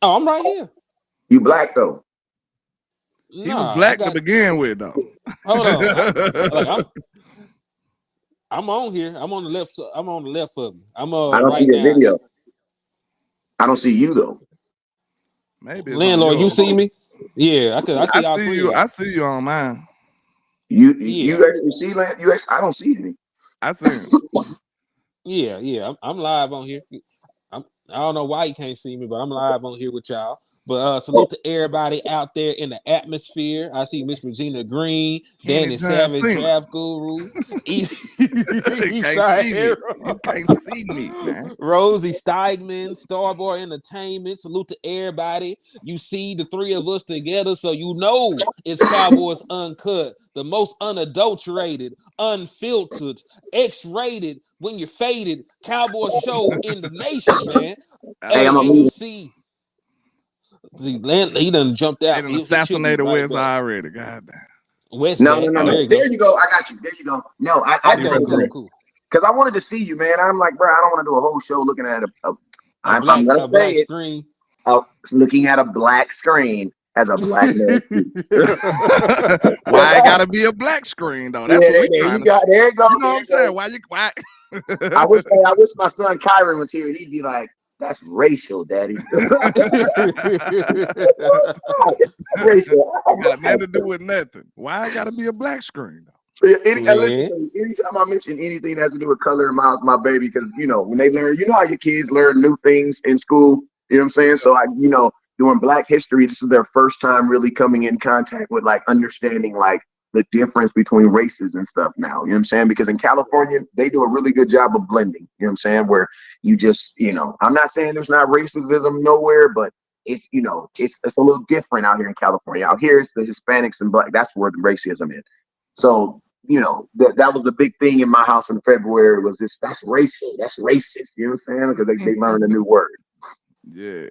Oh, I'm right here. You black though? He was black to begin with, though. Hold on. I'm on here. I'm on the left. I'm on the left of me. I'm I don't right see your now. video. I don't see you though. Maybe it's Landlord, you see me? Yeah, I see all three. I see you on mine. You actually see Land? I don't see any. I see him. Yeah. I'm live on here. I don't know why you can't see me, but I'm live on here with y'all. But salute to everybody out there in the atmosphere. I see Miss Regina Green, Danny Savage, Draft Guru, You can't see me. You can't see me, man. Rosie Steigman, Starboy Entertainment. Salute to everybody. You see the three of us together, so you know it's Cowboys Uncut, the most unadulterated, unfiltered, X-rated, when you're faded Cowboy show in the nation, man. Hey, I'm and you see. See, he done jumped out. They done assassinated right Wes already. God damn. Wes no. There you go. I got you. There you go. No, I cool. Because I wanted to see you, man. I'm like, bro, I don't want to do a whole show looking at I'm gonna say it. Screen. Looking at a black screen as a black man. Why it gotta be a black screen though? That's what we trying to say. There you go. You know what I'm saying? Why? I wish my son Kyron was here. He'd be like, "That's racial, Daddy." Racial. Got nothing to do with nothing. Why it gotta be a black screen though? Listen, anytime I mention anything that has to do with color in my baby, because when they learn, how your kids learn new things in school. You know what I'm saying? So during Black History, this is their first time really coming in contact with like understanding like the difference between races and stuff now. You know what I'm saying? Because in California, they do a really good job of blending. You know what I'm saying? Where you just, I'm not saying there's not racism nowhere, but it's it's a little different out here in California. Out here, it's the Hispanics and Black. That's where the racism is. So that was the big thing in my house in February was this. That's racial. That's racist. You know what I'm saying? Because they learned a new word. Yeah.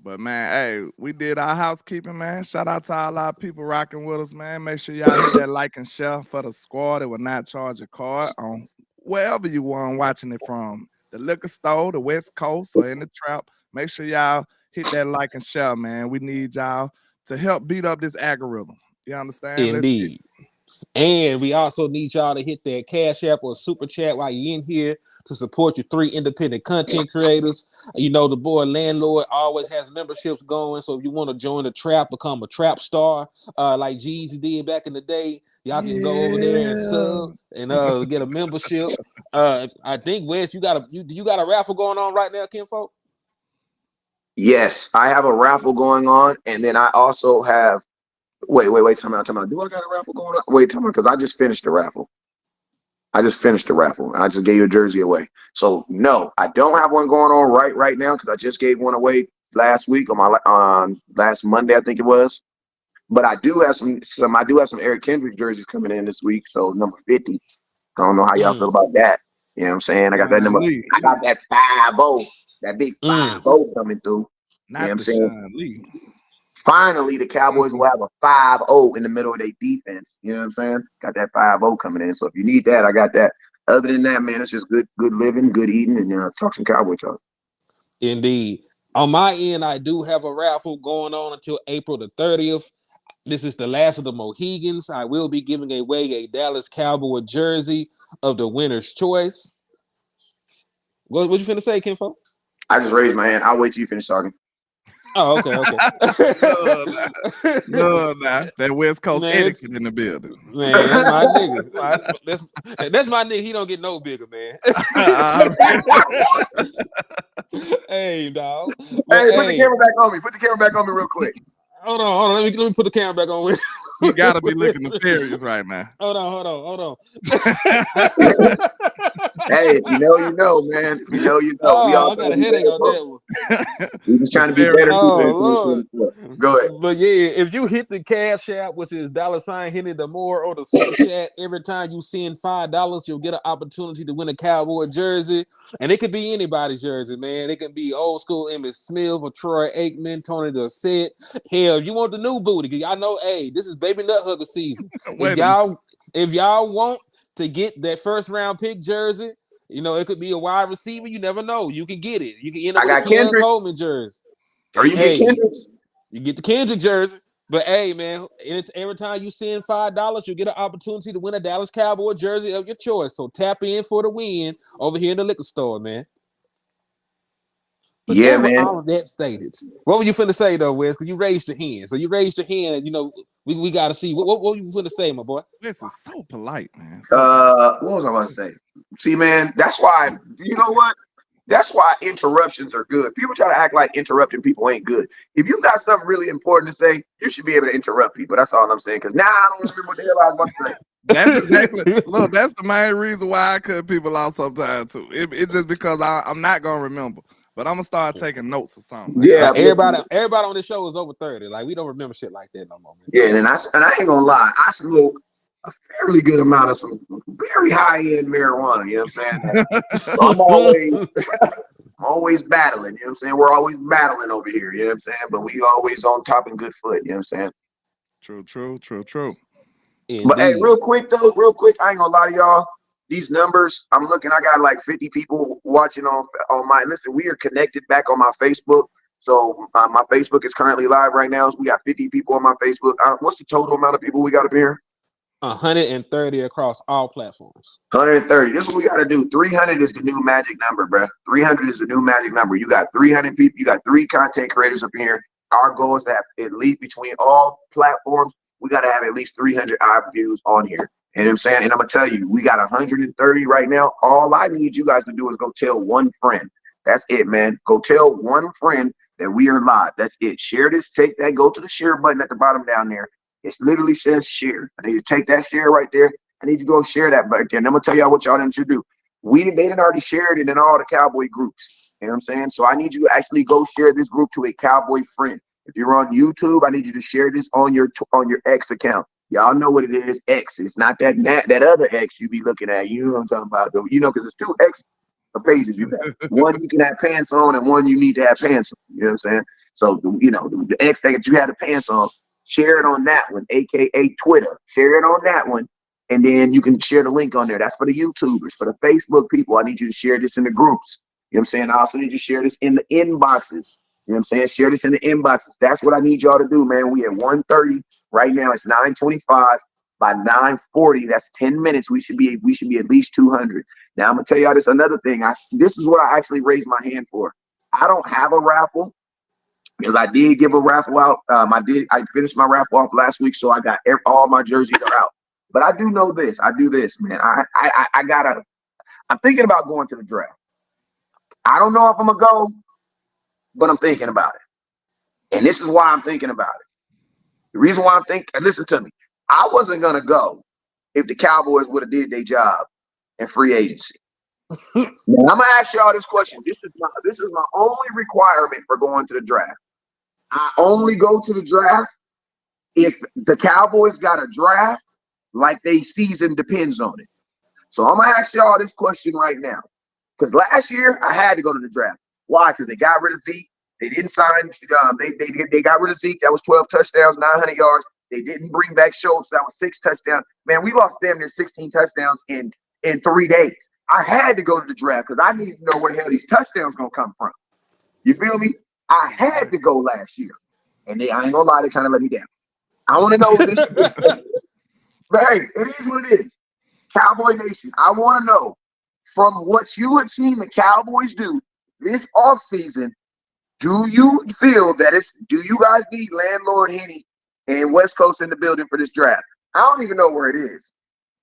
But man, hey, we did our housekeeping, man. Shout out to all our people rocking with us, man. Make sure y'all hit that like and share for the squad. It will not charge a card on wherever you want watching it from. The liquor store, the West Coast, or in the trap. Make sure y'all hit that like and share, man. We need y'all to help beat up this algorithm. You understand? Indeed. And we also need y'all to hit that Cash App or Super Chat while you're in here to support your three independent content creators. The boy Landlord always has memberships going. So if you want to join the trap, become a trap star, like Jeezy did back in the day, y'all can go over there and sub and get a membership. I think Wes, you got a raffle going on right now, Kinfolk? Yes, I have a raffle going on, and then I also have. Wait, time out. Do I got a raffle going on? Wait, time out, because I just finished the raffle. I just gave you a jersey away. So no, I don't have one going on right now because I just gave one away last week on last Monday, I think it was. But I do have some Eric Kendrick jerseys coming in this week. So number 50. I don't know how y'all feel about that. You know what I'm saying? I got that number. I got that 5-0, that big 5-0 coming through. Not you know what I'm saying? Finally, the Cowboys will have a 5-0 in the middle of their defense. You know what I'm saying? Got that 5-0 coming in. So if you need that, I got that. Other than that, man, it's just good living, good eating, and talk some Cowboy talk. Indeed. On my end, I do have a raffle going on until April the 30th. This is the last of the Mohegans. I will be giving away a Dallas Cowboy jersey of the winner's choice. What you finna say, Kinfolk? I just raised my hand. I'll wait till you finish talking. Oh, okay. No, that West Coast etiquette in the building. Man, that's my nigga. That's my nigga. He don't get no bigger, man. Hey, dog. Hey, put the camera back on me. Put the camera back on me real quick. Hold on. Let me put the camera back on. You gotta be looking nefarious right now. Hold on. Hey, you know, man. You know. We all got a headache on that one. We just trying to be better. Lord. Go ahead. But yeah, if you hit the Cash App, which is $Henny the more, or the Super Chat, every time you send $5, you'll get an opportunity to win a Cowboy jersey. And it could be anybody's jersey, man. It can be old school Emmitt Smith or Troy Aikman, Tony Dorsett. Hell, you want the new booty? Y'all know, hey, this is baby nut hugger season. If y'all want to get that first round pick jersey, it could be a wide receiver. You never know. You can get it. You can end up with a Keon Coleman jersey. Or you get Kendricks. You get the Kendrick jersey. But hey, man, every time you send $5, you get an opportunity to win a Dallas Cowboy jersey of your choice. So tap in for the win over here in the liquor store, man. But Yeah, then with man. all of that stated, what were you finna say though, Wes? Because you raised your hand. So you raised your hand, and we gotta see what were you finna say, my boy? This is so polite, man. What was I about to say? See, man, that's why, you know what? That's why interruptions are good. People try to act like interrupting people ain't good. If you got something really important to say, you should be able to interrupt people. That's all I'm saying. Because now I don't remember what the hell I was about to say. That's exactly. Look, that's the main reason why I cut people out sometimes too. It's just because I'm not gonna remember, but I'm gonna start taking notes or something. Yeah, everybody on this show is over 30. Like we don't remember shit like that no more. Man. Yeah, and I ain't gonna lie, I smoke a fairly good amount of some very high end marijuana. You know what I'm saying? So I'm always battling. You know what I'm saying? We're always battling over here. You know what I'm saying? But we always on top and good foot. You know what I'm saying? True. Indeed. But hey, real quick, I ain't gonna lie to y'all. These numbers, I'm looking, I got like 50 people watching on my, listen, we are connected back on my Facebook. So my Facebook is currently live right now. So we got 50 people on my Facebook. What's the total amount of people we got up here? 130 across all platforms. 130. This is what we got to do. 300 is the new magic number, bro. 300 is the new magic number. You got 300 people. You got 3 content creators up here. Our goal is to have at least between all platforms, we got to have at least 300 odd views on here. You know what I'm saying? And I'm going to tell you, we got 130 right now. All I need you guys to do is go tell one friend. That's it, man. Go tell one friend that we are live. That's it. Share this. Take that. Go to the share button at the bottom down there. It literally says share. I need you to take that share right there. I need you to go share that back there. And I'm going to tell y'all what y'all need to do. They didn't already shared it in all the Cowboy groups. You know what I'm saying? So I need you to actually go share this group to a Cowboy friend. If you're on YouTube, I need you to share this on your X account. Y'all know what it is, X. It's not that other X you be looking at. You know what I'm talking about, though. You know, because it's 2 X pages you got. One you can have pants on and one you need to have pants on. You know what I'm saying? So, you know, the X that you had the pants on, share it on that one, a.k.a. Twitter. Share it on that one, and then you can share the link on there. That's for the YouTubers. For the Facebook people, I need you to share this in the groups. You know what I'm saying? I also need you to share this in the inboxes. You know what I'm saying? Share this in the inboxes. That's what I need y'all to do, man. We at 1:30 right now. It's 9:25. By 9:40, that's 10 minutes. We should be at least 200. Now I'm gonna tell y'all this another thing. This is what I actually raised my hand for. I don't have a raffle because I did give a raffle out. I finished my raffle off last week, so I got all my jerseys are out. But I do know this. I do this, man. I'm thinking about going to the draft. I don't know if I'm gonna go, but I'm thinking about it. And this is why I'm thinking about it. The reason why I'm thinking, listen to me, I wasn't going to go if the Cowboys would have did their job in free agency. Now, I'm going to ask y'all this question. This is my only requirement for going to the draft. I only go to the draft if the Cowboys got a draft like their season depends on it. So I'm going to ask y'all this question right now. Because last year, I had to go to the draft. Why? Because they got rid of Zeke. They didn't sign. They got rid of Zeke. That was 12 touchdowns, 900 yards. They didn't bring back Schultz. That was 6 touchdowns. Man, we lost damn near 16 touchdowns in 3 days. I had to go to the draft because I needed to know where the hell these touchdowns going to come from. You feel me? I had to go last year. And I ain't going to lie, they kind of let me down. I want to know this. But hey, it is what it is. Cowboy Nation, I want to know from what you have seen the Cowboys do this offseason, do you feel that do you guys need Landlord, Henny, and West Coast in the building for this draft? I don't even know where it is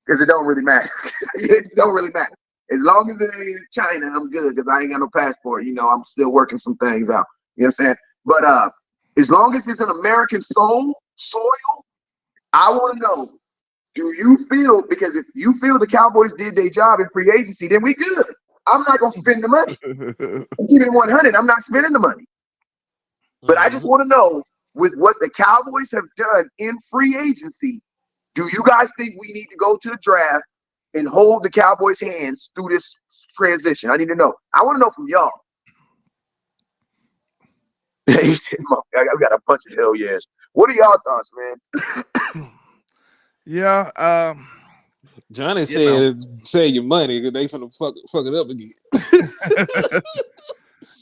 because it don't really matter. It don't really matter. As long as it ain't China, I'm good because I ain't got no passport. You know, I'm still working some things out. You know what I'm saying? But as long as it's an American soil, I want to know, do you feel, because if you feel the Cowboys did their job in free agency, then we good. I'm not going to spend the money. I'm keeping it 100. I'm not spending the money. But I just want to know, with what the Cowboys have done in free agency, do you guys think we need to go to the draft and hold the Cowboys' hands through this transition? I need to know. I want to know from y'all. I got a bunch of hell yes. What are y'all thoughts, man? Yeah. Johnny said, "Save your money because they finna fuck it up again."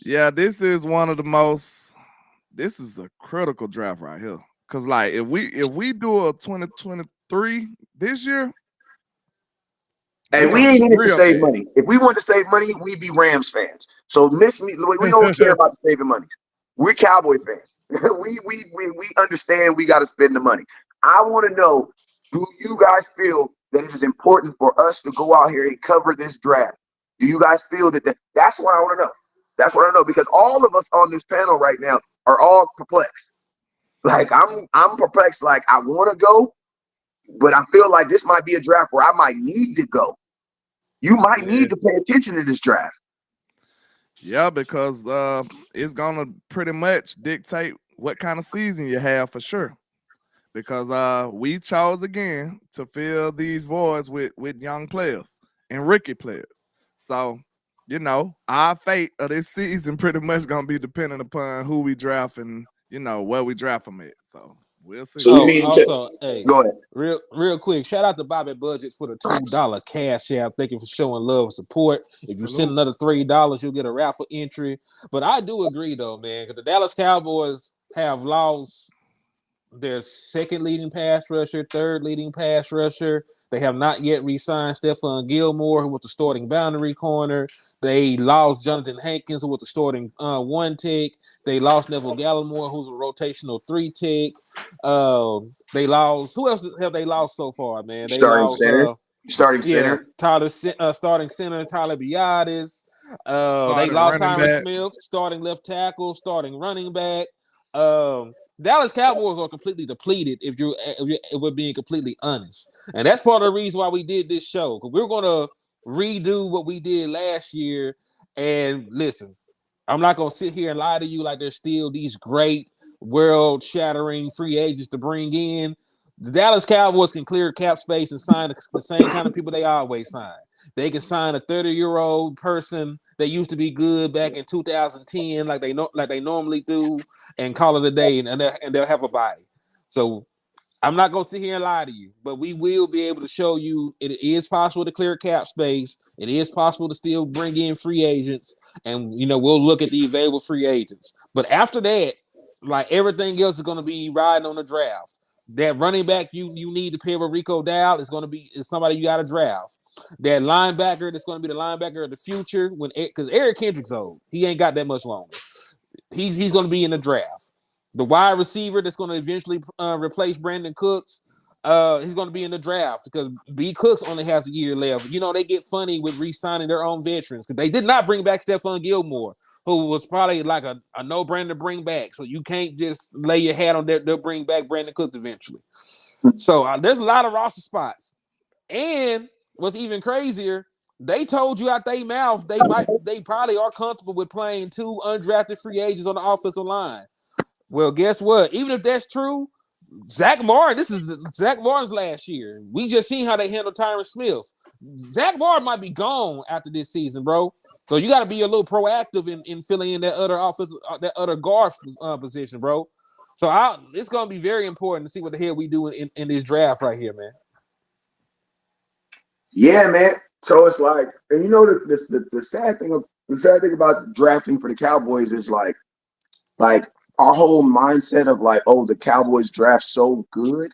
Yeah, this is one of the most this is a critical draft right here. Cause like if we do a 2023 this year, And we gonna ain't be in it to real save bad. money. If we want to save money, we'd be Rams fans. So miss me. We don't care about saving money. We're Cowboy fans. we understand we got to spend the money. I want to know, do you guys feel that it is important for us to go out here and cover this draft? Do you guys feel that's what I want to know? That's what I know, because all of us on this panel right now are all perplexed. Like I'm perplexed. Like I want to go, but I feel like this might be a draft where I might need to go. You might need to pay attention to this draft. Yeah, because it's gonna pretty much dictate what kind of season you have for sure. Because we chose again to fill these voids with young players and rookie players. So, you know, our fate of this season pretty much gonna be dependent upon who we draft and where we draft them at. So we'll see. So we need also, hey, go ahead. real quick, shout out to Bobby Budget for the $2 cash app. Thank you for showing love and support. If you send another $3, you'll get a raffle entry. But I do agree though, man, because the Dallas Cowboys have lost their second leading pass rusher, third leading pass rusher. They have not yet re-signed Stephon Gilmore, who was the starting boundary corner. They lost Jonathan Hankins, who was the starting one tick. They lost Neville Gallimore, who's a rotational 3 tick. They lost. Who else have they lost so far, man? They Starting lost. center. Starting center. Starting center Tyler Biadasz. They Starting lost running Tyron back. Smith, starting left tackle, starting running back. Dallas Cowboys are completely depleted if we're being completely honest, and that's part of the reason why we did this show, because we're gonna redo what we did last year. And listen, I'm not gonna sit here and lie to you like there's still these great world-shattering free agents to bring in. The Dallas Cowboys can clear cap space and sign the same kind of people they always sign. They can sign a 30-year-old person that used to be good back in 2010, like they normally do, and call it a day, and they'll have a body. So I'm not gonna sit here and lie to you, but we will be able to show you it is possible to clear cap space. It is possible to still bring in free agents, and we'll look at the available free agents. But after that, like everything else is gonna be riding on the draft. That running back you need to pair with Rico Dow is somebody you got to draft. That linebacker that's going to be the linebacker of the future because Eric Kendrick's old. He ain't got that much longer. He's going to be in the draft. The wide receiver that's going to eventually replace Brandon Cooks, he's going to be in the draft because B. Cooks only has a year left. They get funny with re-signing their own veterans because they did not bring back Stephon Gilmore, who was probably like a no-brainer to bring back. So you can't just lay your hat on that. They'll bring back Brandon Cooks eventually. So there's a lot of roster spots. And what's even crazier, they told you out their mouth they probably are comfortable with playing 2 undrafted free agents on the offensive line. Well, guess what? Even if that's true, Zach Martin, this is Zach Martin's last year. We just seen how they handled Tyron Smith. Zach Martin might be gone after this season, bro. So you got to be a little proactive in filling in that other offensive, that other guard position, bro. So it's going to be very important to see what the hell we do in this draft right here, man. Yeah, man. So it's like, and the sad thing about drafting for the Cowboys is like our whole mindset of like, oh, the Cowboys draft so good,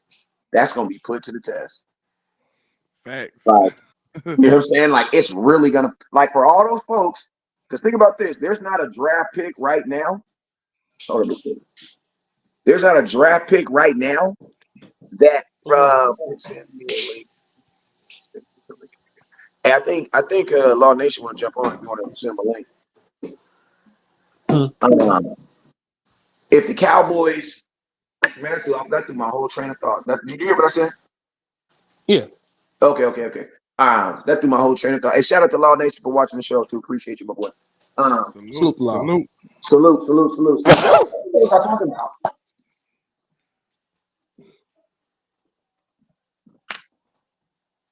that's gonna be put to the test. Facts. Like, you know what I'm saying? Like, it's really gonna, like, for all those folks, because think about this, there's not a draft pick right now. There's not a draft pick right now that hey, I think Law Nation will jump on if you want to send a link. If the Cowboys, man, I got through my whole train of thought. Did you hear what I said? Yeah. Okay. That threw my whole train of thought. Hey, shout out to Law Nation for watching the show too. Appreciate you, my boy. Salute. Salute. What was I talking about?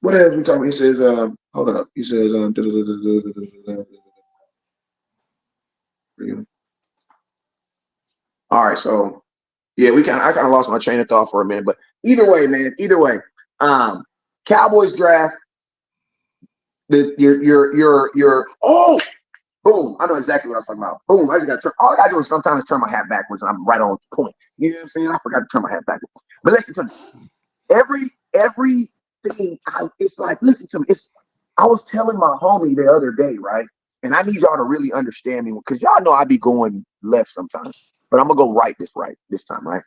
What else we talking about? He says, hold up. He says, all right, so yeah, I kind of lost my train of thought for a minute, but either way, man, Cowboys draft. Your Boom. I know exactly what I was talking about. Boom. I just got to turn. All I got to do is sometimes turn my hat backwards and I'm right on point. You know what I'm saying? I forgot to turn my hat backwards. But listen to me. Everything, it's like, listen to me. I was telling my homie the other day, right? And I need y'all to really understand me because y'all know I be going left sometimes. But I'm going to go right this time, right?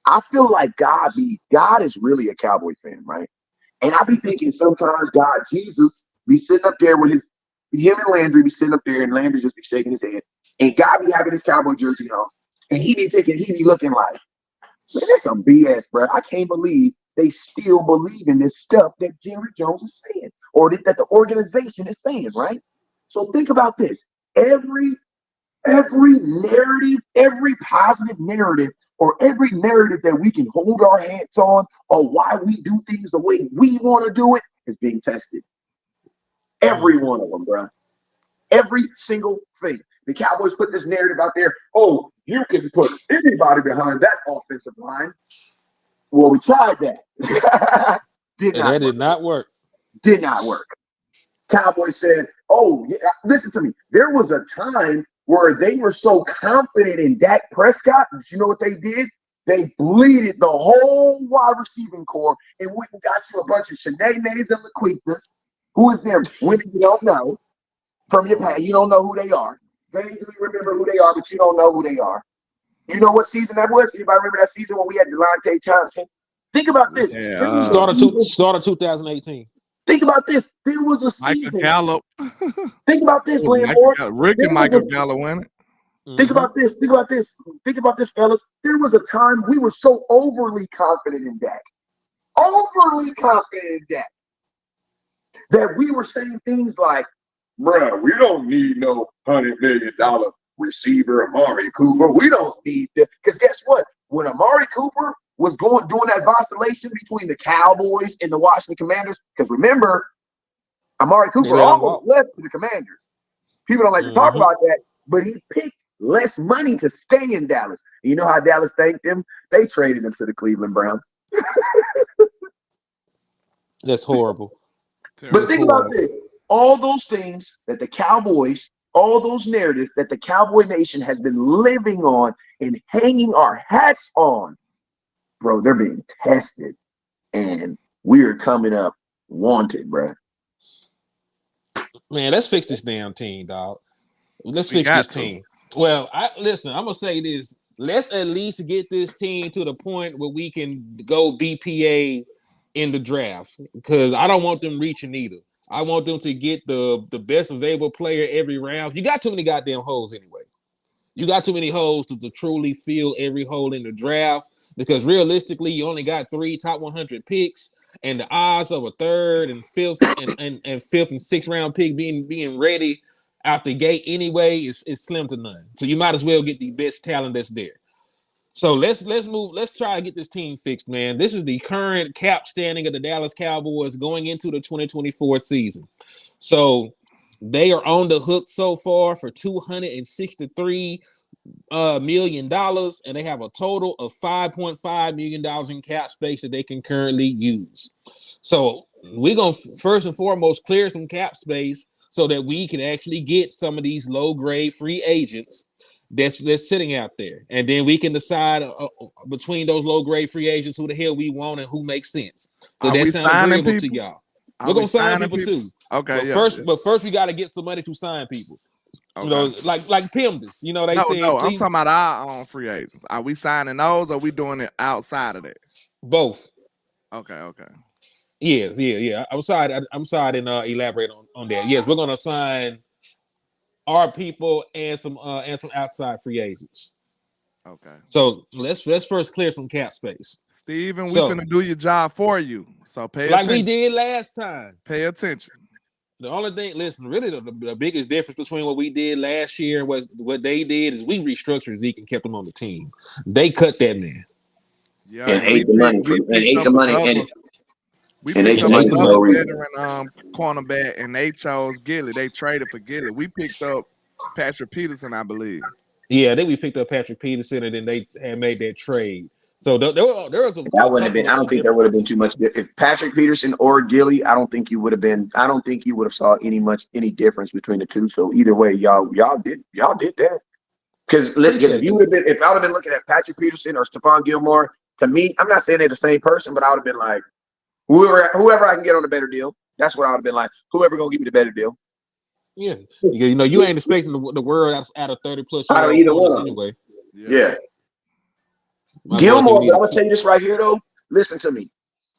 I feel like God is really a Cowboy fan, right? And I be thinking sometimes God, Jesus, be sitting up there with him and Landry be sitting up there and Landry just be shaking his head. And God be having his Cowboy jersey on. And he be looking like, man, that's some BS, bro. I can't believe they still believe in this stuff that Jerry Jones is saying or that the organization is saying, right? So think about this. Every narrative, every positive narrative, or every narrative that we can hold our hands on or why we do things the way we want to do it is being tested. Every one of them, bro. Every single thing. The Cowboys put this narrative out there. Oh, you can put anybody behind that offensive line. Well, we tried that. That did not work. Did not work. Cowboys said, oh, yeah, listen to me. There was a time where they were so confident in Dak Prescott. But you know what they did? They bleeded the whole wide receiving core and went and got you a bunch of Shanae-nays and Laquitas. Who is them? Women you don't know from your past. You don't know who they are. Vaguely remember who they are, but you don't know who they are. You know what season that was? Anybody remember that season when we had Delonte Johnson? Think about this. Yeah, Start of 2018. Think about this. There was a season. Michael Gallup. Think about this, Landlord. Rookie Michael Gallup winning. Think about this. Think about this. Think about this, fellas. There was a time we were so overly confident in Dak. Overly confident in Dak. That we were saying things like, bruh, we don't need no $100 million receiver, Amari Cooper. We don't need that. Because guess what? When Amari Cooper was doing that vacillation between the Cowboys and the Washington Commanders, because remember, Amari Cooper almost left to the Commanders. People don't like to talk about that, but he picked less money to stay in Dallas. And you know how Dallas thanked him? They traded him to the Cleveland Browns. That's horrible. But think about this. All those things that the Cowboys, all those narratives that the Cowboy Nation has been living on and hanging our hats on, bro, they're being tested. And we're coming up wanted, bro. Man, let's fix this damn team, dog. Let's fix this team. Well, I'm gonna say this. Let's at least get this team to the point where we can go BPA in the draft. Because I don't want them reaching either. I want them to get the best available player every round. You got too many goddamn holes anyway. You got too many holes to truly fill every hole in the draft. Because realistically, you only got 3 top 100 picks. And the odds of a third and fifth and fifth and sixth round pick being ready out the gate anyway is slim to none. So you might as well get the best talent that's there. So let's move. Let's try to get this team fixed, man. This is the current cap standing of the Dallas Cowboys going into the 2024 season. So they are on the hook so far for $263 million, and they have a total of $5.5 million in cap space that they can currently use. So we're gonna first and foremost clear some cap space so that we can actually get some of these low-grade free agents that's sitting out there, and then we can decide between those low-grade free agents who the hell we want and who makes sense. Does that sound agreeable to y'all? We're gonna sign people too. Okay, but first we got to get some money to sign people. Okay. You know, like PIMDS. You know, I'm talking about our own free agents. Are we signing those or are we doing it outside of that? Both. Okay. Yes, yeah. I'm sorry to elaborate on that. Yes, we're gonna sign our people and some outside free agents. Okay. So let's first clear some cap space. Steven, we finna do your job for you. So pay attention. Like we did last time. Pay attention. The only thing, listen, really the biggest difference between what we did last year and what they did is we restructured Zeke and kept him on the team. They cut that man. Yeah, and ate the money. We picked up another veteran cornerback, and they chose Gilly. They traded for Gilly. We picked up Patrick Peterson, I believe. Yeah, I think we picked up Patrick Peterson, and then they had made that trade. So there was a That wouldn't have been. couple I of don't think there would have been differences. too much. If Patrick Peterson or Gilly, I don't think you would have been. I don't think you would have saw any difference between the two. So either way, y'all did that. Because if Appreciate you that. would have been, if I would have been looking at Patrick Peterson or Stephon Gilmore, to me, I'm not saying they're the same person, but I would have been like, whoever I can get on a better deal. That's what I would have been like. Whoever gonna give me the better deal. Yeah, you know, you ain't expecting the world out of 30+ Out of yard either one corners of them. anyway. Yeah. My boy said we Gilmore, need but to I'm gonna tell you this right here though. Listen to me.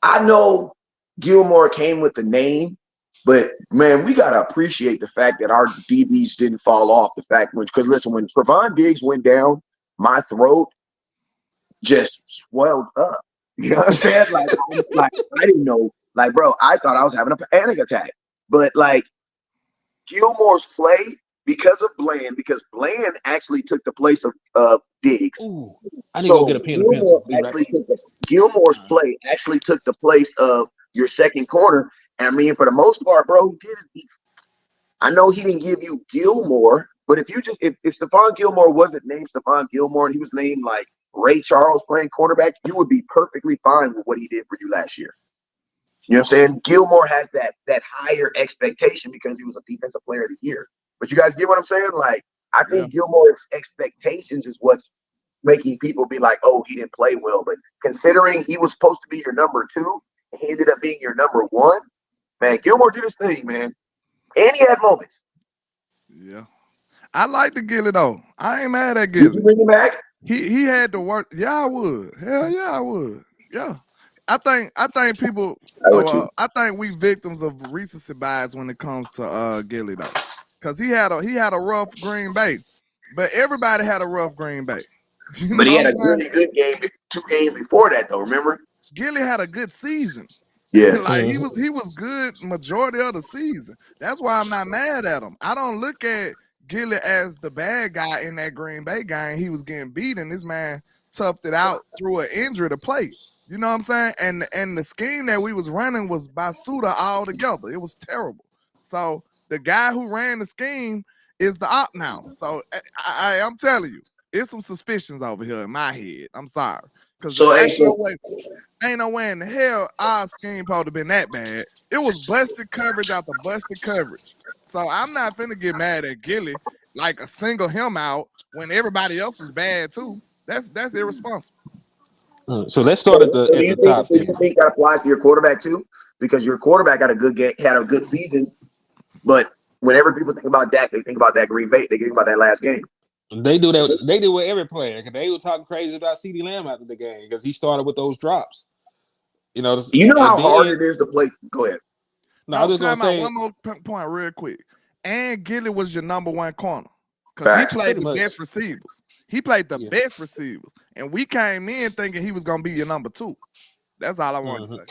I know Gilmore came with the name, but man, we gotta appreciate the fact that our DBs didn't fall off. The fact because listen, when Trevon Diggs went down, my throat just swelled up. You know what I'm saying? Like I didn't know. Like, bro, I thought I was having a panic attack. But like Gilmore's play because Bland actually took the place of Diggs. Ooh, I need to go get So a pen and pencil. Be right back. Gilmore's play actually took the place of your second corner. And I mean, for the most part, bro, I know he didn't give you Gilmore, but if Stephon Gilmore wasn't named Stephon Gilmore and he was named like Ray Charles playing quarterback, you would be perfectly fine with what he did for you last year. You know what I'm saying? Gilmore has that higher expectation because he was a defensive player of the year. But you guys get what I'm saying? Like, I Yeah. think Gilmore's expectations is what's making people be like, oh, he didn't play well. But considering he was supposed to be your number 2, and he ended up being your number 1, man, Gilmore did his thing, man. And he had moments. Yeah. I like the Gilly though. I ain't mad at Did Gilly. you bring him back? He had to work. Yeah, I would. Hell yeah, I would. Yeah. I think people I think we victims of recency bias when it comes to Gilly though. Cause he had a rough Green Bay. But everybody had a rough Green Bay. You know But he what had I'm a saying? really good game 2 games before that, though, remember? Gilly had a good season. Yeah. Like he was good majority of the season. That's why I'm not mad at him. I don't look at Gilly as the bad guy in that Green Bay game. He was getting beaten. This man toughed it out through an injury to play. You know what I'm saying? And the scheme that we was running was Basuda all together. It was terrible. So the guy who ran the scheme is the op now. So I'm telling you, it's some suspicions over here in my head. I'm sorry. Because So, hey, ain't no way in the hell our scheme supposed to been that bad. It was busted coverage after busted coverage. So I'm not finna get mad at Gilly like a single him out when everybody else was bad too. That's irresponsible. So let's start at the top do you then. think that applies to your quarterback too? Because your quarterback had a good game, had a good season, but whenever people think about Dak, they think about that Green Bay. They think about that last game. They do that. They do with every player because they were talking crazy about CeeDee Lamb after the game because he started with those drops. You know, You know and how hard then it is to play. Go ahead. no, I'm No, just gonna time out. say One more point real quick. And Gilly was your number 1 corner. Because he Facts. played pretty the much. best receivers. He played the Yeah. best receivers. And we came in thinking he was gonna be your number 2. That's all I wanted to say.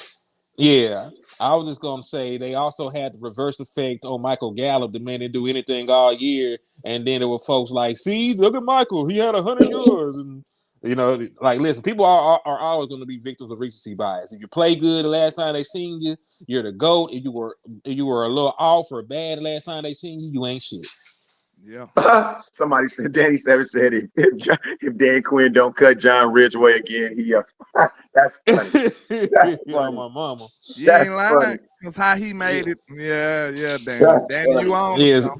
Yeah, I was just gonna say they also had the reverse effect on Michael Gallup. The man didn't do anything all year, and then there were folks like, "See, look at Michael. He had 100 yards." And you know, like, listen, people are always going to be victims of recency bias. If you play good the last time they seen you, you're the GOAT. If you were a little off or bad the last time they seen you, you ain't shit. Yeah. Somebody said Danny Savage said if Dan Quinn don't cut John Ridgeway again, that's funny. That's Oh, funny. my mama. You That's ain't lying. funny. That's how he Yeah. made it. Yeah, Danny. That's Danny, you funny. on Yes. now.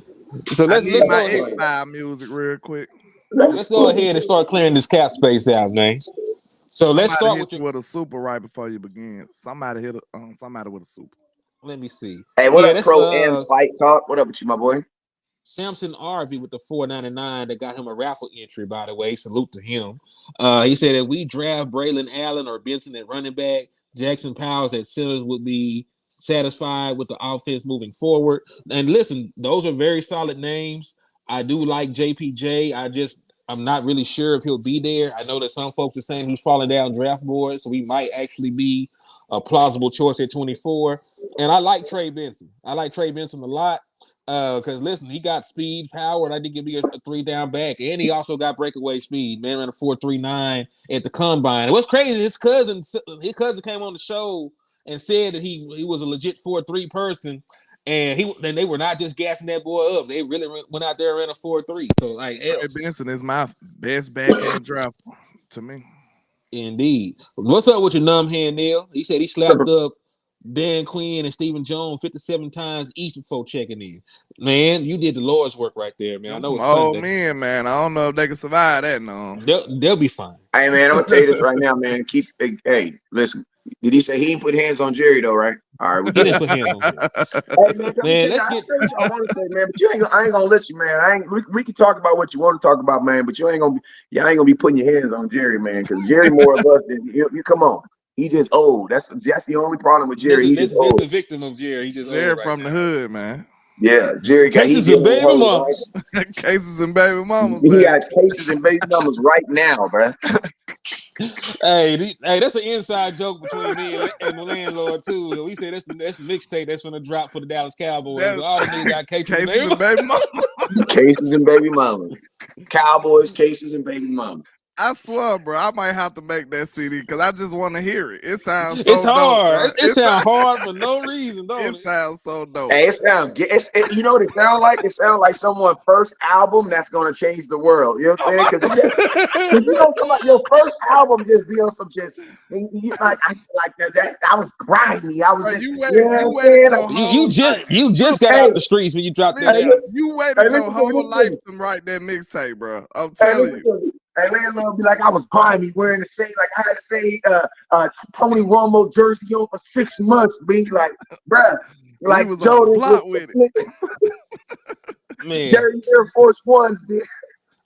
So I let's need my go ahead. X-File music real quick. That's Let's go funny. ahead and start clearing this cap space out, man. So let's Somebody start hit with you your. with a super right before you begin. Somebody hit somebody with a super. Let me see. Hey, what Yeah, up, that's Pro and Fight Talk? What up with you, my boy? Samson RV with the 499 that got him a raffle entry, by the way. Salute to him. He said that we draft Braylon Allen or Benson at running back, Jackson Powers at centers would be satisfied with the offense moving forward. And listen, those are very solid names. I do like JPJ. I'm not really sure if he'll be there. I know that some folks are saying he's falling down draft boards, so he might actually be a plausible choice at 24. And I like Trey Benson. I like Trey Benson a lot. Because listen, he got speed, power, and I think he'd be a 3 down back, and he also got breakaway speed. Man ran a 4.39 at the combine. And what's crazy? His cousin came on the show and said that he was a legit 4.3 person, and they were not just gassing that boy up. They really went out there and ran a 4.3. So like, Trey Benson is my best back in the draft to me. Indeed. What's up with your numb hand, Neil? He said he slapped up Dan Quinn and Stephen Jones 57 times each before checking in. Man, you did the Lord's work right there, man. I know Some it's old Sunday. men, man. I don't know if they can survive that. No, they'll be fine. Hey man, I'm gonna tell you this right now, man. Hey, listen. Did he say he didn't put hands on Jerry though? Right? All right, he didn't put hands on Jerry. Hey man, let's get. I say what I want to say, man. But I ain't gonna let you, man. We can talk about what you want to talk about, man. But y'all ain't gonna be putting your hands on Jerry, man. Because Jerry more of us than you. Come on. He just old. That's the only problem with Jerry. He's just old. That's the victim of Jerry. He just Jerry old right from now. the hood, man. Yeah, Jerry got cases and baby mamas. Cases and baby mamas. He got cases and baby mamas right now, bro. Hey, that's an inside joke between me and the landlord too. We say that's mixtape that's gonna drop for the Dallas Cowboys. All the niggas got cases and baby mamas. Cases and baby mamas. Cowboys, cases and baby mamas. I swear, bro, I might have to make that CD because I just want to hear it. It sounds it's hard. Dope, it sounds hard for no reason, don't it? It sounds so dope. Hey, you know what it sounds like? It sounds like someone's first album that's gonna change the world. You know what I'm saying? Because you know, your first album just be on some I was grimy. I was you just got out the streets when you dropped that out. You waited your whole life to write that mixtape, bro. I'm telling you. Hey, Landlord be like, I was grimy, wearing the same, like I had to say Tony Romo jersey on for 6 months. Be like, bruh, like was Jordan plot with it. Man, Dirty Air Force Ones, dude.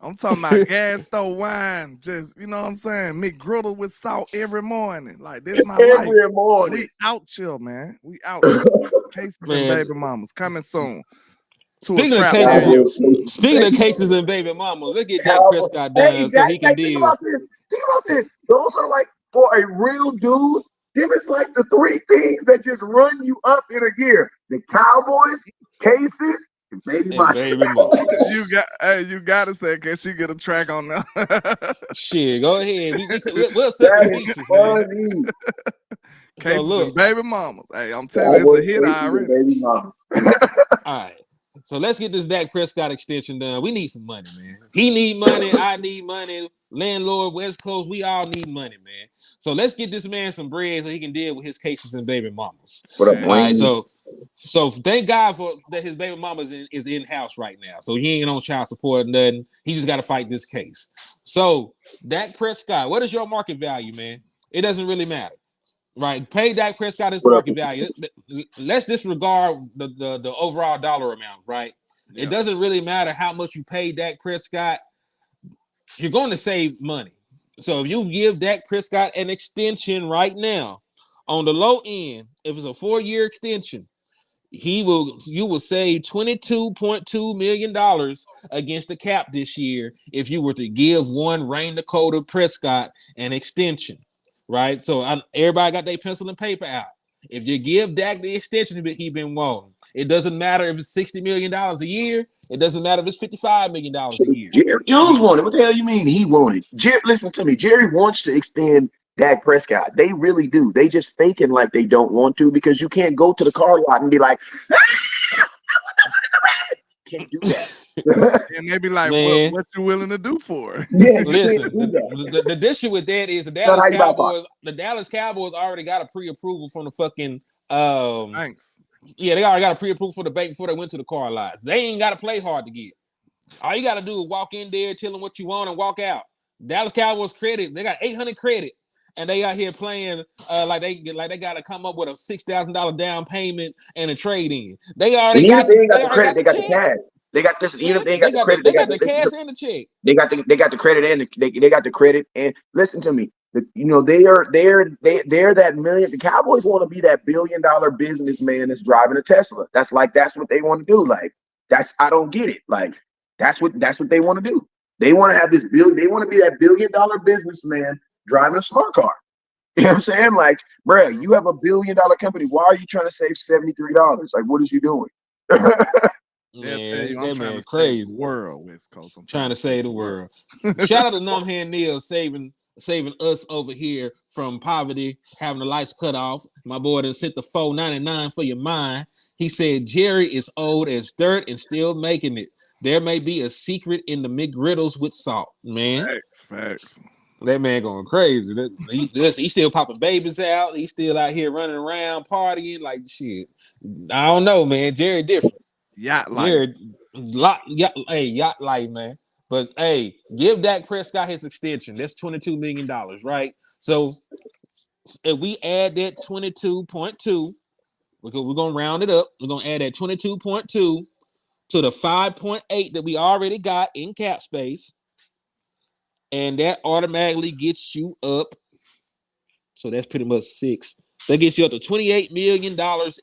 I'm talking about gas stove wine, just you know what I'm saying. McGriddle with salt every morning, like this my life. Every morning, we out chill, man. We out chill. Cases and baby mamas coming soon. Speaking of cases and baby mamas, let's get Dak Prescott done so he can deal. Think about this. Those are like, for a real dude, them is like the 3 things that just run you up in a year: the Cowboys, cases, and baby mamas. You gotta say, can she get a track on that? Shit, go ahead. We'll set the features, man. Cases and baby mamas. Hey, I'm telling you, it's a hit already. Baby mamas. All right. So let's get this Dak Prescott extension done. We need some money, man. He need money. I need money. Landlord, West Coast, we all need money, man. So let's get this man some bread so he can deal with his cases and baby mamas. All right, so thank God for that his baby mama is in house right now. So he ain't on child support or nothing. He just got to fight this case. So Dak Prescott, what is your market value, man? It doesn't really matter. Right, pay Dak Prescott his market value. Let's disregard the overall dollar amount, right? Yeah. It doesn't really matter how much you pay Dak Prescott. You're going to save money. So if you give Dak Prescott an extension right now, on the low end, if it's a 4-year extension, you will save $22.2 million against the cap this year if you were to give one Rain Dakota Prescott an extension. Right, so everybody got their pencil and paper out. If you give Dak the extension that he's been wanting, it doesn't matter if it's $60 million a year. It doesn't matter if it's $55 million a year. Jerry Jones wanted. What the hell you mean he wanted? Listen to me. Jerry wants to extend Dak Prescott. They really do. They just faking like they don't want to because you can't go to the car lot and be like, I want the money to ride. Can't do that. And they be like, what you willing to do for? Yeah, listen, the issue with that is the Dallas Cowboys already got a pre-approval from the fucking thanks. Yeah, they already got a pre-approval for the bank before they went to the car lots. They ain't got to play hard to get. All you got to do is walk in there, tell them what you want, and walk out. Dallas Cowboys credit, they got 800 credit, and they out here playing like they got to come up with a $6,000 down payment and a trade in. They already got the credit. They got the cash. They got this. Even if they got the credit, they got the cash and the check. They got the credit and they got the credit. And listen to me. They're that million. The Cowboys want to be that $1 billion businessman that's driving a Tesla. That's what they want to do. Like I don't get it. Like that's what they want to do. They want to have this billion. They want to be that $1 billion businessman driving a smart car. You know what I'm saying? Like, bro, you have a $1 billion company. Why are you trying to save $73? Like, what is you doing? Man, that man's crazy. World, West Coast. I'm trying to save the world. Shout out to Numbhead Neil saving us over here from poverty, having the lights cut off. My boy done sent the $4.99 for your mind. He said Jerry is old as dirt and still making it. There may be a secret in the McGriddles with salt, man. Facts. That man going crazy. He still popping babies out. He's still out here running around partying like shit. I don't know, man. Jared different. Yacht life. Jared, yacht life, man. But hey, give Dak Prescott his extension. That's $22 million, right? So if we add that 22.2, we're gonna round it up. We're gonna add that 22.2 to the 5.8 that we already got in cap space. And that automatically gets you up. So that's pretty much 6. That gets you up to $28 million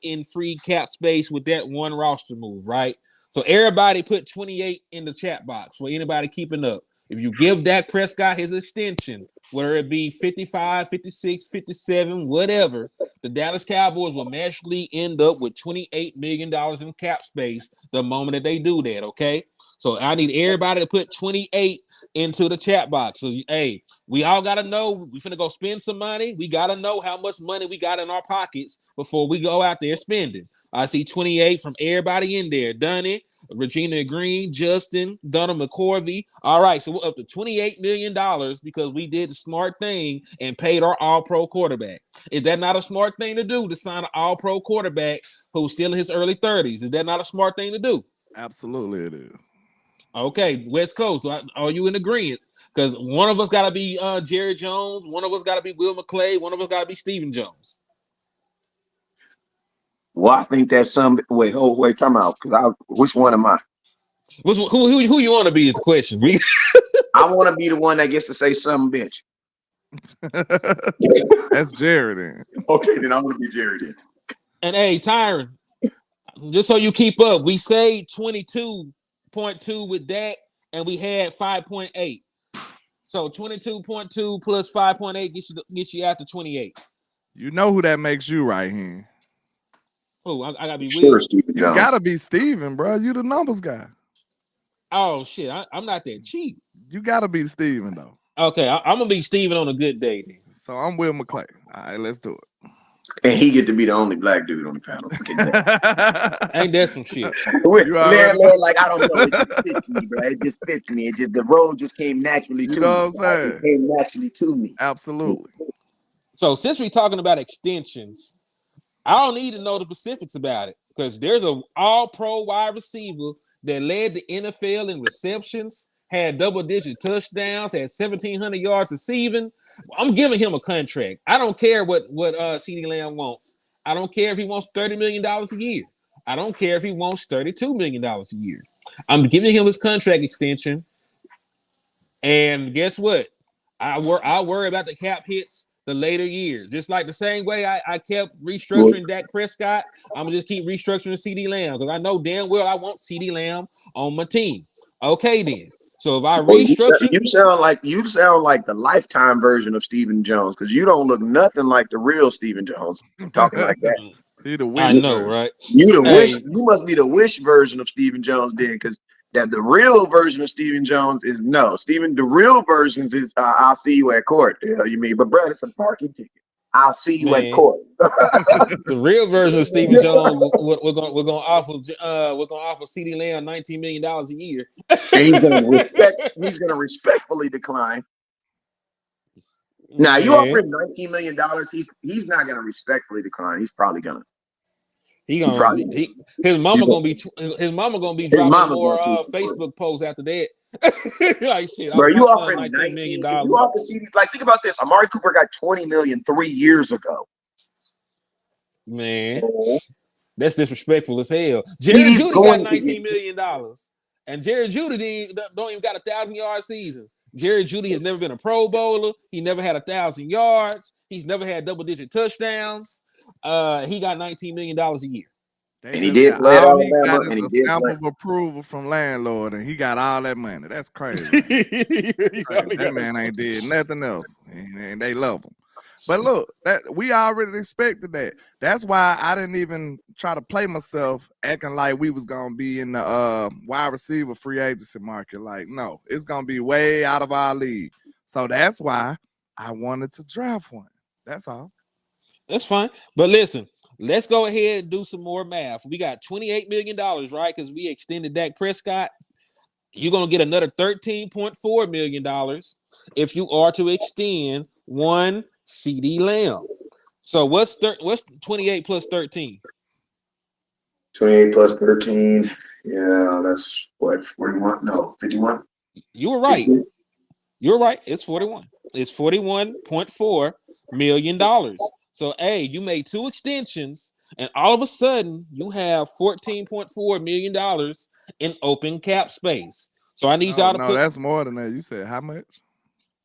in free cap space with that one roster move, right? So everybody put 28 in the chat box for anybody keeping up. If you give Dak Prescott his extension, whether it be 55, 56, 57, whatever, the Dallas Cowboys will magically end up with $28 million in cap space the moment that they do that, okay? So I need everybody to put 28 into the chat box. So, hey, we all got to know we finna go spend some money. We got to know how much money we got in our pockets before we go out there spending. I see 28 from everybody in there. Dunny, Regina Green, Justin, Dunham McCorvey. All right, so we're up to $28 million because we did the smart thing and paid our all-pro quarterback. Is that not a smart thing to do, to sign an all-pro quarterback who's still in his early 30s? Is that not a smart thing to do? Absolutely, it is. Okay, West Coast. So are you in agreement? Because one of us got to be Jerry Jones, one of us got to be Will McClay, one of us got to be Stephen Jones. Well, I think that's some. Wait, time out. Because which one am I? Who you want to be is the question. I want to be the one that gets to say some bitch. That's Jerry then. Okay, then I want to be Jerry then. And hey, Tyron, just so you keep up, we say 22.2 with Dak, and we had 5.8. So 22.2 plus 5.8 gets you after 28. You know who that makes you right here. Oh, I gotta be Sure, Will. Stephen You Jones. gotta be Steven, bro. You the numbers guy. Oh shit, I'm not that cheap. You gotta be Steven though. Okay, I'm gonna be Steven on a good day then. So I'm Will McClay. All right, let's do it. And he get to be the only black dude on the panel. Ain't that some shit? Landlord, like, I don't know. It just fits me, bro. It just fits me. The role just came naturally to me. You know what I'm saying? It came naturally to me. Absolutely. So since we're talking about extensions, I don't need to know the specifics about it because there's a all-pro wide receiver that led the NFL in receptions, had double-digit touchdowns, had 1,700 yards receiving. I'm giving him a contract. I don't care what CeeDee Lamb wants. I don't care if he wants $30 million a year. I don't care if he wants $32 million a year. I'm giving him his contract extension. And guess what? I'll worry about the cap hits the later years. Just like the same way I kept restructuring Dak Prescott, I'm gonna just keep restructuring CeeDee Lamb because I know damn well I want CeeDee Lamb on my team. Okay, then. So if I restructure, you sound like the lifetime version of Stephen Jones because you don't look nothing like the real Stephen Jones talking like that. He the wish I know, version. right? You must be the wish version of Stephen Jones then, because that the real version of Stephen Jones is no. The real versions is I'll see you at court. The hell you mean? But Brad, it's a parking ticket. I'll see you at court. The real version of Stephen Jones, we're gonna offer CeeDee Lamb $19 million a year. And he's gonna respectfully decline. Now you offer him $19 million, he's not gonna respectfully decline. He's probably gonna. His mama gonna be dropping more Facebook posts after that. Like shit, bro, you offer him $19 million. You offer CD, like think about this. Amari Cooper got $20 million 3 years ago. Man, that's disrespectful as hell. Jerry Jeudy got $19 million, and Jerry Jeudy don't even got 1,000-yard season. Jerry Jeudy has never been a Pro Bowler. He never had 1,000 yards. He's never had double-digit touchdowns. He got $19 million a year. And he did play at Alabama. And he did stamp of approval from Landlord, and he got all that money. That's crazy. That man ain't did nothing else, and they love him. But look, we already expected that. That's why I didn't even try to play myself acting like we was gonna be in the wide receiver free agency market. Like, no, it's gonna be way out of our league. So that's why I wanted to draft one. That's all. That's fine. But listen, let's go ahead and do some more math. We got $28 million, right? Because we extended Dak Prescott. you're gonna get another $13.4 million if you are to extend one CD Lamb. So what's 28 plus 13? 28 plus 13. Yeah, that's what, 41? No, 51. You were right. You're right. It's 41. It's $41.4 million. So, hey, you made 2 extensions, and all of a sudden, you have $14.4 million in open cap space. So, I need y'all to put that's more than that. You said how much?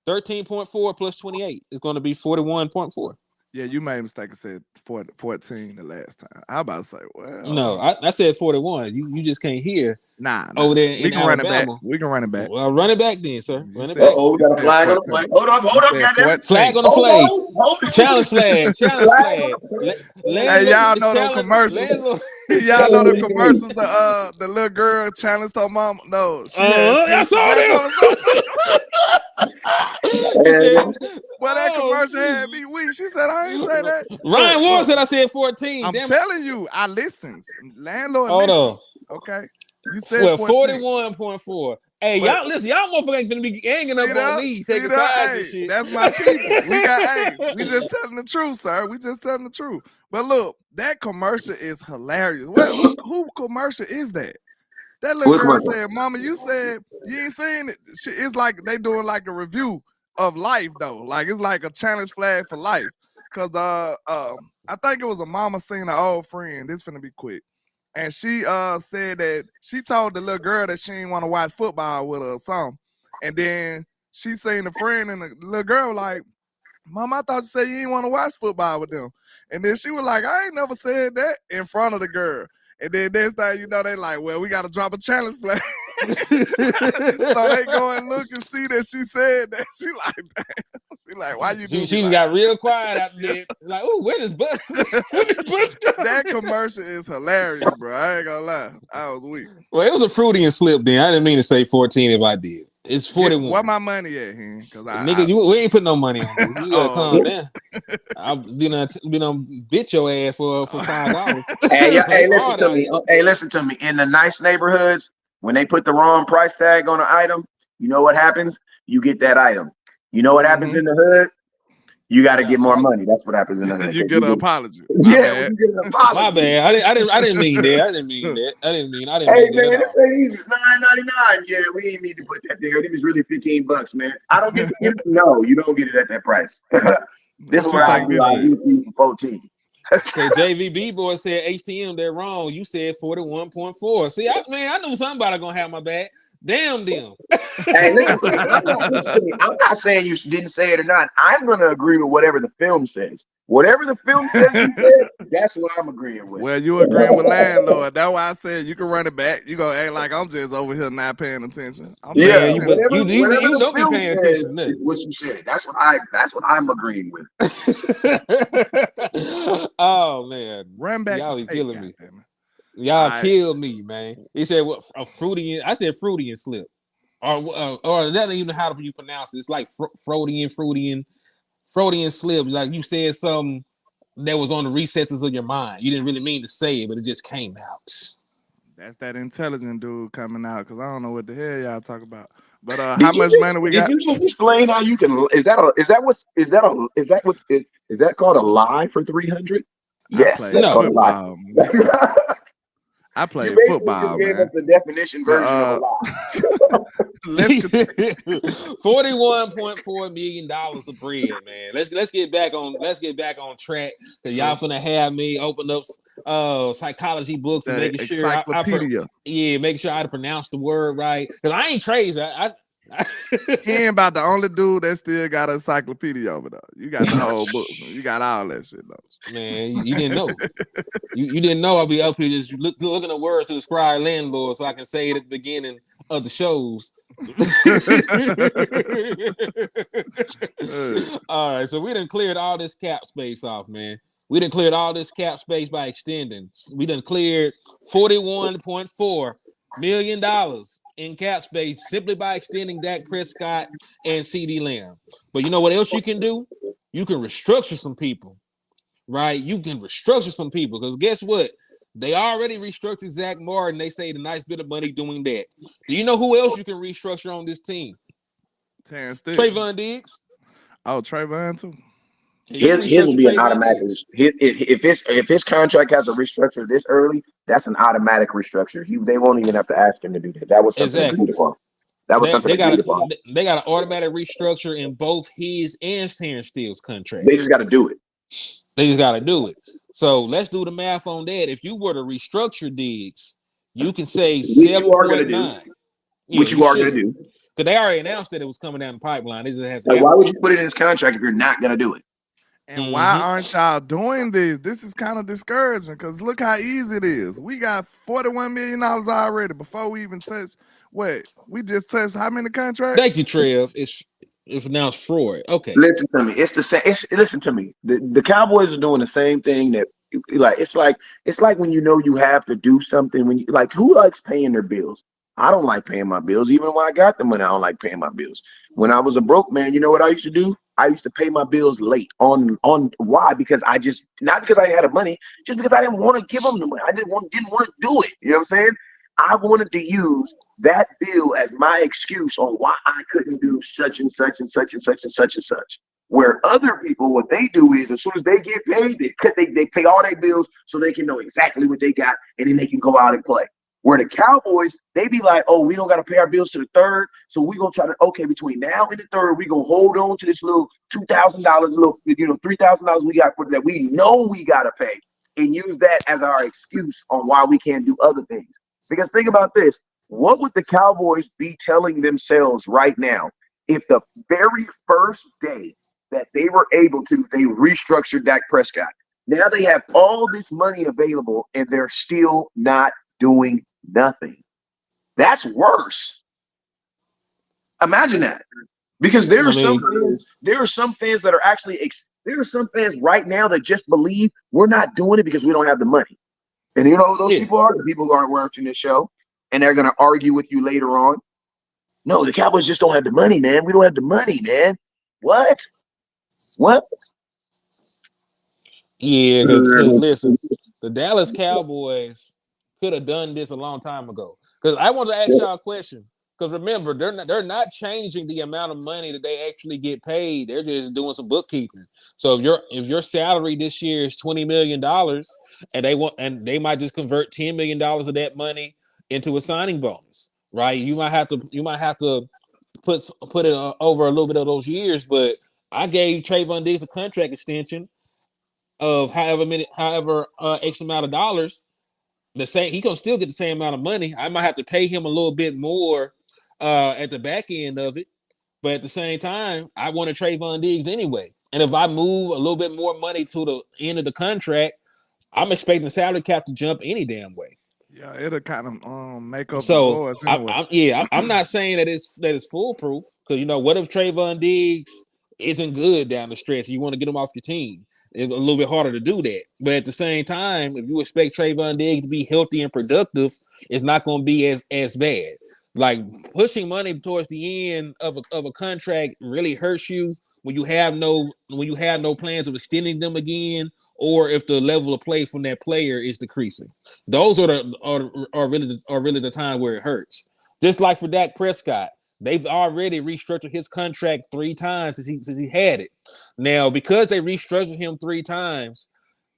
13.4 plus 28 is going to be 41.4. Yeah, you made a mistake and said 14 the last time. How about to say, well, No, I said 41. You just can't hear. Nah. Over there we in can run it back. Alabama. We can run it back. Well, run it back then, sir. You Run it said- back. Oh, we got a flag on the play. Hold up, goddamn. Flag on the Hold play. on, hold on. Challenge flag. Challenge flag. Hey, y'all know them commercials. Y'all know the commercials. The little girl challenged her mom. No, she I saw that. Well, that commercial had me weak. She said, I ain't say that. Ryan Ward said I said 14. I'm telling you, I listens. Landlord Hold listens. on. Okay. You said 41.4. Hey, y'all listen, y'all motherfuckers ain't finna be hanging up on me, taking sides and shit. That's my people. We just telling the truth, sir. We just telling the truth. But look, that commercial is hilarious. Who commercial is that? That little girl said, Mama, you said you ain't seen it. It's like they doing like a review of life, though. Like it's like a challenge flag for life. Cause I think it was a mama seen an old friend. This finna be quick. And she said that she told the little girl that she didn't want to watch football with her or something. And then she seen the friend and the little girl like, Mom, I thought you said you didn't want to watch football with them. And then she was like, I ain't never said that in front of the girl. And then next time, you know, they like, well, we got to drop a challenge flag. So they go and look and see that she said that. She like, damn. She like, why you do She like got real quiet out there. Like, oh, where this bus? That commercial is hilarious, bro. I ain't gonna lie. I was weak. Well, it was a Freudian slip then. I didn't mean to say 14 if I did. It's 41. Where my money at, Henny? Because we ain't put no money on this. You gotta calm down. I've been on bitch your ass for $5. Hey, listen to me. In the nice neighborhoods, when they put the wrong price tag on an item, you know what happens? You get that item. You know what happens in the hood? You got to get more money. That's what happens in the hood. You get an apology. You get an apology. My bad. I didn't mean that. I didn't mean that. Hey mean man, that this ain't easy. It's $9.99. Yeah, we ain't need to put that there. It was really $15, man. I don't get it. No, you don't get it at that price. This is what I do. I give you for 14. Say JVB boy said HTM, they're wrong. You said 41.4. See, I knew somebody gonna have my back. Damn them. Hey, listen to me. I'm not saying you didn't say it or not. I'm gonna agree with whatever the film says. Whatever the film says you said, that's what I'm agreeing with. Well, you agreeing with Landlord. That's why I said you can run it back. You gonna act like I'm just over here not paying attention. You don't be paying attention. What you said. That's what I'm agreeing with. Oh man. Run back. Y'all killing me. Y'all killed me, man. He said what a Freudian. I said Freudian slip. Or that ain't even how you pronounce it. It's like Freudian slip. Like you said something that was on the recesses of your mind. You didn't really mean to say it, but it just came out. That's that intelligent dude coming out because I don't know what the hell y'all talk about. But how much money we got? Did you just explain how you can? Is that called a lie for 300? Yes, that's called a lie. I played football, man. Gave us the definition version of a lie. $41.4 million of bread, man. Let's get back on track because y'all finna have me open up psychology books and making sure making sure I pronounce the word right because I ain't crazy. He ain't about the only dude that still got an encyclopedia over there. You got the whole book. You got all that shit though. Man, you didn't know. you didn't know I'll be up here just looking at words to describe Landlord so I can say it at the beginning of the shows. All right, so we done cleared all this cap space off, man. We done cleared all this cap space by extending. We done cleared $41.4 million in cap space simply by extending Dak Prescott and CD Lamb. But you know what else you can do? You can restructure some people, right? You can restructure some people because guess what? They already restructured Zach Martin. They saved a nice bit of money doing that. Do you know who else you can restructure on this team? Terrence Stick. Trayvon Diggs. Oh, Trayvon too. Yeah, you can His will restructure be an Trayvon automatic. Diggs. If his contract has a restructure this early, that's an automatic restructure. They won't even have to ask him to do that. That was something Exactly. agreed upon. That was something They got agreed upon. they got an automatic restructure in both his and Terrence Steele's contract. They just got to do it. They just got to do it. So let's do the math on that. If you were to restructure Diggs, you can say Which you are going to 7.9. do. Yeah, Which you you are going should. to do. Because they already announced that it was coming down the pipeline. It just hasn't Like, why happened would yet. you put it in his contract if you're not going to do it? And why aren't y'all doing this? This is kind of discouraging because look how easy it is. We got $41 million already before we even touch. Wait, we just touched how many contracts? Thank you, Trev. It's announced fraud. Okay. Listen to me. It's the same. Listen to me. The Cowboys are doing the same thing that it's like when you know you have to do something when you like who likes paying their bills? I don't like paying my bills. Even when I got the money, I don't like paying my bills. When I was a broke man, you know what I used to do? I used to pay my bills late on why? Because I just not because I had the money, just because I didn't want to give them the money. I didn't want to do it. You know what I'm saying? I wanted to use that bill as my excuse on why I couldn't do such and such and such and such and such and such. Where other people, what they do is as soon as they get paid, they pay all their bills so they can know exactly what they got and then they can go out and play. Where the Cowboys, they be like, oh, we don't got to pay our bills to the third, so we gonna try to between now and the third, we gonna hold on to this little $2,000, little $3,000 we got for that we know we gotta pay, and use that as our excuse on why we can't do other things. Because think about this: what would the Cowboys be telling themselves right now if the very first day that they were able to, they restructured Dak Prescott? Now they have all this money available, and they're still not doing nothing. That's worse. Imagine that. Because there are some fans that are actually there are some fans right now that just believe we're not doing it because we don't have the money. And you know who those people are? The people who aren't watching this show, and they're gonna argue with you later on. No, the Cowboys just don't have the money, man. We don't have the money, man. What? What? Yeah, because listen, the Dallas Cowboys could have done this a long time ago. Because I want to ask y'all a question. Because remember, they're not changing the amount of money that they actually get paid. They're just doing some bookkeeping. So if your salary this year is $20 million, and they might just convert $10 million of that money into a signing bonus, right? You might have to put it over a little bit of those years. But I gave Trayvon Diggs a contract extension of however X amount of dollars. The same, he gonna still get the same amount of money. I might have to pay him a little bit more at the back end of it, but at the same time, I want to Trayvon Diggs anyway. And if I move a little bit more money to the end of the contract, I'm expecting the salary cap to jump any damn way. Yeah, it'll kind of make up the So voice anyway. I'm not saying that it's foolproof because what if Trayvon Diggs isn't good down the stretch? You want to get him off your team. It's a little bit harder to do that. But at the same time, if you expect Trayvon Diggs to be healthy and productive, it's not going to be as bad. Like pushing money towards the end of a contract really hurts you when you have no plans of extending them again, or if the level of play from that player is decreasing. Those are really the time where it hurts. Just like for Dak Prescott, they've already restructured his contract 3 times since he had it. Now, because they restructured him 3 times,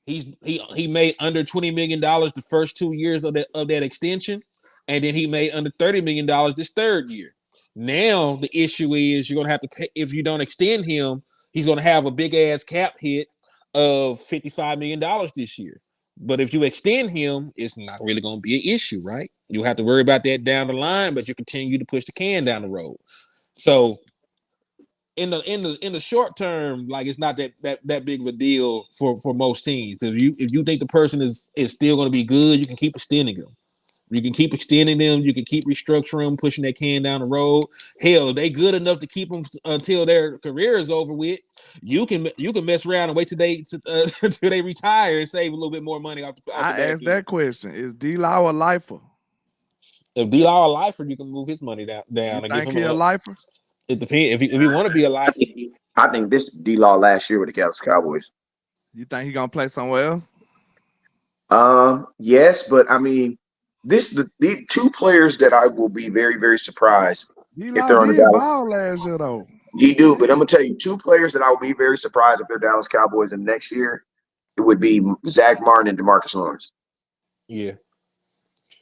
he made under $20 million the first 2 years of that extension, and then he made under $30 million this third year. Now the issue is you're gonna have to pay if you don't extend him. He's gonna have a big ass cap hit of $55 million this year. But if you extend him, it's not really going to be an issue, right? You have to worry about that down the line, but you continue to push the can down the road. So in the short term, like it's not that big of a deal for most teams. If you think the person is still going to be good, you can keep extending them. You can keep extending them. You can keep restructuring them, pushing that can down the road. Hell, they good enough to keep them until their career is over with. You can mess around and wait till they retire and save a little bit more money off the I back asked end. that question: is D-Law a lifer? If D-Law a lifer, you can move his money down You and give think him he a a. lifer? It depends if he want to be a lifer. I think this D-Law last year with the Dallas Cowboys. You think he gonna play somewhere else? Yes, but I mean, the two players that I will be very, very surprised if D-Law they're on the did Dallas. ball last year though. He He do, but I'm did. gonna tell you two players that I will be very surprised if they're Dallas Cowboys in next year. It would be Zach Martin and DeMarcus Lawrence. Yeah,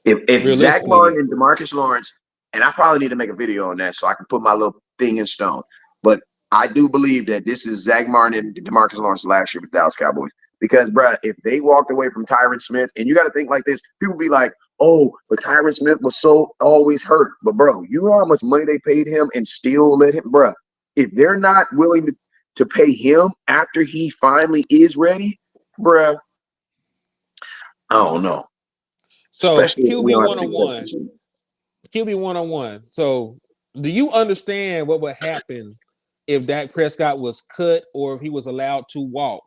If Zach realistically, yeah. Martin and DeMarcus Lawrence, and I probably need to make a video on that so I can put my little thing in stone. But I do believe that this is Zach Martin and DeMarcus Lawrence last year with Dallas Cowboys. Because, bruh, if they walked away from Tyron Smith, and you got to think like this, people be like, oh, but Tyron Smith was so always hurt. But, bro, you know how much money they paid him and still let him, bruh. If they're not willing to pay him after he finally is ready, bruh, I don't know. So Especially if we QB don't have one to on take one, that. QB one on one. So do you understand what would happen if Dak Prescott was cut or if he was allowed to walk,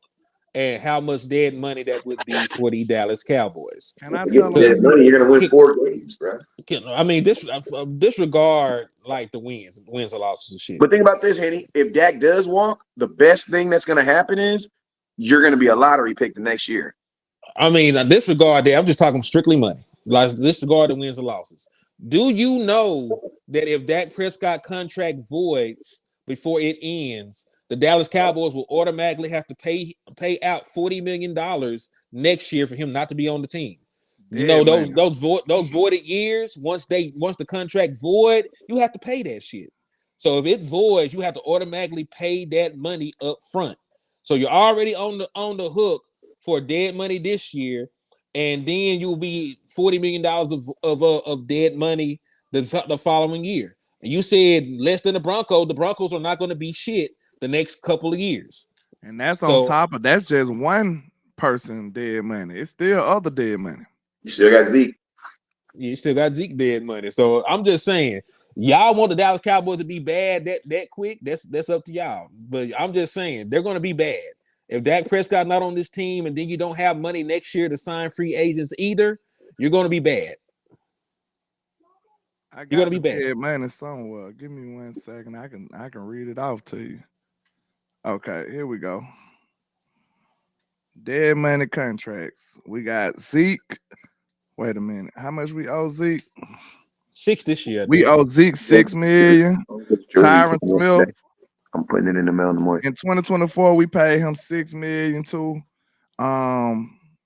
and how much dead money that would be for the Dallas Cowboys? Can I Get tell him that Because this? money, you're gonna win 4 games, bro. I mean, disregard like the wins or losses and shit. But think about this, Henny. If Dak does walk, the best thing that's gonna happen is you're gonna be a lottery pick the next year. I mean, disregard that. I'm just talking strictly money. Like disregard the wins and losses. Do you know that if Dak Prescott contract voids before it ends, the Dallas Cowboys will automatically have to pay out $40 million next year for him not to be on the team? You know Dead money. those voided years. Once the contract void, you have to pay that shit. So if it voids, you have to automatically pay that money up front. So you're already on the hook for dead money this year, and then you'll be $40 million of dead money the following year. And you said less than the Broncos. The Broncos are not going to be shit the next couple of years. And that's on So top of that's just one person dead money. It's still other dead money. You still got Zeke. you still got Zeke dead money. So I'm just saying, y'all want the Dallas Cowboys to be bad that quick? That's up to y'all. But I'm just saying they're going to be bad. If Dak Prescott not on this team, and then you don't have money next year to sign free agents either, you're going to be bad. I You're going got to the be bad. dead money somewhere. Give me 1 second. I can read it off to you. Okay, here we go. Dead money contracts. We got Zeke. Wait a minute. How much we owe Zeke? 6 this year, I We think. owe Zeke $6 million. Tyron Smith. I'm putting it in the mail in the morning. In 2024, we paid him $6 million too.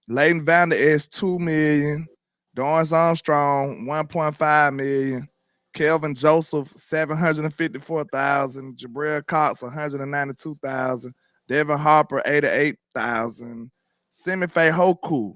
Leighton Vander Esch $2 million. Dorrance Armstrong $1.5 million. Kelvin Joseph $754,000. Jabril Cox $192,000. Devin Harper $88,000. Semife Hoku.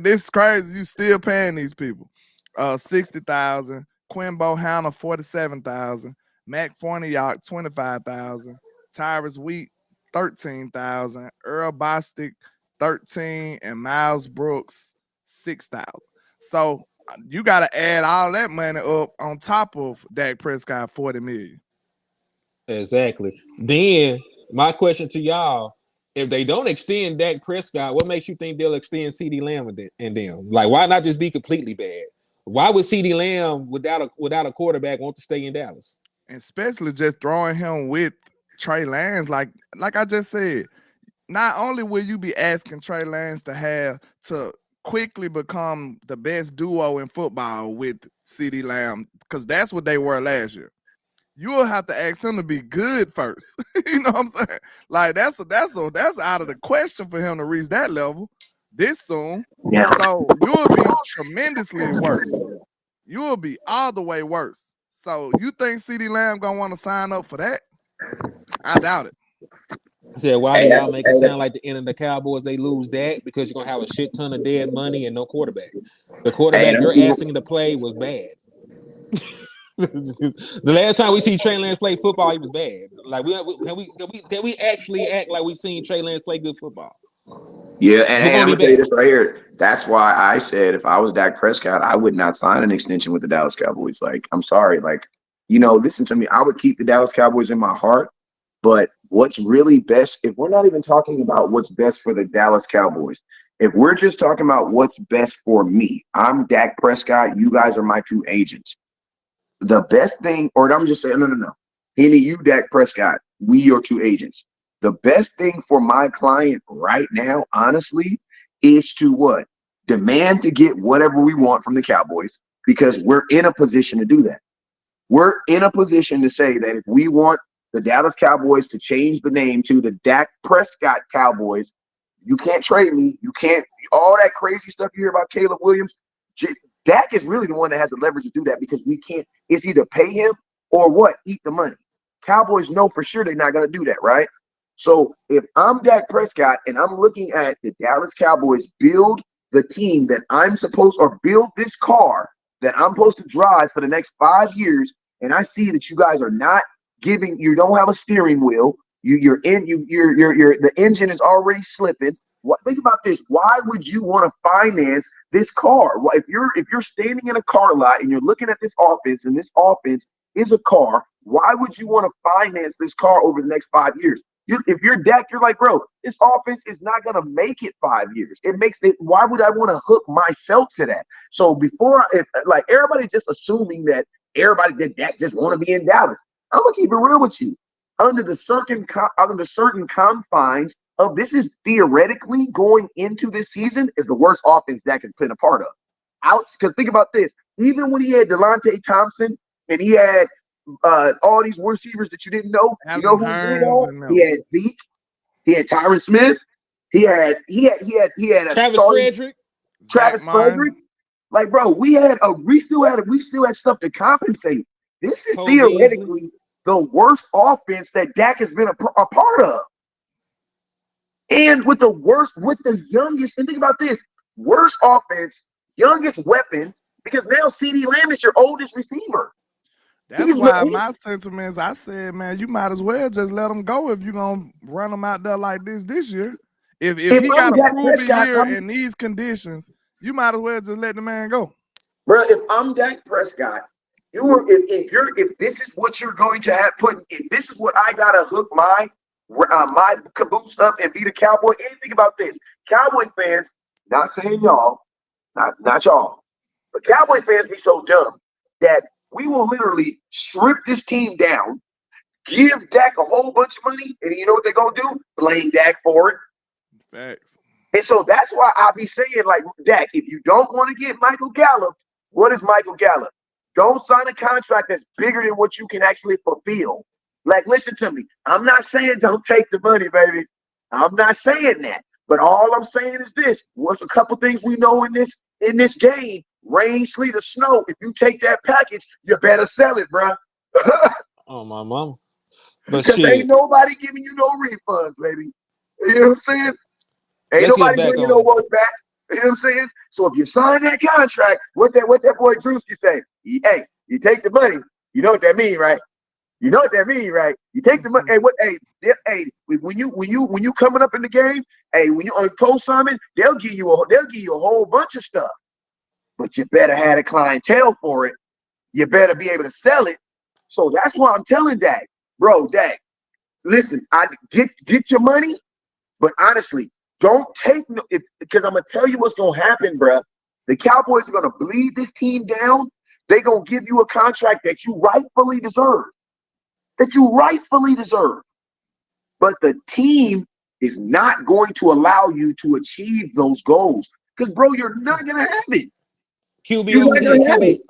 This is crazy. You still paying these people. $60,000. Quimbo Hanna $47,000. Mac Forniak $25,000. Tyrus Wheat $13,000. Earl Bostic $13,000, and Miles Brooks $6,000. So you got to add all that money up on top of Dak Prescott $40 million. Exactly. Then my question to y'all: if they don't extend Dak Prescott, what makes you think they'll extend CeeDee Lamb and them? Like, why not just be completely bad? Why would CeeDee Lamb without a quarterback want to stay in Dallas? And especially just throwing him with Trey Lance, like I just said. Not only will you be asking Trey Lance to quickly become the best duo in football with CeeDee Lamb, because that's what they were last year. You will have to ask him to be good first. You know what I'm saying? Like that's out of the question for him to reach that level this soon. Yeah. So you'll be tremendously worse. You will be all the way worse. So you think CeeDee Lamb gonna want to sign up for that? I doubt it. Said, why do y'all make it sound like the end of the Cowboys they lose Dak? Because you're gonna have a shit ton of dead money and no quarterback. The quarterback you're asking to play was bad. The last time we see Trey Lance play football, he was bad. Like can we actually act like we seen Trey Lance play good football? Yeah, We're and gonna I'm be gonna tell you bad. this right here. That's why I said if I was Dak Prescott, I would not sign an extension with the Dallas Cowboys. Like, I'm sorry. Like, listen to me. I would keep the Dallas Cowboys in my heart. But what's really best, if we're not even talking about what's best for the Dallas Cowboys, if we're just talking about what's best for me, I'm Dak Prescott. You guys are my two agents. The best thing, or I'm just saying, no. Henny, you, Dak Prescott, we your two agents. The best thing for my client right now, honestly, is to what? demand to get whatever we want from the Cowboys because we're in a position to do that. We're in a position to say that if we want the Dallas Cowboys to change the name to the Dak Prescott Cowboys, you can't trade me. You can't, all that crazy stuff you hear about Caleb Williams. Dak is really the one that has the leverage to do that because we can't, it's either pay him or what? Eat the money. Cowboys know for sure they're not going to do that, right? So if I'm Dak Prescott and I'm looking at the Dallas Cowboys build the team that I'm supposed, or build this car that I'm supposed to drive for the next 5 years, and I see that you guys are not giving, you don't have a steering wheel, the engine is already slipping. Think about this. Why would you want to finance this car? Well, if you're standing in a car lot and you're looking at this offense, and this offense is a car, why would you want to finance this car over the next 5 years? If you're Dak, you're like, bro, this offense is not going to make it 5 years. It makes it. Why would I want to hook myself to that? So before, like everybody just assuming that everybody did Dak just want to be in Dallas. I'm gonna keep it real with you. Under the certain confines of this is theoretically going into this season is the worst offense Dak has been a part of. Because think about this. Even when he had Delonte Thompson and he had all these receivers that you didn't know, you know who he did have? He had Zeke, he had Tyron Smith, he had a Travis Frederick. Travis Frederick. Like, bro, we still had stuff to compensate. This is theoretically the worst offense that Dak has been a part of. And with the youngest, and think about this, worst offense, youngest weapons, because now CD Lamb is your oldest receiver. That's why my sentiments, I said, man, you might as well just let him go if you're going to run him out there like this year. If he got a proven year in these conditions, you might as well just let the man go. Bro, if I'm Dak Prescott, if this is what you're going to have if this is what I gotta hook my caboose up and be the Cowboy, and think about this. Cowboy fans, not saying y'all, not y'all, but Cowboy fans be so dumb that we will literally strip this team down, give Dak a whole bunch of money, and you know what they're gonna do? Blame Dak for it. Facts. And so that's why I be saying, like, Dak, if you don't want to get Michael Gallup, what is Michael Gallup? Don't sign a contract that's bigger than what you can actually fulfill. Like, listen to me. I'm not saying don't take the money, baby. I'm not saying that. But all I'm saying is this. What's a couple things we know in this game? Rain, sleet, or snow. If you take that package, you better sell it, bro. Oh, my mama. But because ain't nobody giving you no refunds, baby. You know what I'm saying? Ain't nobody bringing no work back. You know what I'm saying? So if you sign that contract, what that boy Drewski say? Hey, you take the money. You know what that mean, right? You know what that mean, right? You take the money. Hey, when you coming up in the game, hey, when you on co-signing, they'll give you a whole bunch of stuff. But you better have a clientele for it. You better be able to sell it. So that's why I'm telling Dak, bro, Dak, listen, I get your money, but honestly, don't take because I'm gonna tell you what's gonna happen, bro. The Cowboys are gonna bleed this team down. They're gonna give you a contract that you rightfully deserve. But the team is not going to allow you to achieve those goals. Because, bro, you're not gonna have it. QB,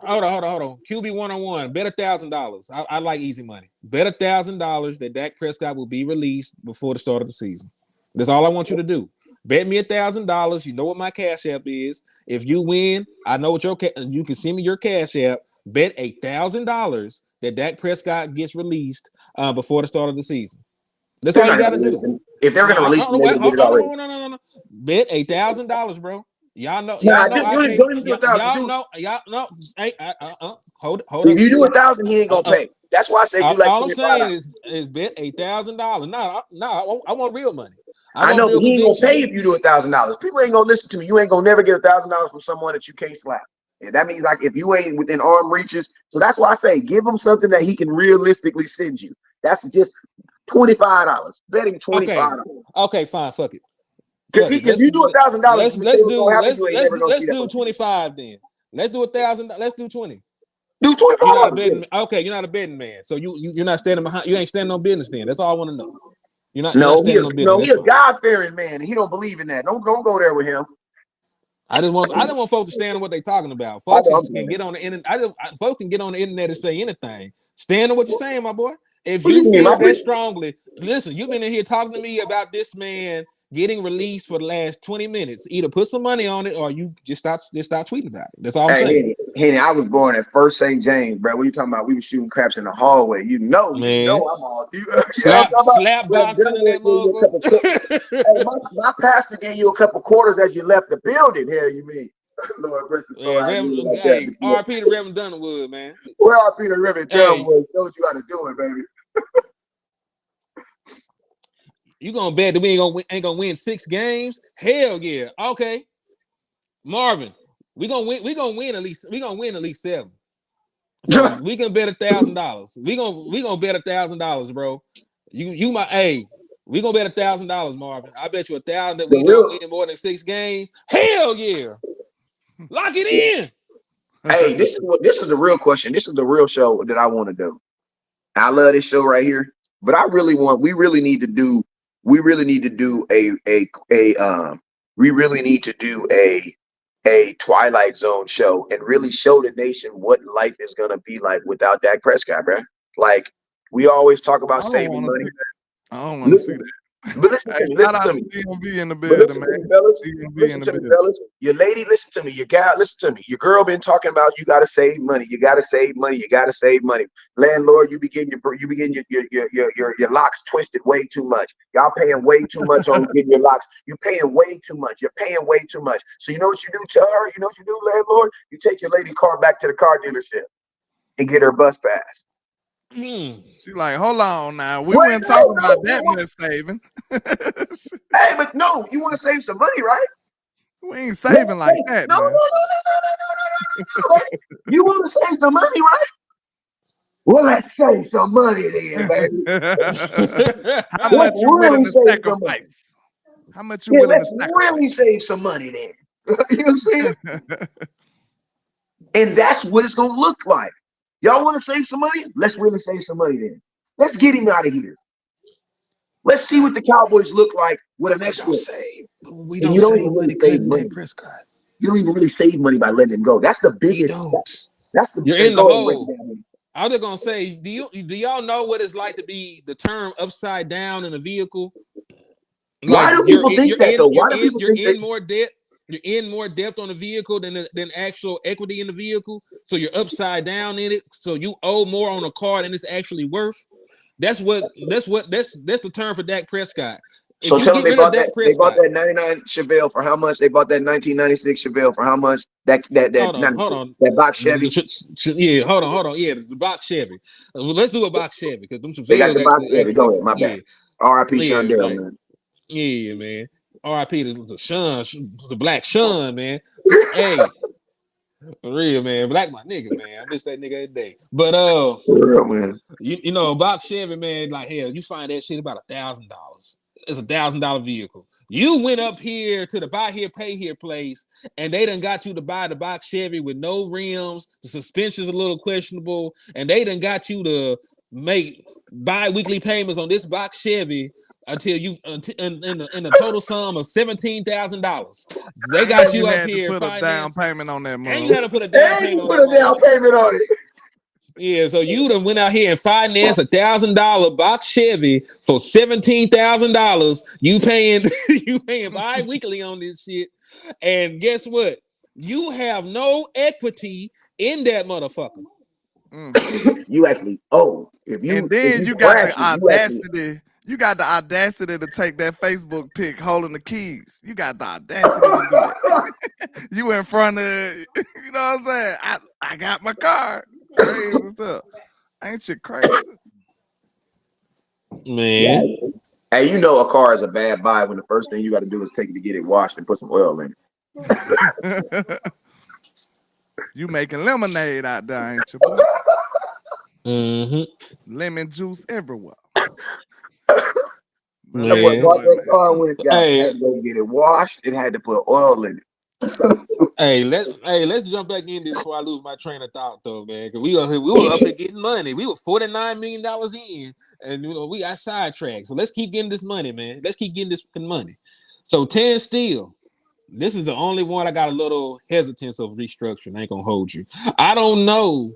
hold on. QB 1-on-1, bet $1,000. I like easy money. Bet $1,000 that Dak Prescott will be released before the start of the season. That's all I want you to do. Bet me $1,000. You know what my Cash App is. If you win, I know what you can send me your Cash App. Bet $1,000 that Dak Prescott gets released before the start of the season. That's all you got to do. If they're going to release him, they get it already. No. Bet $1,000, bro. Y'all know. Y'all know. Hey, hold up. If you do 1,000, he ain't gonna pay. That's why I say you like. All I'm saying is bet $1,000. No, I want real money. I know, but he ain't gonna pay if you do $1,000. People ain't gonna listen to me. You ain't gonna never get $1,000 from someone that you can't slap. And that means like if you ain't within arm reaches. So that's why I say give him something that he can realistically send you. That's just $25. Betting $25. Okay, fine. Fuck it. Because if you do $1,000, let's do 25 then. Let's do 1,000. Let's do 20. Do 25. You're not a betting. Okay, you're not a betting man. So you're not standing behind. You ain't standing on business then. That's all I want to know. You're not standing on business. No, he's a God-fearing man, and he don't believe in that. Don't go there with him. I just want folks to stand on what they're talking about. I Folks know I'm can saying. get on the internet. Folks can get on the internet and say anything. Stand on what you're saying, my boy. If What you you mean? feel that strongly, listen. You've been in here talking to me about this man getting released for the last 20 minutes. Either put some money on it, or you just stop tweeting about it. That's all I'm saying. Henny, I was born at First St. James, bro. What you talking about? We were shooting craps in the hallway. You know Man, I'm all. You know what I'm talking slap about? boxing in that motherfucker. Hey, my pastor gave you a couple quarters as you left the building. Hell, you mean? Lord rest his soul. I knew it like Hey, that. R.P. to Reverend Dunwood, man. Where are Peter Ribbon Hey, Dunwood? Showed you how to do it, baby. you gonna bet that we ain't gonna win 6 games? Hell yeah. Okay, Marvin, we gonna win at least 7. So we can bet $1,000. We gonna bet $1,000, bro. You my we gonna bet $1,000, Marvin. I bet you $1,000 that we don't win more than 6 games. Hell yeah. Lock it in. Hey, this is the real question. This is the real show that I want to do. I love this show right here, but we really need to do a Twilight Zone show and really show the nation what life is gonna be like without Dak Prescott, bro. Like we always talk about saving money. I don't want to see that. But listen to me. Shout Listen out to me. DMV in the But building, listen man. to me, fellas. DMV in Listen the to me, building. fellas. Your lady, listen to me. Your guy, listen to me. Your girl been talking about you got to save money. You got to save money. You got to save money. Landlord, you begin your locks twisted way too much. Y'all paying way too much on getting your locks. You're paying way too much. You're paying way too much. So you know what you do to her? You know what you do, landlord? You take your lady car back to the car dealership and get her bus pass. She like, hold on now. We weren't talking about that much saving. Hey, but no, you want to save some money, right? We ain't saving like that, man. No. You want to save some money, right? Well, let's save some money then, baby. How much you willing to sacrifice? How much you willing to sacrifice? Really save some money then. You know what I'm saying? And that's what it's gonna look like. Y'all want to save some money? Let's really save some money then. Let's get him out of here. Let's see what the Cowboys look like with an extra. We don't save money cutting Dak Prescott. You don't even really save money by letting him go. That's the biggest. That's the you're in the hole. I'm just gonna say, do y'all know what it's like to be the term upside down in a vehicle? Why do people think that though? Why do people think in more debt? You're in more depth on the vehicle than actual equity in the vehicle. So you're upside down in it. So you owe more on a car than it's actually worth. That's the term for Dak Prescott. If so tell them they bought that 99 Chevelle for how much? They bought that 1996 Chevelle for how much? That hold on. That box Chevy. Yeah, hold on. Yeah, the box Chevy. Well, let's do a box Chevy because them Chevelles. They got the box Chevy. Go ahead, my bad. R.I.P. Sean Darrell, man. Yeah, man. R.I.P. the Sean, the Black Sean, man. Hey, for real, man. Black my nigga, man. I miss that nigga every day. But for real, man. You know, box Chevy, man. Like hell, you find that shit about $1,000. It's $1,000 vehicle. You went up here to the buy here, pay here place, and they done got you to buy the box Chevy with no rims. The suspension's a little questionable, and they done got you to make bi-weekly payments on this box Chevy until you in the total sum of $17,000. They got you up here put a down payment on that money. And you had to put a down payment on it. Yeah, so you done went out here and financed $1,000 box Chevy for $17,000. You paying bi-weekly on this shit. And guess what? You have no equity in that motherfucker. You actually owe. You got the audacity. You got the audacity to take that Facebook pic holding the keys. You got the audacity to do that. You in front of, you know what I'm saying? I got my car. Crazy stuff. Ain't you crazy? Man. Hey, you know a car is a bad buy when the first thing you got to do is take it to get it washed and put some oil in it. You making lemonade out there, ain't you, boy? Lemon juice everywhere. Hey, that car went had to go get it washed. It had to put oil in it. Let's jump back in this before I lose my train of thought, though, man. Because we were up here getting money. We were $49 million in, and we got sidetracked. So let's keep getting this money, man. Let's keep getting this money. So Terrence Steele, This is the only one I got a little hesitance of restructuring. I ain't gonna hold you. I don't know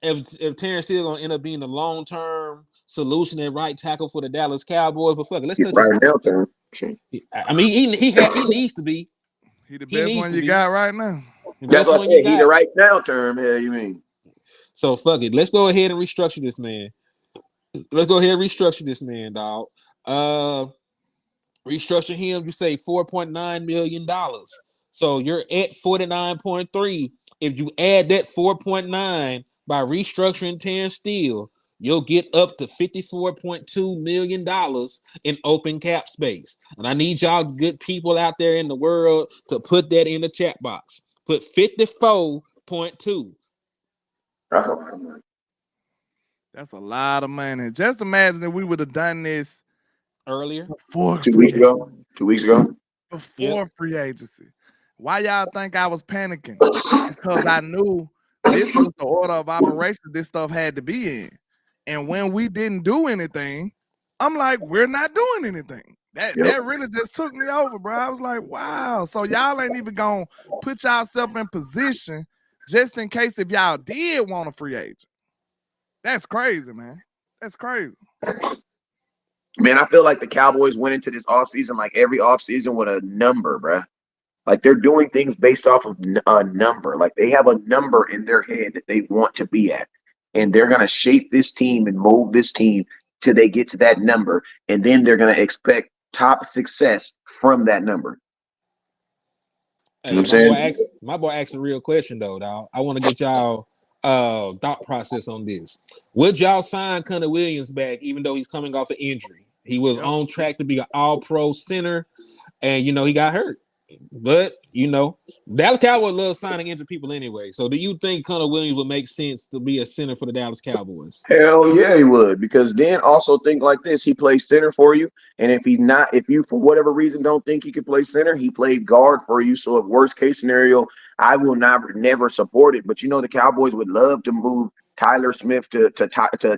if Terrence Steele gonna end up being the long-term solution at right tackle for the Dallas Cowboys, but fuck it, let's touch his Right name. now, Terrence. I mean, he needs to be. He the He best needs one to you be. got right now. The That's best what I one you said. He the got. right now term. Hell, you mean? So fuck it. Let's go ahead and restructure this man. Let's go ahead and restructure this man, dog. Restructure him, you say $4.9 million. So you're at 49.3. If you add that 4.9 by restructuring Terrence Steele, you'll get up to $54.2 million in open cap space. And I need y'all good people out there in the world to put that in the chat box. Put 54.2. That's a lot of money. Just imagine if we would have done this Earlier. before 2 weeks ago. 2 weeks ago. Before free agency. Why y'all think I was panicking? Because I knew this was the order of operation this stuff had to be in. And when we didn't do anything, I'm like, we're not doing anything. That really just took me over, bro. I was like, wow. So y'all ain't even gonna put yourself in position just in case if y'all did want a free agent. That's crazy, man. That's crazy. Man, I feel like the Cowboys went into this offseason like every offseason with a number, bruh. Like they're doing things based off of a number. Like they have a number in their head that they want to be at. And they're going to shape this team and mold this team till they get to that number. And then they're going to expect top success from that number. Hey, You know what I'm saying? my boy asked a real question though, dog. I want to get y'all thought process on this. Would y'all sign Connor Williams back even though he's coming off an injury? He was on track to be an all-pro center, and he got hurt. But Dallas Cowboys love signing injured people anyway. So do you think Connor Williams would make sense to be a center for the Dallas Cowboys? Hell yeah, he would. Because then also think like this: he plays center for you, and if you for whatever reason don't think he can play center, he played guard for you. So if worst case scenario, I will never support it. But the Cowboys would love to move Tyler Smith to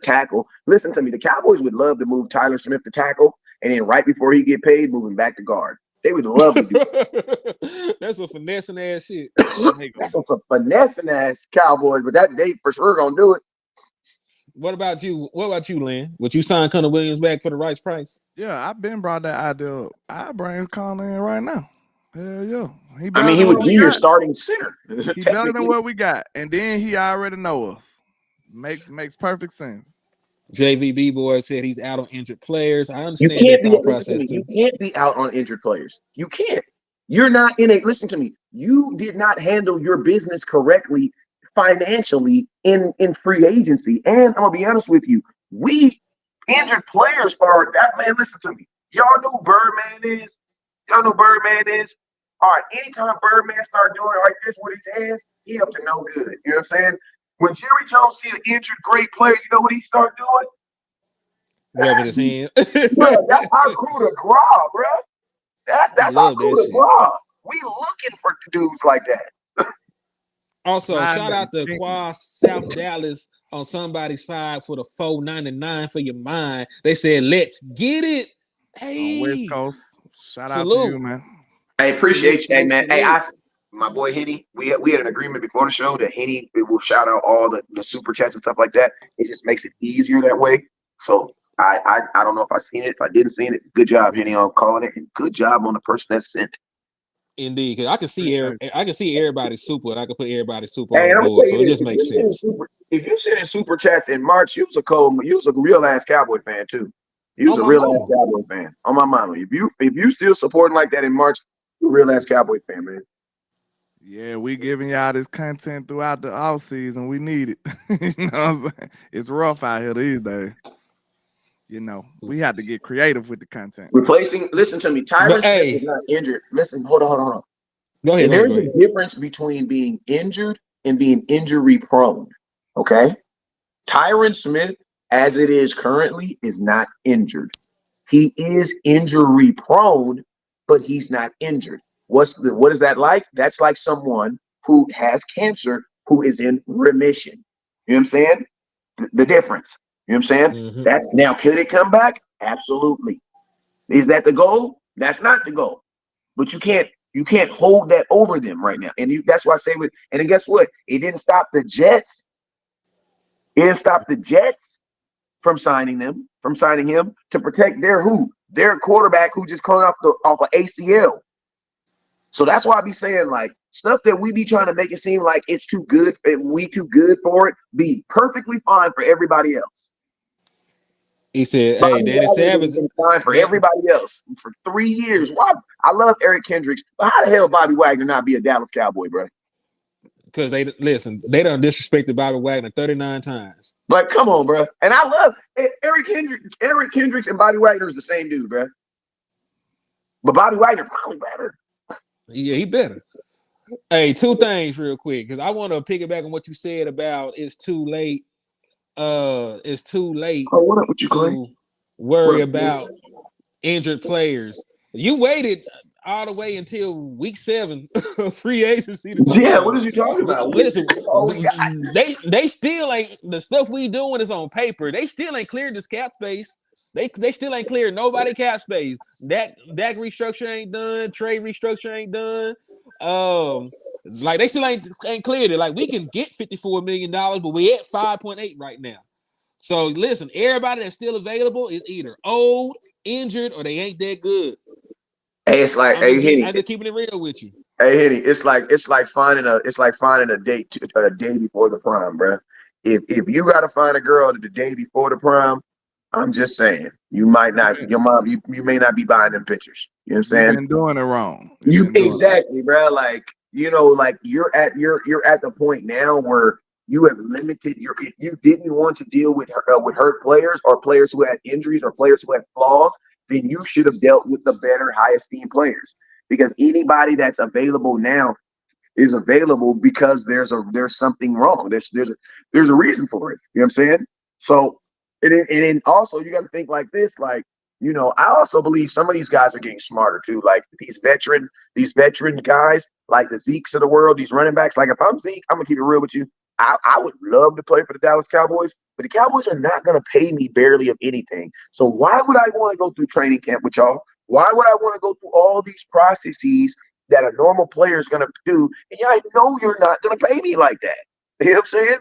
tackle. Listen to me, the Cowboys would love to move Tyler Smith to tackle, and then right before he get paid, move him back to guard. They would love to do that. That's a finessing ass shit. That's some finessing ass Cowboys, but they for sure gonna do it. What about you? What about you, Lynn? Would you sign Connor Williams back for the right price? Yeah, I've been brought that idea up. I bring Connor in right now. Hell yeah. He would be your starting center. He better than what we got. And then he already know us. Makes perfect sense. JVB boy said he's out on injured players. I understand that thought process too. You can't be out on injured players. You can't. You're not listen to me. You did not handle your business correctly financially in free agency. And I'm gonna be honest with you, we injured players are that man. Listen to me. Y'all know who Birdman is? Y'all know Birdman is? All right, anytime Birdman start doing it like this with his hands, he up to no good. You know what I'm saying? When Jerry Jones see an injured great player, you know what he start doing? Rubbing his hand. Bro, that's our coup de grace, bro. That's our coup de grace. We looking for dudes like that. Also, shout out to Qua South Dallas on somebody's side for the $4.99 for your mind. They said, "Let's get it." Hey, on West Coast. Shout out to you, man. I appreciate you, man. Hey, my boy Henny, we had an agreement before the show that Henny will shout out all the super chats and stuff like that. It just makes it easier that way. So I don't know if I seen it. If I didn't see it, good job, Henny, on calling it, and good job on the person that sent. Indeed, because I can see everybody super, and I can put everybody super on the board, so it just makes sense. If you sent in super chats in March, you was a real ass Cowboy fan too. You was a real ass Cowboy fan. On my mama, if you still supporting like that in March, you're a real ass Cowboy fan, man. Yeah, we giving y'all this content throughout the off season. We need it. You know what I'm saying? It's rough out here these days. We have to get creative with the content. Listen to me, Tyron Smith is not injured. Listen, hold on. Go ahead. There's a difference between being injured and being injury prone. Okay? Tyron Smith, as it is currently, is not injured. He is injury prone, but he's not injured. What is that like? That's like someone who has cancer who is in remission. You know what I'm saying? The difference. You know what I'm saying? Mm-hmm. Now, could it come back? Absolutely. Is that the goal? That's not the goal. but you can't hold that over them right now. And that's why I say and then guess what? It didn't stop the Jets. It didn't stop the Jets from signing him to protect their quarterback who just coming off of ACL. So that's why I be saying, like, stuff that we be trying to make it seem like it's too good and we too good for it be perfectly fine for everybody else. He said, "Hey, Bobby Danny Wagner Savage, has been fine for that everybody else for 3 years. Why? I love Eric Kendricks, but how the hell Bobby Wagner not be a Dallas Cowboy, bro? because they done disrespected Bobby Wagner 39 times. Like, come on, bro. And I love Eric Kendricks. Eric Kendricks and Bobby Wagner is the same dude, bro. But Bobby Wagner probably better. Yeah, he better. Hey, two things real quick, because I want to piggyback on what you said about it's too late. It's too late Oh, what up with you, Clay? to worry What up, about injured players. You waited all the way until week 7 free agency to do yeah, what so. are you talking about? Listen, That's all we got. they still ain't, the stuff we doing is on paper. They still ain't cleared this cap space. They still ain't cleared nobody cap space. Dak restructure ain't done. Trade restructure ain't done. Like they still ain't cleared it. Like we can get $54 million, but we at 5.8 right now. So listen, everybody that's still available is either old, injured, or they ain't that good. Hey, it's like, I'm just keeping it real with you. Hey, Henny, it's like finding a date a day before the prom, bro. If you gotta find a girl the day before the prom, I'm just saying you might not. Your mom, you may not be buying them pictures. You know what I'm You've saying? been doing it wrong. You exactly, bro. Like like you're at the point now where you have limited your. If you didn't want to deal with hurt players or players who had injuries or players who had flaws, then you should have dealt with the better, high esteemed players. Because anybody that's available now is available because there's something wrong. There's a reason for it. You know what I'm saying? So and then also you got to think like this, like, I also believe some of these guys are getting smarter too. Like these veteran guys, like the Zekes of the world, these running backs. Like if I'm Zeke, I'm gonna keep it real with you. I would love to play for the Dallas Cowboys, but the Cowboys are not gonna pay me barely of anything. So why would I want to go through training camp with y'all? Why would I want to go through all these processes that a normal player is going to do? And I know you're not going to pay me like that. You know what I'm saying?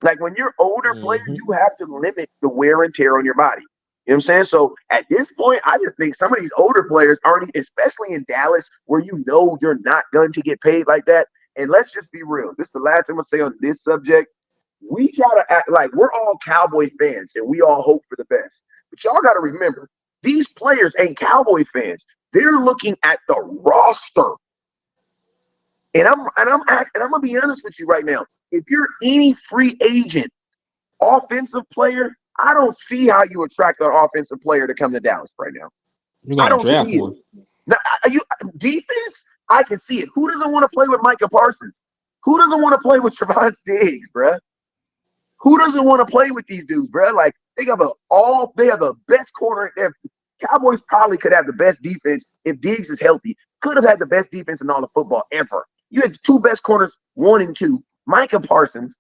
Like when you're older player, you have to limit the wear and tear on your body. You know what I'm saying? So at this point, I just think some of these older players already, especially in Dallas, where you're not going to get paid like that. And let's just be real. This is the last thing I'm going to say on this subject. We try to act like we're all Cowboy fans and we all hope for the best. But y'all got to remember, these players ain't Cowboy fans. They're looking at the roster. And I'm gonna be honest with you right now. If you're any free agent offensive player, I don't see how you attract an offensive player to come to Dallas right now. You I got to don't draft see one. it. Now, defense, I can see it. Who doesn't want to play with Micah Parsons? Who doesn't want to play with Trevon Diggs, bruh? Who doesn't want to play with these dudes, bruh? Like they have the best corner. Cowboys probably could have the best defense if Diggs is healthy. Could have had the best defense in all of football ever. You had the two best corners, 1 and 2. Micah Parsons.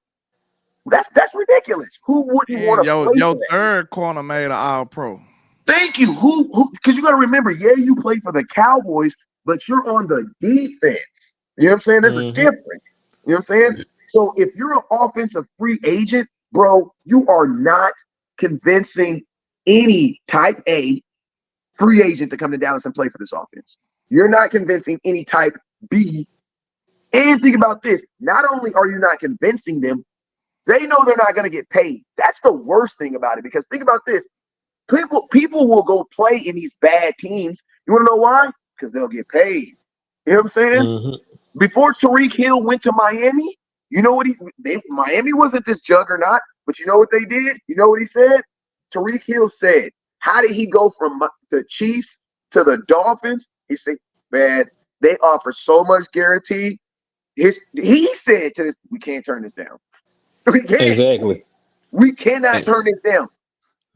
That's ridiculous. Who wouldn't want And to play your for that? third corner made an All-Pro. Thank you. Who? Because you got to remember, yeah, you play for the Cowboys, but you're on the defense. You know what I'm saying? There's a difference. You know what I'm saying? So if you're an offensive free agent, bro, you are not convincing any type A free agent to come to Dallas and play for this offense. You're not convincing any type B. And think about this. Not only are you not convincing them, they know they're not going to get paid. That's the worst thing about it. Because think about this. People will go play in these bad teams. You want to know why? Because they'll get paid. You know what I'm saying? Before Tariq Hill went to Miami, you know what Miami wasn't this juggernaut, but you know what they did? You know what he said? Tariq Hill said, how did he go from the Chiefs to the Dolphins? He said, man, they offer so much guarantee. He said to this, we can't turn this down. We can't. Exactly. We cannot turn this down.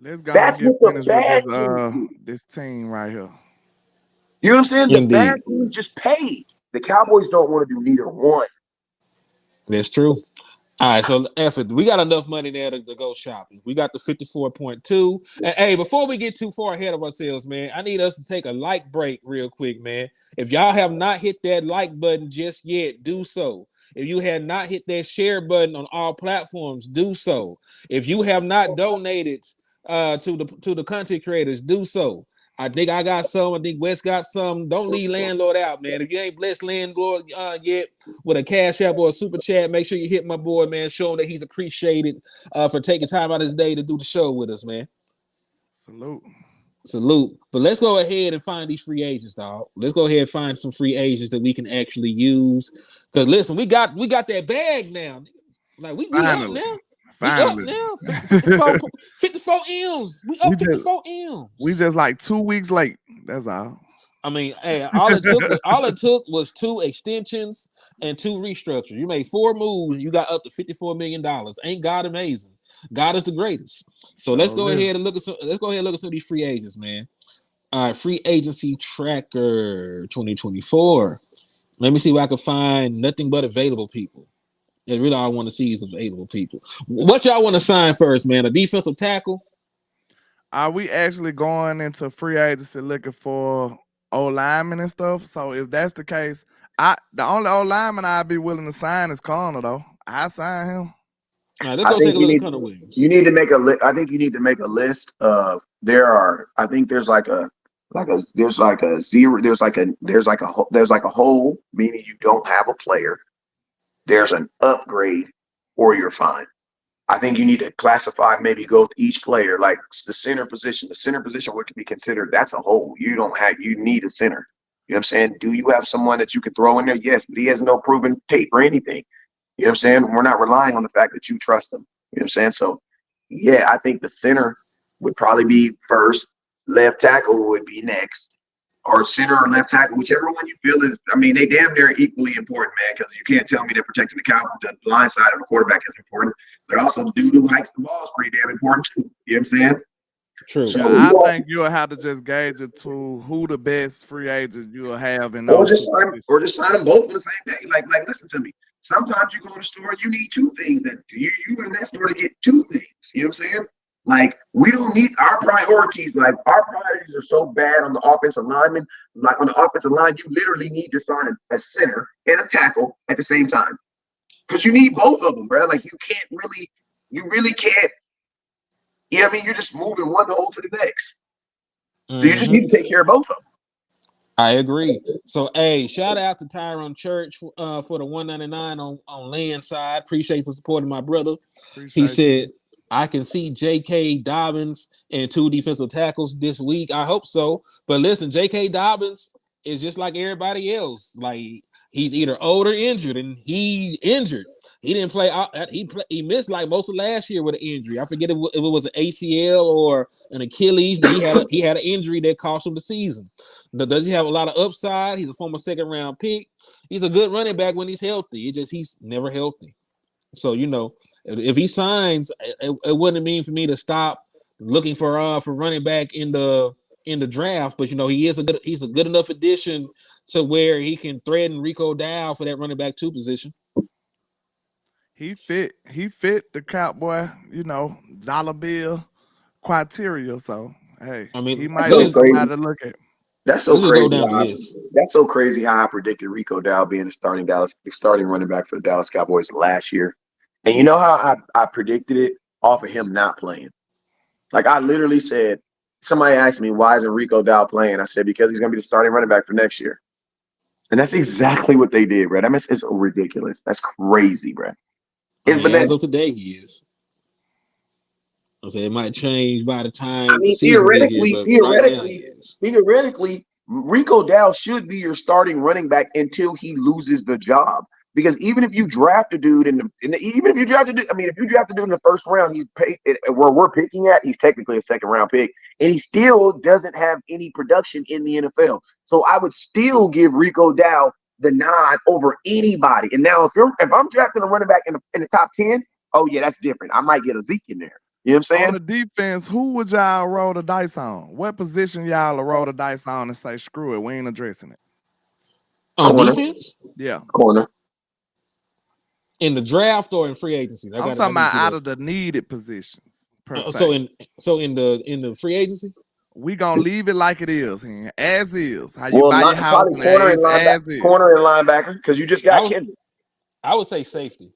Let's go That's and get what the finished with bad teams. this team right here. You know what I'm saying? The bad Indeed. teams just paid. The Cowboys don't want to do neither one. That's true. All right, so effort, we got enough money there to go shopping. We got the 54.2. And hey, before we get too far ahead of ourselves, man, I need us to take a like break real quick, man. If y'all have not hit that like button just yet, do so. If you have not hit that share button on all platforms, do so. If you have not donated to the content creators, do so. I think I got some. I think Wes got some. Don't leave Landlord out, man. If you ain't blessed Landlord yet with a cash app or a super chat, make sure you hit my boy, man. Show him that he's appreciated for taking time out of his day to do the show with us, man. Salute. But let's go ahead and find these free agents, dog. Let's go ahead and find some free agents that we can actually use. Because listen, we got that bag now. Like we up now. Finally. We up now. 54 M's. We up 54 M's. We just like 2 weeks late. That's all. I mean, hey, all it took was 2 extensions and 2 restructures. You made 4 moves and you got up to $54 million. Ain't God amazing? God is the greatest. So let's go ahead and look at some of these free agents, man. All right, free agency tracker 2024. Let me see if I can find nothing but available people. And really, all I want to see is available people. What y'all want to sign first, man? A defensive tackle? Are we actually going into free agency looking for old linemen and stuff? So if that's the case, the only old lineman I'd be willing to sign is Corner, though. I sign him. All right, let's go take a look at Connor Williams. You need to make a list. I think you need to make a list of I think there's like a zero. There's like a hole, meaning you don't have a player. There's an upgrade, or you're fine. I think you need to classify, maybe go with each player, like the center position. The center position would be considered that's a hole. You need a center. You know what I'm saying? Do you have someone that you can throw in there? Yes, but he has no proven tape or anything. You know what I'm saying? We're not relying on the fact that you trust him. You know what I'm saying? So, yeah, I think the center would probably be first. Left tackle would be next. Or center or left tackle, whichever one you feel is. I mean, they damn near equally important, man, because you can't tell me that protecting the blind side of the quarterback is important. But also, dude who hikes the ball is pretty damn important, too. You know what I'm saying? True. So I think you'll have to just gauge it to who the best free agents you'll have in those. Or just sign them both on the same day. Like, listen to me. Sometimes you go to the store, you need 2 things. That you in that store to get 2 things. You know what I'm saying? Like, we don't need our priorities. Like, our priorities are so bad on the offensive lineman. Like, on the offensive line, you literally need to sign a center and a tackle at the same time. Because you need both of them, bro. Like, you really can't. Yeah, I mean, you're just moving one hole to the next. So you just need to take care of both of them. I agree. So, hey, shout out to Tyrone Church for the $199 on land side. Appreciate you for supporting my brother. He said, I can see J.K. Dobbins and 2 defensive tackles this week. I hope so. But listen, J.K. Dobbins is just like everybody else. Like, he's either old or injured, and he injured. He didn't play. He missed like most of last year with an injury. I forget if it was an ACL or an Achilles, but he had an injury that cost him the season. Does he have a lot of upside? He's a former 2nd-round pick. He's a good running back when he's healthy. He's never healthy. So, you know, if he signs, it wouldn't mean for me to stop looking for running back in the draft. But, you know, he's a good enough addition to where he can threaten Rico Dow for that running back 2 position. He fit the Cowboy, you know, dollar bill criteria. So, hey, I mean, he might be somebody to look at. That's so crazy. That's so crazy how I predicted Rico Dow being the starting running back for the Dallas Cowboys last year. And you know how I predicted it off of him not playing? Like, I literally said, somebody asked me, why isn't Rico Dow playing? I said, because he's going to be the starting running back for next year. And that's exactly what they did, bro. I mean, it's ridiculous. That's crazy, bro. As of today, he is. I say it might change by the time. I mean, theoretically, Rico Dow should be your starting running back until he loses the job. Because even if you draft a dude if you draft a dude in the 1st round, he's paid where we're picking at. He's technically a 2nd-round pick, and he still doesn't have any production in the NFL. So I would still give Rico Dow the nod over anybody. And now if I'm drafting a running back in the top 10, oh yeah, that's different. I might get a Zeke in there. You know what I'm saying? On the defense, who would y'all roll the dice on? What position y'all will roll the dice on and say, screw it, we ain't addressing it? On defense? Yeah. Corner. In the draft or in free agency? I'm talking about out of the needed positions per se. So in the free agency, we gonna leave it like it is, here, as is. How you Well, buy your house probably and corner and as is. corner and linebacker, because you just got Kendrick. I would say safety.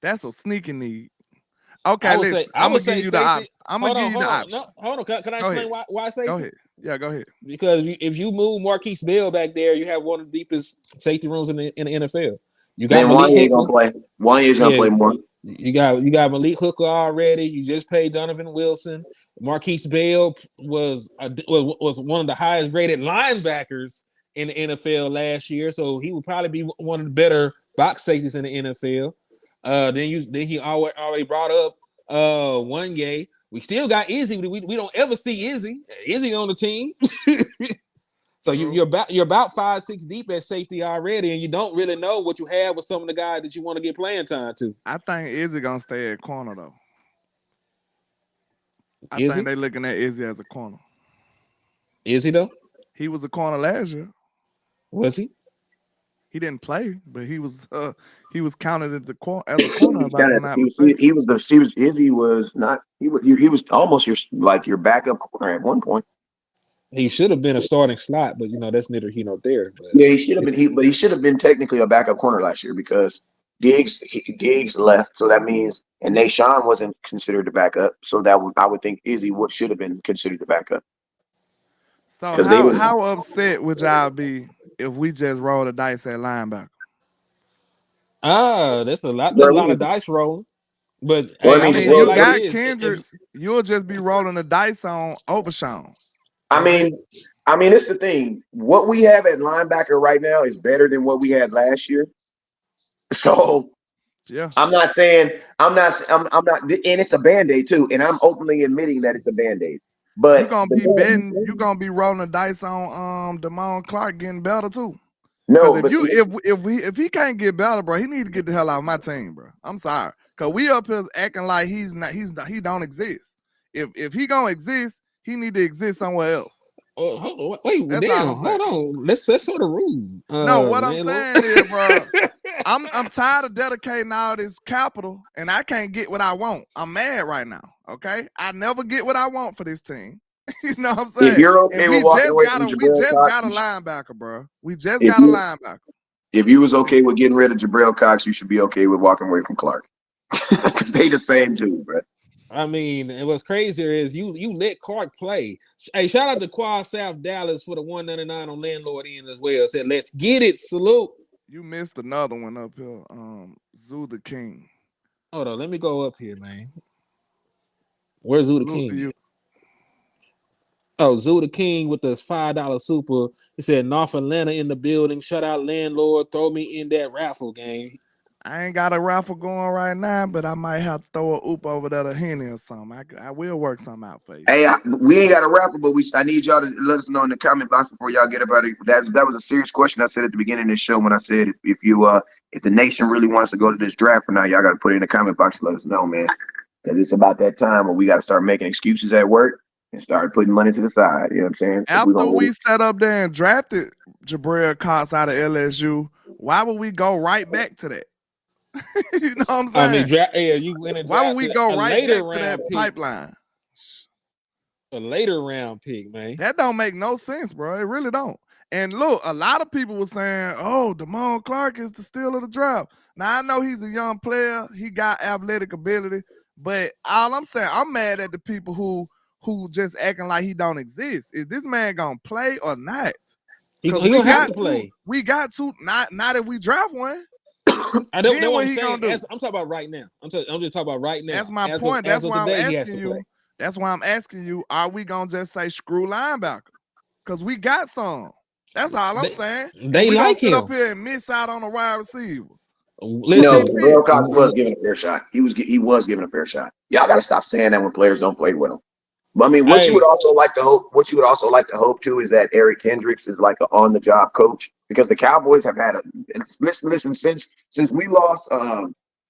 That's a sneaky need. Okay, listen. I'm gonna give you the option. I'm gonna give you the option. No, hold on. Can I explain why safety? Go ahead. Yeah, go ahead. Because if you move Marquise Bell back there, you have one of the deepest safety rooms in the NFL. You got Malik Hooker. Gonna play. One year's gonna play more. You got Malik Hooker already. You just paid Donovan Wilson. Marquise Bell was one of the highest graded linebackers in the NFL last year, so he would probably be one of the better box safeties in the NFL. Then he already brought up one gay. We still got Izzy. We don't ever see Izzy on the team. So you're about 5-6 deep at safety already, and you don't really know what you have with some of the guys that you want to get playing time to. I think Izzy gonna stay at corner though. I think they looking at Izzy as a corner. Is he though? He was a corner last year. Was he? He didn't play, but he was counted as a corner. Izzy was almost your backup corner at one point. He should have been a starting slot, but that's neither here nor there. But. Yeah, he should have been. He should have been technically a backup corner last year because Giggs left, so that means and Nashawn wasn't considered the backup, so I would think Izzy should have been considered the backup. So how upset would y'all be if we just roll the dice at linebacker? That's a lot. There's a lot of dice rolling. But you got Kendricks, you'll just be rolling the dice on Overshawn. I mean, it's the thing. What we have at linebacker right now is better than what we had last year. So, yeah, I'm not, and it's a Band-Aid too. And I'm openly admitting that it's a Band-Aid. But you're gonna be rolling the dice on Damone Clark getting better too. No, if he can't get better, bro, he need to get the hell out of my team, bro. I'm sorry, cause we up here acting like he don't exist. If he gonna exist, he need to exist somewhere else. Hold on. Let's sort of rude. No, what I'm saying is, bro, I'm tired of dedicating all this capital, and I can't get what I want. I'm mad right now. Okay, I never get what I want for this team. You know what I'm saying? If you're okay with walking away from Jabril Cox, we just got a linebacker, bro. We just got a linebacker. If you was okay with getting rid of Jabril Cox, you should be okay with walking away from Clark. Because they the same dude, bro. I mean, and what's crazier is you let Clark play. Hey, shout out to Quad South Dallas for the $1.99 on Landlord in as well. Said, let's get it. Salute. You missed another one up here. Zoo the King. Hold on, let me go up here, man. Where's Zoo the King? Oh, Zoo the King with the $5 super. He said, North Atlanta in the building. Shout out Landlord. Throw me in that raffle game. I ain't got a raffle going right now, but I might have to throw a oop over there to Henny or something. I will work something out for you. Hey, we ain't got a raffle, but I need y'all to let us know in the comment box before y'all get about it. That was a serious question I said at the beginning of this show when I said if the nation really wants to go to this draft or not, y'all got to put it in the comment box and let us know, man. Because it's about that time where we got to start making excuses at work and start putting money to the side. You know what I'm saying? After we set up there and drafted Jabril Cox out of LSU, why would we go right back to that? You know what I'm saying? You went and why would we go right back to that pipeline? A later round pick, man. That don't make no sense, bro. It really don't. And look, a lot of people were saying, "Oh, Damone Clark is the steal of the draft." Now I know he's a young player. He got athletic ability, but all I'm saying, I'm mad at the people who just acting like he don't exist. Is this man gonna play or not? He gonna have to play. We got to not if we draft one. I don't know what I'm saying. I'm talking about right now. I'm just talking about right now. That's my point. That's why I'm asking you. That's why I'm asking you. Are we gonna just say screw linebacker? Because we got some. That's all I'm saying. They like him. Up here and miss out on a wide receiver. Listen, Jabril Cox was given a fair shot. He was given a fair shot. Y'all got to stop saying that when players don't play well. But I mean, what you would also like to hope too is that Eric Kendricks is like an on-the-job coach, because the Cowboys have had listen since we lost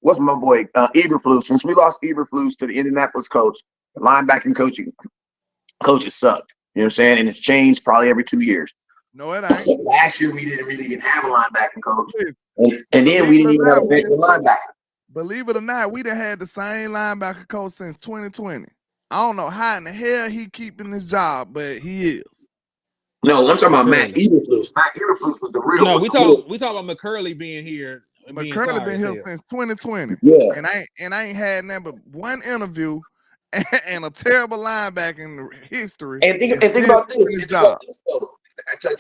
what's my boy Eberflus. Since we lost Eberflus to the Indianapolis coach, the linebacking coaches sucked. You know what I'm saying? And it's changed probably every 2 years. No, it ain't. Last year we didn't really have a linebacking coach. And then we didn't even have a veteran linebacker. Believe it or not, we done had the same linebacker coach since 2020. I don't know how in the hell he keeping this job, but he is. No, I'm talking about Matt McCurley. Eberflus. Matt Eberflus was the real. No, we talk about McCurley being here. McCurley been here since 2020. Yeah, and I ain't had nothing but one interview and a terrible linebacker in history. and think about this. His job.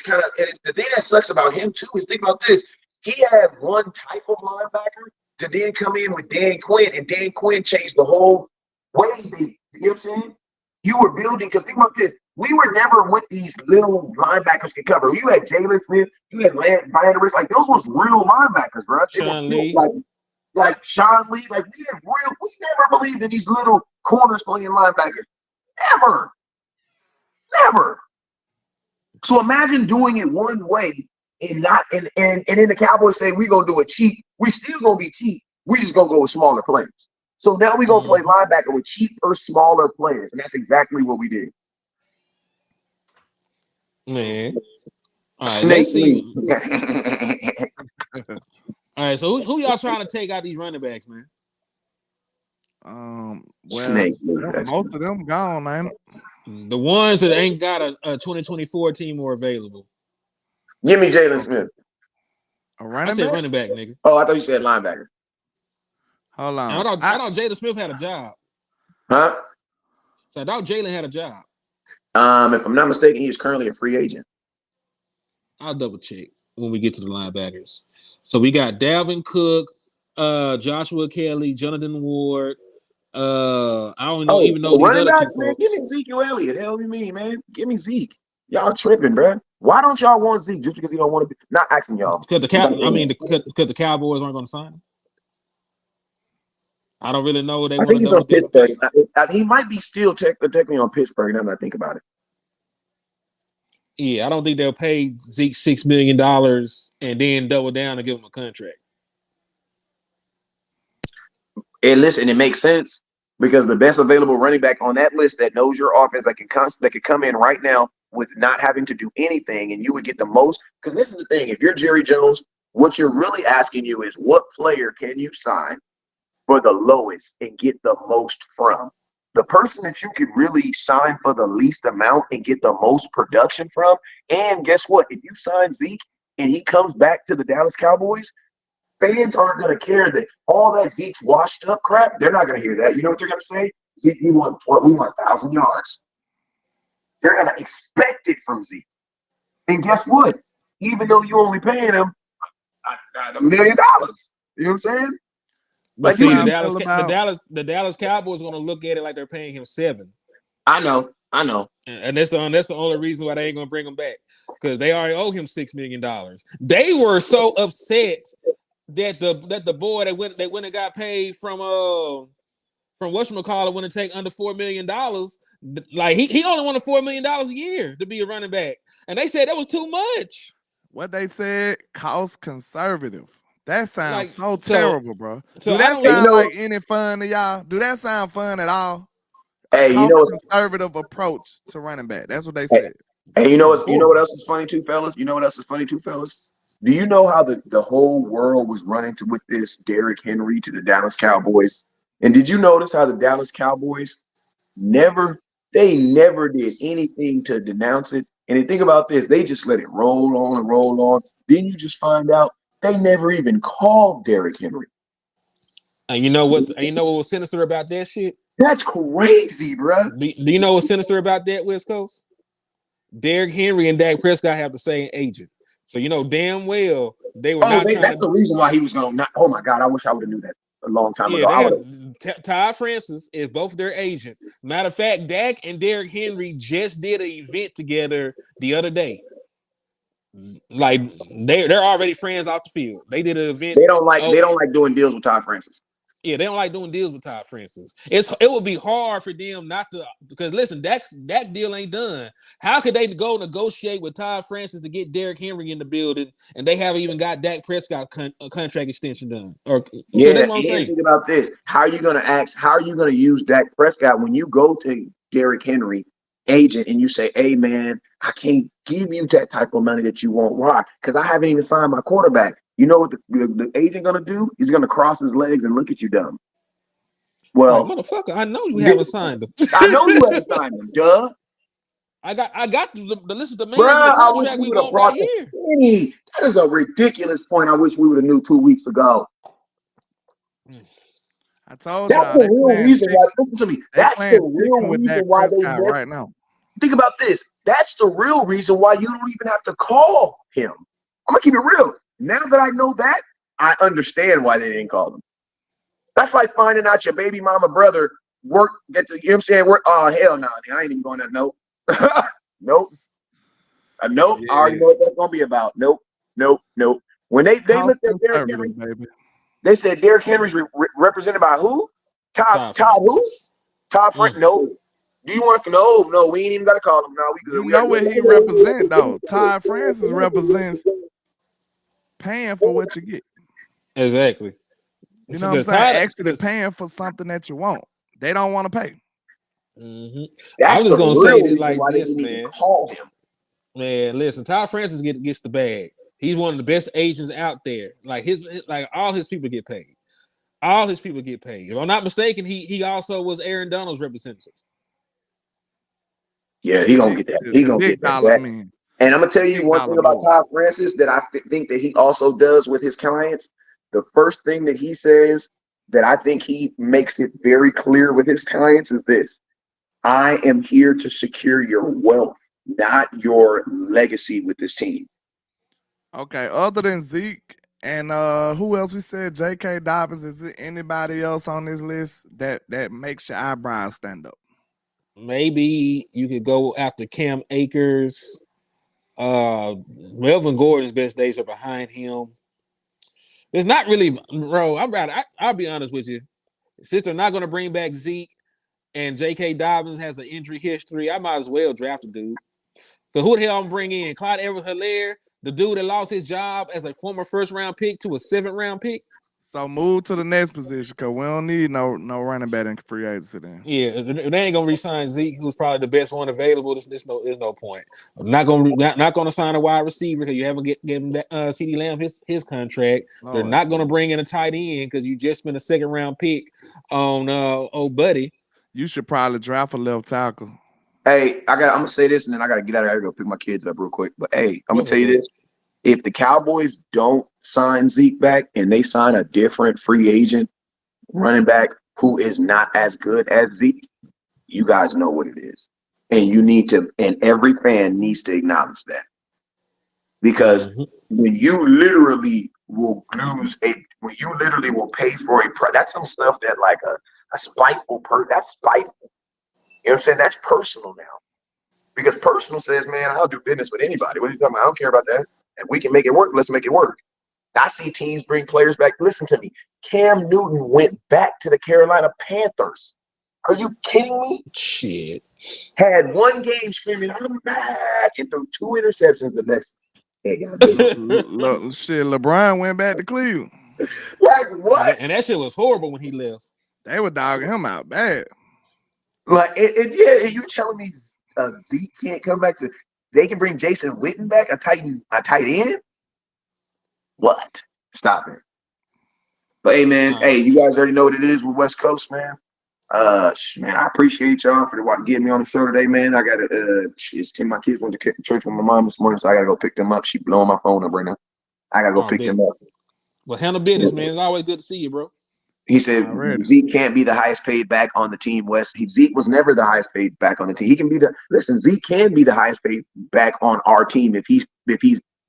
Kind of, and the thing that sucks about him too is think about this. He had one type of linebacker to then come in with Dan Quinn, and Dan Quinn changed the whole way they. You know what I'm saying? You were building because think about this. We were never with these little linebackers could cover. You had Jalen Smith, you had Landlord, like those was real linebackers, bro. Sean Lee. Like Sean Lee, like we never believed in these little corners playing linebackers. Never. So imagine doing it one way and not and then the Cowboys say we're gonna do it cheap. We still gonna be cheap. We just gonna go with smaller players. So now we're gonna play linebacker with cheaper, smaller players, and that's exactly what we did. Man. All right, let's see. All right, so who y'all trying to take out these running backs, man? Well, most of them gone, man. The ones that ain't got a 2024 team more available. Give me Jalen Smith. A running I said back? running back, nigga. Oh, I thought you said linebacker. Hold on. I thought Jalen Smith had a job. Huh? So I thought Jalen had a job. If I'm not mistaken, he is currently a free agent. I'll double check when we get to the linebackers. So we got Dalvin Cook, Joshua Kelly, Jonathan Ward. I don't know even know these other two folks. Man, give me Ezekiel Elliott. Hell you mean, man? Give me Zeke. Y'all tripping, bro. Why don't y'all want Zeke just because you don't want to be? Not asking y'all. Because the Cowboys aren't going to sign him. I don't really know. I think he's on Pittsburgh. He might be still technically on Pittsburgh. Now that I think about it. Yeah, I don't think they'll pay Zeke $6 million and then double down and give him a contract. And listen, it makes sense because the best available running back on that list that knows your offense that can come in right now with not having to do anything, and you would get the most. Because this is the thing: if you're Jerry Jones, what you're really asking you is what player can you sign for the lowest and get the most from? The person that you could really sign for the least amount and get the most production from. And guess what? If you sign Zeke and he comes back to the Dallas Cowboys, fans aren't going to care that all that Zeke's washed up crap. They're not going to hear that. You know what they're going to say? Zeke, we want 1,000 yards. They're going to expect it from Zeke. And guess what? Even though you're only paying him $1 million, you know what I'm saying? But see, the Dallas Cowboys are going to look at it like they're paying him $7 million. I know. And that's the only reason why they ain't going to bring him back, because they already owe him $6 million. They were so upset that the boy they went and got paid from whatchamacallit when it take under $4 million. Like he only wanted $4 million a year to be a running back, and they said that was too much. What they said, cost conservative. That sounds so terrible, bro. Do that sound like any fun to y'all? Do that sound fun at all? Hey, conservative approach to running back. That's what they said. Hey, you know what else is funny too, fellas? Do you know how the whole world was running with this Derrick Henry to the Dallas Cowboys? And did you notice how the Dallas Cowboys never did anything to denounce it? And then think about this, they just let it roll on. Then you just find out they never even called Derrick Henry. And you know what was sinister about that shit? That's crazy, bro. Do you know what's sinister about that, West Coast? Derrick Henry and Dak Prescott have the same agent. So you know damn well they were not trying that's the reason why he was going to not. Oh my God, I wish I would have knew that a long time ago. Todd Francis is both their agent. Matter of fact, Dak and Derrick Henry just did an event together the other day. Like they're already friends off the field. They did an event. They don't like doing deals with Todd Francis. Yeah, they don't like doing deals with Todd Francis. It would be hard for them not to, because listen, that deal ain't done. How could they go negotiate with Todd Francis to get Derrick Henry in the building, and they haven't even got Dak Prescott contract extension done? So that's what I'm saying. Think about this: how are you going to use Dak Prescott when you go to Derrick Henry agent and you say, "Hey, man, I can't give you that type of money that you want. Why? Because I haven't even signed my quarterback." You know what the agent gonna do? He's gonna cross his legs and look at you dumb. Like, Well, motherfucker, I know you haven't signed him. I know you haven't signed him, duh. I got the list of demands in the Bruh, I wish contract we we would have want right brought the here. Henny. That is a ridiculous point. I wish we would have knew 2 weeks ago. I told That's y'all the they real playing reason chicken. why. Listen to me. They That's the playing chicken real with reason Dak why they Prescott never right now. think about this. That's the real reason why you don't even have to call him. I'm gonna keep it real. Now that I know that, I understand why they didn't call him. That's like finding out your baby mama brother worked at the, you know what I'm saying? Oh, hell no, I ain't even going that note. Nope. Nope. I already Yeah, know what that's gonna be about. Nope. Nope. Nope. When they cost looked at Derrick Henry, conservative, baby. they said Derrick Henry's represented by who? Todd Todd who? Francis. Todd Frank. No. Do you want to? No, we ain't even got to call him. No, we good. You know what he represent though. Todd Francis represents paying for what you get. Exactly. You know what I'm Because saying? Todd, Actually paying for something that you want. They don't want to pay. That's I'm the just gonna say real this reason like why they this, didn't even man. call him. Man, listen, Todd Francis gets the bag. He's one of the best agents out there. Like all his people get paid. All his people get paid. If I'm not mistaken, he also was Aaron Donald's representative. Yeah, he gonna get that. He The gonna big get that dollar back. men. And I'm gonna tell you Big one dollar thing about boys. Todd Francis that I think that he also does with his clients. The first thing that he says that I think he makes it very clear with his clients is this: I am here to secure your wealth, not your legacy with this team. Okay, other than Zeke and who else we said? J.K. Dobbins. Is there anybody else on this list that makes your eyebrows stand up? Maybe you could go after Cam Akers. Melvin Gordon's best days are behind him. It's not really, bro. I'll be honest with you. Since they're not going to bring back Zeke and J.K. Dobbins has an injury history, I might as well draft a dude. Because who the hell I'm bringing in? Clyde Edwards-Helaire, the dude that lost his job as a former first-round pick to a seventh-round pick. So move to the next position because we don't need no running back in free agency then. Yeah, they ain't gonna re-sign Zeke, who's probably the best one available. There's no point. I'm not gonna sign a wide receiver because you haven't given that CeeDee Lamb his contract. Lord, They're not gonna bring in a tight end because you just spent a second-round pick on old buddy. You should probably draft a left tackle. Hey, I'm gonna say this and then I gotta get out of here. I gotta go pick my kids up real quick. But hey, I'm Go gonna tell ahead, you bud. this. If the Cowboys don't sign Zeke back and they sign a different free agent running back who is not as good as Zeke, you guys know what it is. And you need to, and every fan needs to acknowledge that. Because when you literally will when you literally will pay for that's some stuff that like a spiteful that's spiteful. You know what I'm saying? That's personal now. Because personal says, man, I'll do business with anybody. What are you talking about? I don't care about that. And we can make it work. Let's make it work. I see teams bring players back. Listen to me. Cam Newton went back to the Carolina Panthers. Are you kidding me? Shit. Had one game screaming, I'm back, and threw 2 interceptions the next. Shit, LeBron went back to Cleveland. Like, what? And that shit was horrible when he left. They were dogging him out bad. Like, yeah, you telling me Zeke can't come back to, they can bring Jason Witten back, a tight end? What? Stop it. But hey, man, hey, you guys already know what it is with West Coast, man. Man, I appreciate y'all for getting me on the show today, man. I gotta my kids went to church with my mom this morning, so I gotta go pick them up. She blowing my phone up right now. I gotta go pick them up. Well, handle business, man. It's always good to see you, bro. He said Zeke can't be the highest paid back on the team. Zeke was never the highest paid back on the team. He can be Zeke can be the highest paid back on our team if he's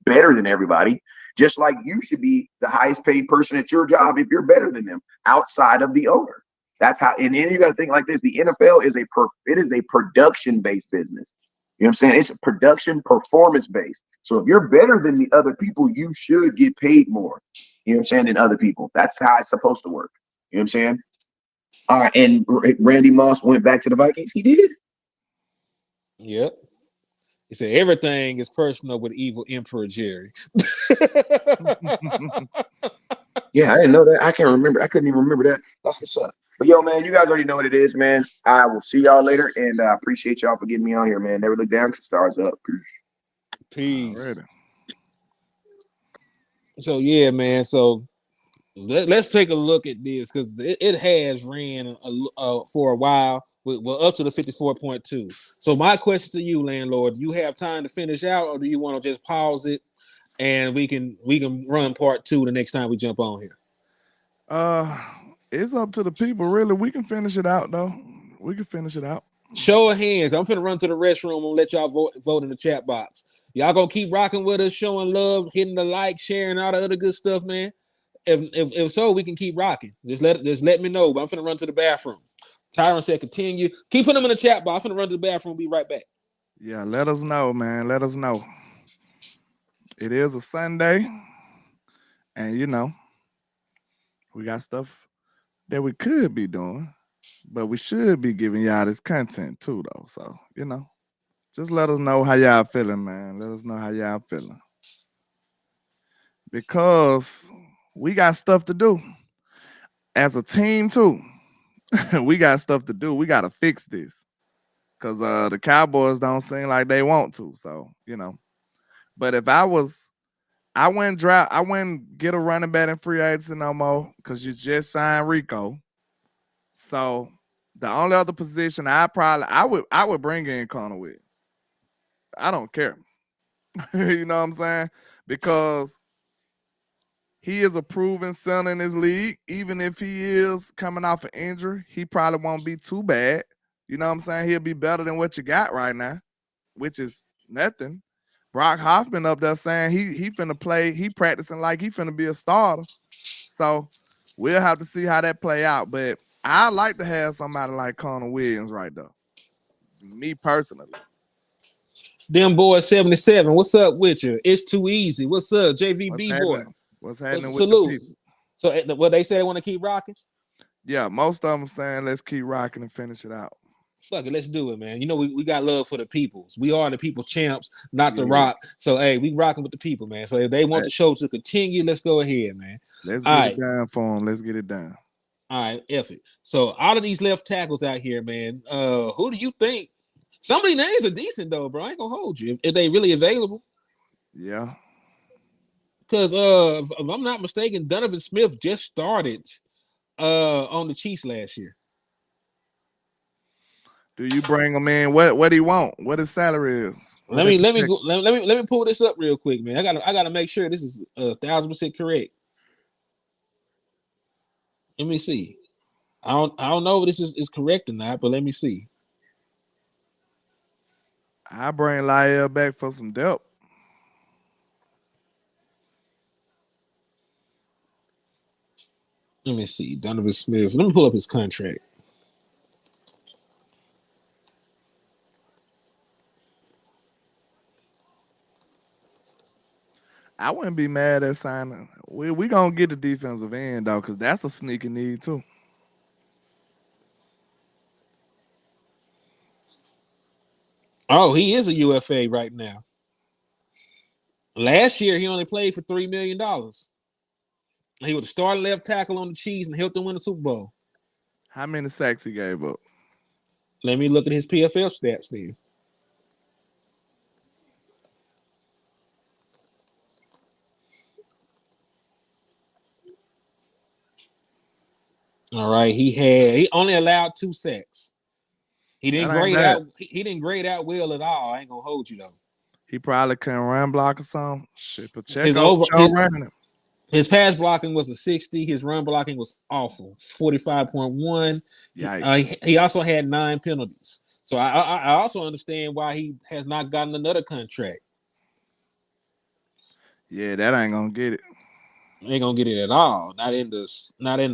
better than everybody. Just like you should be the highest paid person at your job if you're better than them outside of the owner. That's how. And then you got to think like this: the NFL is a production based business. You know what I'm saying? It's a production performance based. So if you're better than the other people, you should get paid more. You know what I'm saying? Than other people. That's how it's supposed to work. You know what I'm saying? All right. And Randy Moss went back to the Vikings. He did. Yep. He said everything is personal with evil Emperor Jerry. Yeah, I didn't know that. I can't remember. I couldn't even remember that. That's what's up. But yo, man, you guys already know what it is, man. I will see y'all later, and I appreciate y'all for getting me on here, man. Never look down because stars up. Peace. So yeah, man. So let's take a look at this because it has ran for a while. We're up to the 54.2. So my question to you, landlord, do you have time to finish out, or do you want to just pause it and we can run part 2 the next time we jump on here? It's up to the people, really. We can finish it out though. We can finish it out. Show of hands. I'm finna run to the restroom and let y'all vote in the chat box. Y'all gonna keep rocking with us, showing love, hitting the like, sharing, all the other good stuff, man. If so, we can keep rocking. Just let me know. But I'm finna run to the bathroom. Tyron said continue. Keep putting them in the chat box. I'm finna run to the bathroom. Be right back. Yeah, let us know, man. Let us know. It is a Sunday, and we got stuff that we could be doing, but we should be giving y'all this content too, though. So, just let us know how y'all feeling, man. Let us know how y'all feeling. Because we got stuff to do. As a team, too. We got stuff to do. We got to fix this. Because the Cowboys don't seem like they want to. So, But if I wouldn't get a running back in free agency no more because you just signed Rico. So the only other position I would bring in Connor Williams. I don't care. You know what I'm saying? Because he is a proven center in this league. Even if he is coming off an injury, he probably won't be too bad. You know what I'm saying? He'll be better than what you got right now, which is nothing. Brock Hoffman up there saying he finna play. He practicing like he finna be a starter. So we'll have to see how that play out. But I like to have somebody like Connor Williams right there. Me personally. Them boys 77. What's up with you? It's too easy. What's up, JVB boy? What's happening with salute. the people? So what they say they want to keep rocking? Yeah, most of them saying let's keep rocking and finish it out. Fuck it, let's do it, man. We got love for the peoples. We are the people champs, not the rock. So hey, we rocking with the people, man. So if they want the show to continue, let's go ahead, man. Let's get it done for them. Let's get it done. All right, F it. So out of these left tackles out here, man, who do you think? Some of these names are decent though, bro. I ain't gonna hold you if they really available. Yeah. Because if I'm not mistaken, Donovan Smith just started on the Chiefs last year. Do you bring him in? What do you want? What his salary is? Let me pull this up real quick, man. I gotta make sure this is 1,000% correct. Let me see. I don't know if this is correct or not, but let me see. I bring Lyle back for some depth. Let me see. Donovan Smith. Let me pull up his contract. I wouldn't be mad at signing. We gonna get the defensive end though, because that's a sneaky need too. Oh, he is a UFA right now. Last year he only played for $3 million. He was the starting left tackle on the Chiefs and helped them win the Super Bowl. How many sacks he gave up? Let me look at his PFF stats then. All right, he only allowed 2 sacks. He didn't grade out. He didn't grade out well at all. I ain't gonna hold you though. He probably couldn't run block or something. Shit, Pacheco running him. His pass blocking was a 60. His run blocking was awful, 45.1. He also had 9 penalties. So I also understand why he has not gotten another contract. Yeah, that ain't gonna get it. Ain't gonna get it at all. Not in the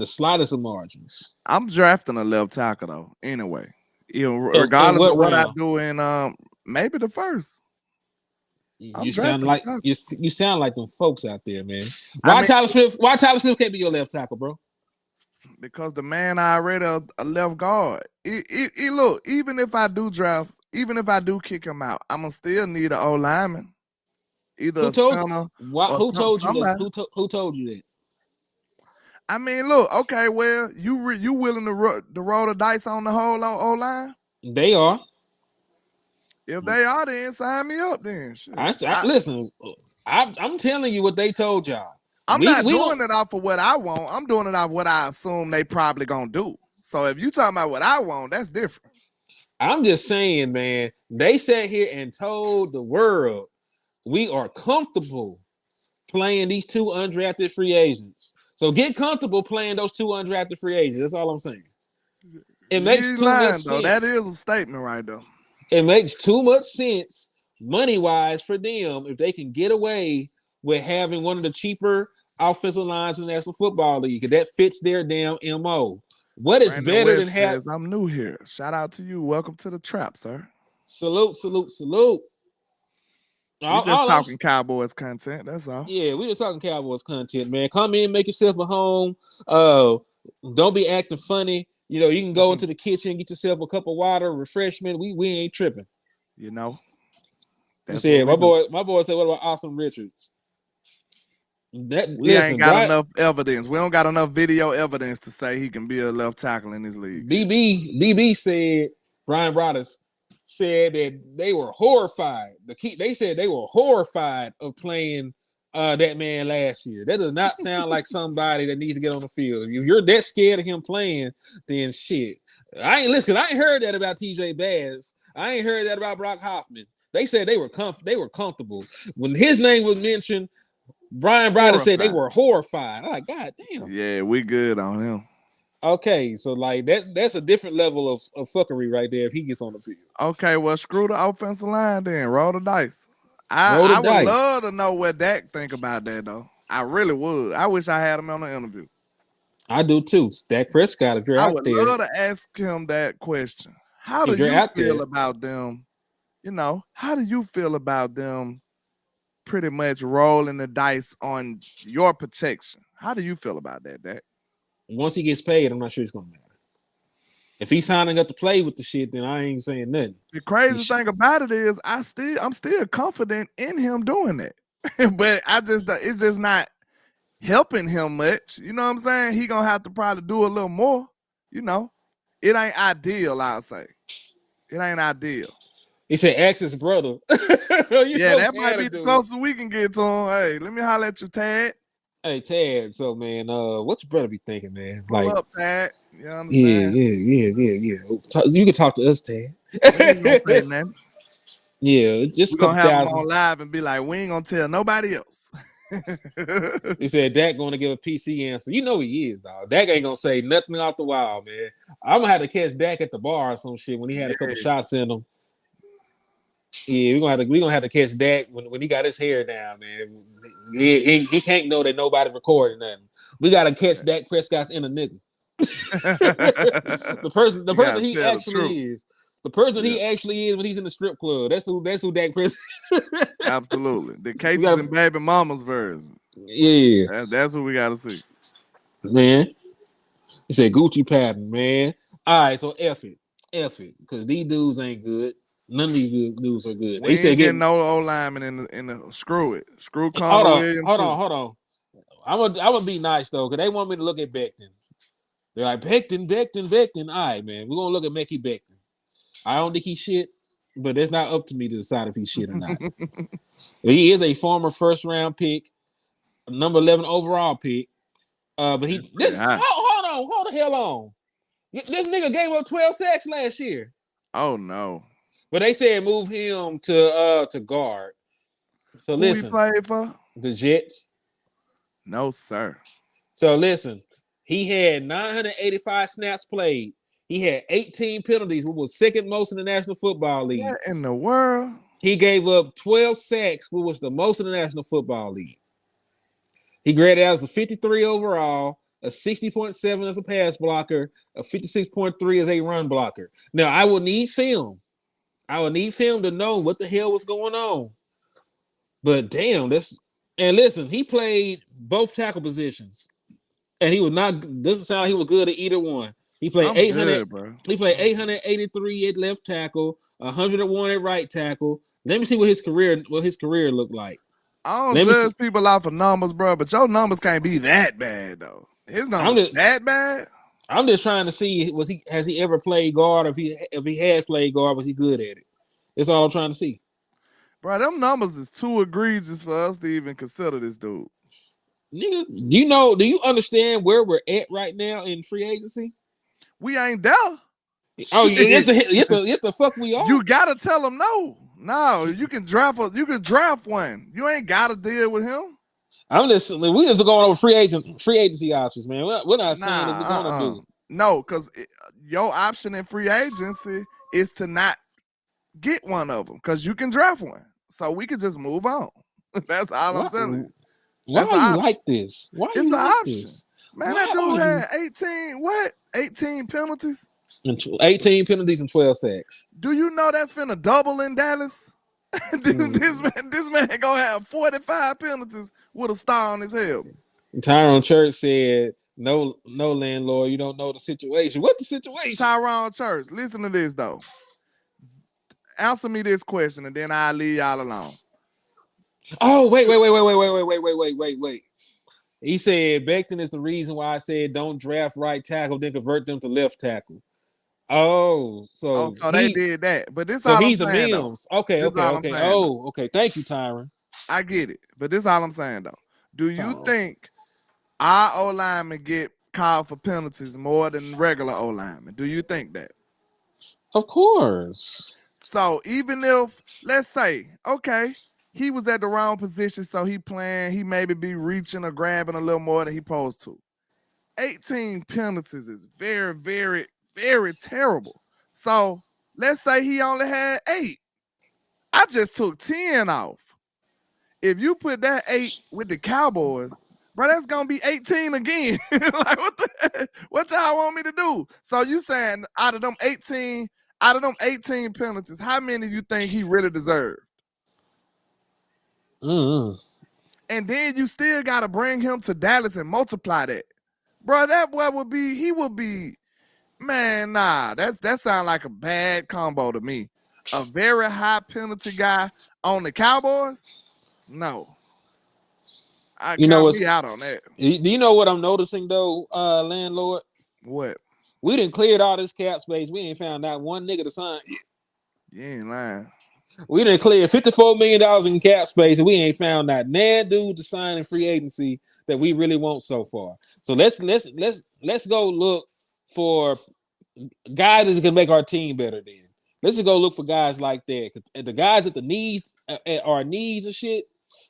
slightest of margins. I'm drafting a left tackle though. Anyway, regardless of what I do in maybe the first. You sound like them folks out there, man. Why Tyler Smith can't be your left tackle, bro? Because the man already a left guard. Look, even if I do draft, even if I do kick him out, I'm gonna still need an O lineman. Either who told you that? I mean, look, okay, well, you willing to roll the dice on the whole O line? They are. If they are, then sign me up. Then listen. I'm telling you what they told y'all. I'm not doing it off of what I want. I'm doing it off what I assume they probably gonna do. So if you talking about what I want, that's different. I'm just saying, man, they sat here and told the world we are comfortable playing these two undrafted free agents. So get comfortable playing those two undrafted free agents. That's all I'm saying. It makes too much sense. Though. That is a statement right there. It makes too much sense money-wise for them if they can get away with having one of the cheaper offensive lines in the National Football League. That fits their damn MO. What is Brandon better West than having... I'm new here. Shout out to you. Welcome to the trap, sir. Salute. We just talking Cowboys content. That's all. Yeah, we just talking Cowboys content, man. Come in, make yourself at home. Don't be acting funny. You know, you can go into the kitchen, get yourself a cup of water, refreshment. We ain't tripping. You know. My boy said, what about Awesome Richards? We ain't got enough evidence. We don't got enough video evidence to say he can be a left tackle in this league. BB said, Brian Broaddus said that they were horrified. They said they were horrified of playing that man last year. That does not sound like somebody that needs to get on the field. If you're that scared of him playing, then shit. I ain't heard that about TJ Bass. I ain't heard that about Brock Hoffman. They said they were comfortable. When his name was mentioned, Brian Broaddus said they were horrified. I'm like, God damn. Yeah, we good on him. Okay, so like that's a different level of fuckery right there if he gets on the field. Okay, well, screw the offensive line then. Roll the dice. I would love to know what Dak think about that, though. I really would. I wish I had him on the interview. I do, too. Dak Prescott, if you're out there. I would love to ask him that question. How do you feel about them? You know, how do you feel about them pretty much rolling the dice on your protection? How do you feel about that, Dak? Once he gets paid, I'm not sure it's going to matter. If he's signing up to play with the shit, then I ain't saying nothing. The crazy thing about it is I'm still confident in him doing that. But it's just not helping him much. You know what I'm saying? He gonna have to probably do a little more. You know, it ain't ideal, I'll say. It ain't ideal. He said, ask his brother. Yeah, that might be the closest we can get to him. Hey, let me holler at you, Tad. Hey, Tad. So, man, what your brother be thinking, man? Pull up, Tad. You understand? Yeah. You can talk to us, Tad. We ain't gonna say nothing. Yeah, just we're gonna have him on live and be like, we ain't gonna tell nobody else. He said Dak gonna give a PC answer. You know he is, dog. Dak ain't gonna say nothing off the wild, man. I'm gonna have to catch Dak at the bar or some shit when he had a couple shots in him. Yeah, we're gonna have to catch Dak when he got his hair down, man. He can't know that nobody recording nothing. We gotta catch Dak Prescott's in a nigga. the person he actually is. The person he actually is when he's in the strip club. That's who Dak Prescott. Absolutely. The cases in baby mama's version. Yeah. That's what we gotta see. Man. He said Gucci pattern, man. All right, so F it. Because these dudes ain't good. None of these good dudes are good. They said getting no old lineman in the screw it. Screw Connor Williams. Hold on. I'm gonna be nice though, because they want me to look at Becton. They're like, Becton. All right, man. We're gonna look at Mickey Becton. I don't think he's shit, but it's not up to me to decide if he's shit or not. He is a former first-round pick, number 11 overall pick. But hold the hell on. This nigga gave up 12 sacks last year. Oh no. But they said move him to guard. So listen. Who he played for? The Jets. No, sir. So listen, he had 985 snaps played. He had 18 penalties, which was second most in the National Football League. What in the world? He gave up 12 sacks, which was the most in the National Football League. He graded out as a 53 overall, a 60.7 as a pass blocker, a 56.3 as a run blocker. Now, I will need film. To know what the hell was going on. But damn, and listen, he played both tackle positions. And he was doesn't sound like he was good at either one. He played 800. He played 883 at left tackle, 101 at right tackle. Let me see what his career looked like. I don't judge people out for numbers, bro, but your numbers can't be that bad though. His numbers that bad. I'm just trying to see has he ever played guard? If he has played guard, was he good at it? That's all I'm trying to see. Bro, them numbers is too egregious for us to even consider this dude. Nigga, do you understand where we're at right now in free agency? We ain't there. Oh, Shit. it's the fuck we are. You gotta tell them no. No, you can draft one. You ain't gotta deal with him. We just going over free agency options, man. We're not saying that we're gonna do it. No, because your option in free agency is to not get one of them because you can draft one. So we can just move on. That's all I'm telling you. Why are you like this? Why are you like this? Man, that dude had 18 penalties? 18 penalties and 12 sacks. Do you know that's finna double in Dallas? This man gonna have 45 penalties with a star on his head. Tyrone Church said, no, landlord, you don't know the situation. What's the situation? Tyrone Church, listen to this though. Answer me this question and then I'll leave y'all alone. Oh, wait. He said Becton is the reason why I said don't draft right tackle, then convert them to left tackle. Oh, so they did that. But this so all he's I'm the saying, Mims. Okay. Oh, okay. Thank you, Tyron. I get it. But this all I'm saying though. Do you think our O linemen get called for penalties more than regular O linemen? Do you think that? Of course. So even if, let's say, okay, he was at the wrong position, so he maybe be reaching or grabbing a little more than he supposed to. 18 penalties is very, very, very terrible. So let's say he only had 8. I just took 10 off. If you put that 8 with the Cowboys, bro, that's gonna be 18 again. Like what y'all want me to do? So you saying out of them 18 penalties, how many do you think he really deserved? Mm-hmm. And then you still gotta bring him to Dallas and multiply that. Bro, that boy would be, man, nah, that sounds like a bad combo to me. A very high penalty guy on the Cowboys? No. I count me out on that. Do you know what I'm noticing though, landlord? What? We didn't cleared all this cap space. We ain't found out one nigga to sign. You ain't lying. We didn't clear $54 million in cap space, and we ain't found that dude to sign in free agency that we really want so far. So let's go look for guys that can make our team better. Then let's just go look for guys like that. The guys at the needs, at our needs and shit,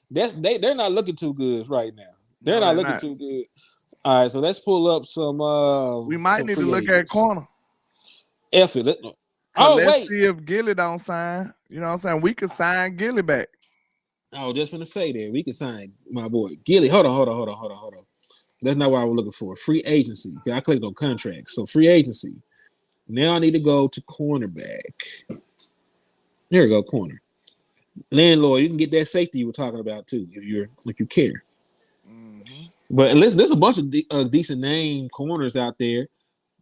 they're not looking too good right now. They're not looking too good. All right, so let's pull up some. We might need to look at corner. F it. Let's see if Gilly don't sign. You know what I'm saying? We could sign Gilly back. I was just gonna say that we could sign my boy Gilly. Hold on. That's not what I was looking for. Free agency. I clicked on contracts. So free agency. Now I need to go to cornerback. There we go, corner. Landlord, you can get that safety you were talking about too, if you care. Mm-hmm. But listen, there's a bunch of decent name corners out there.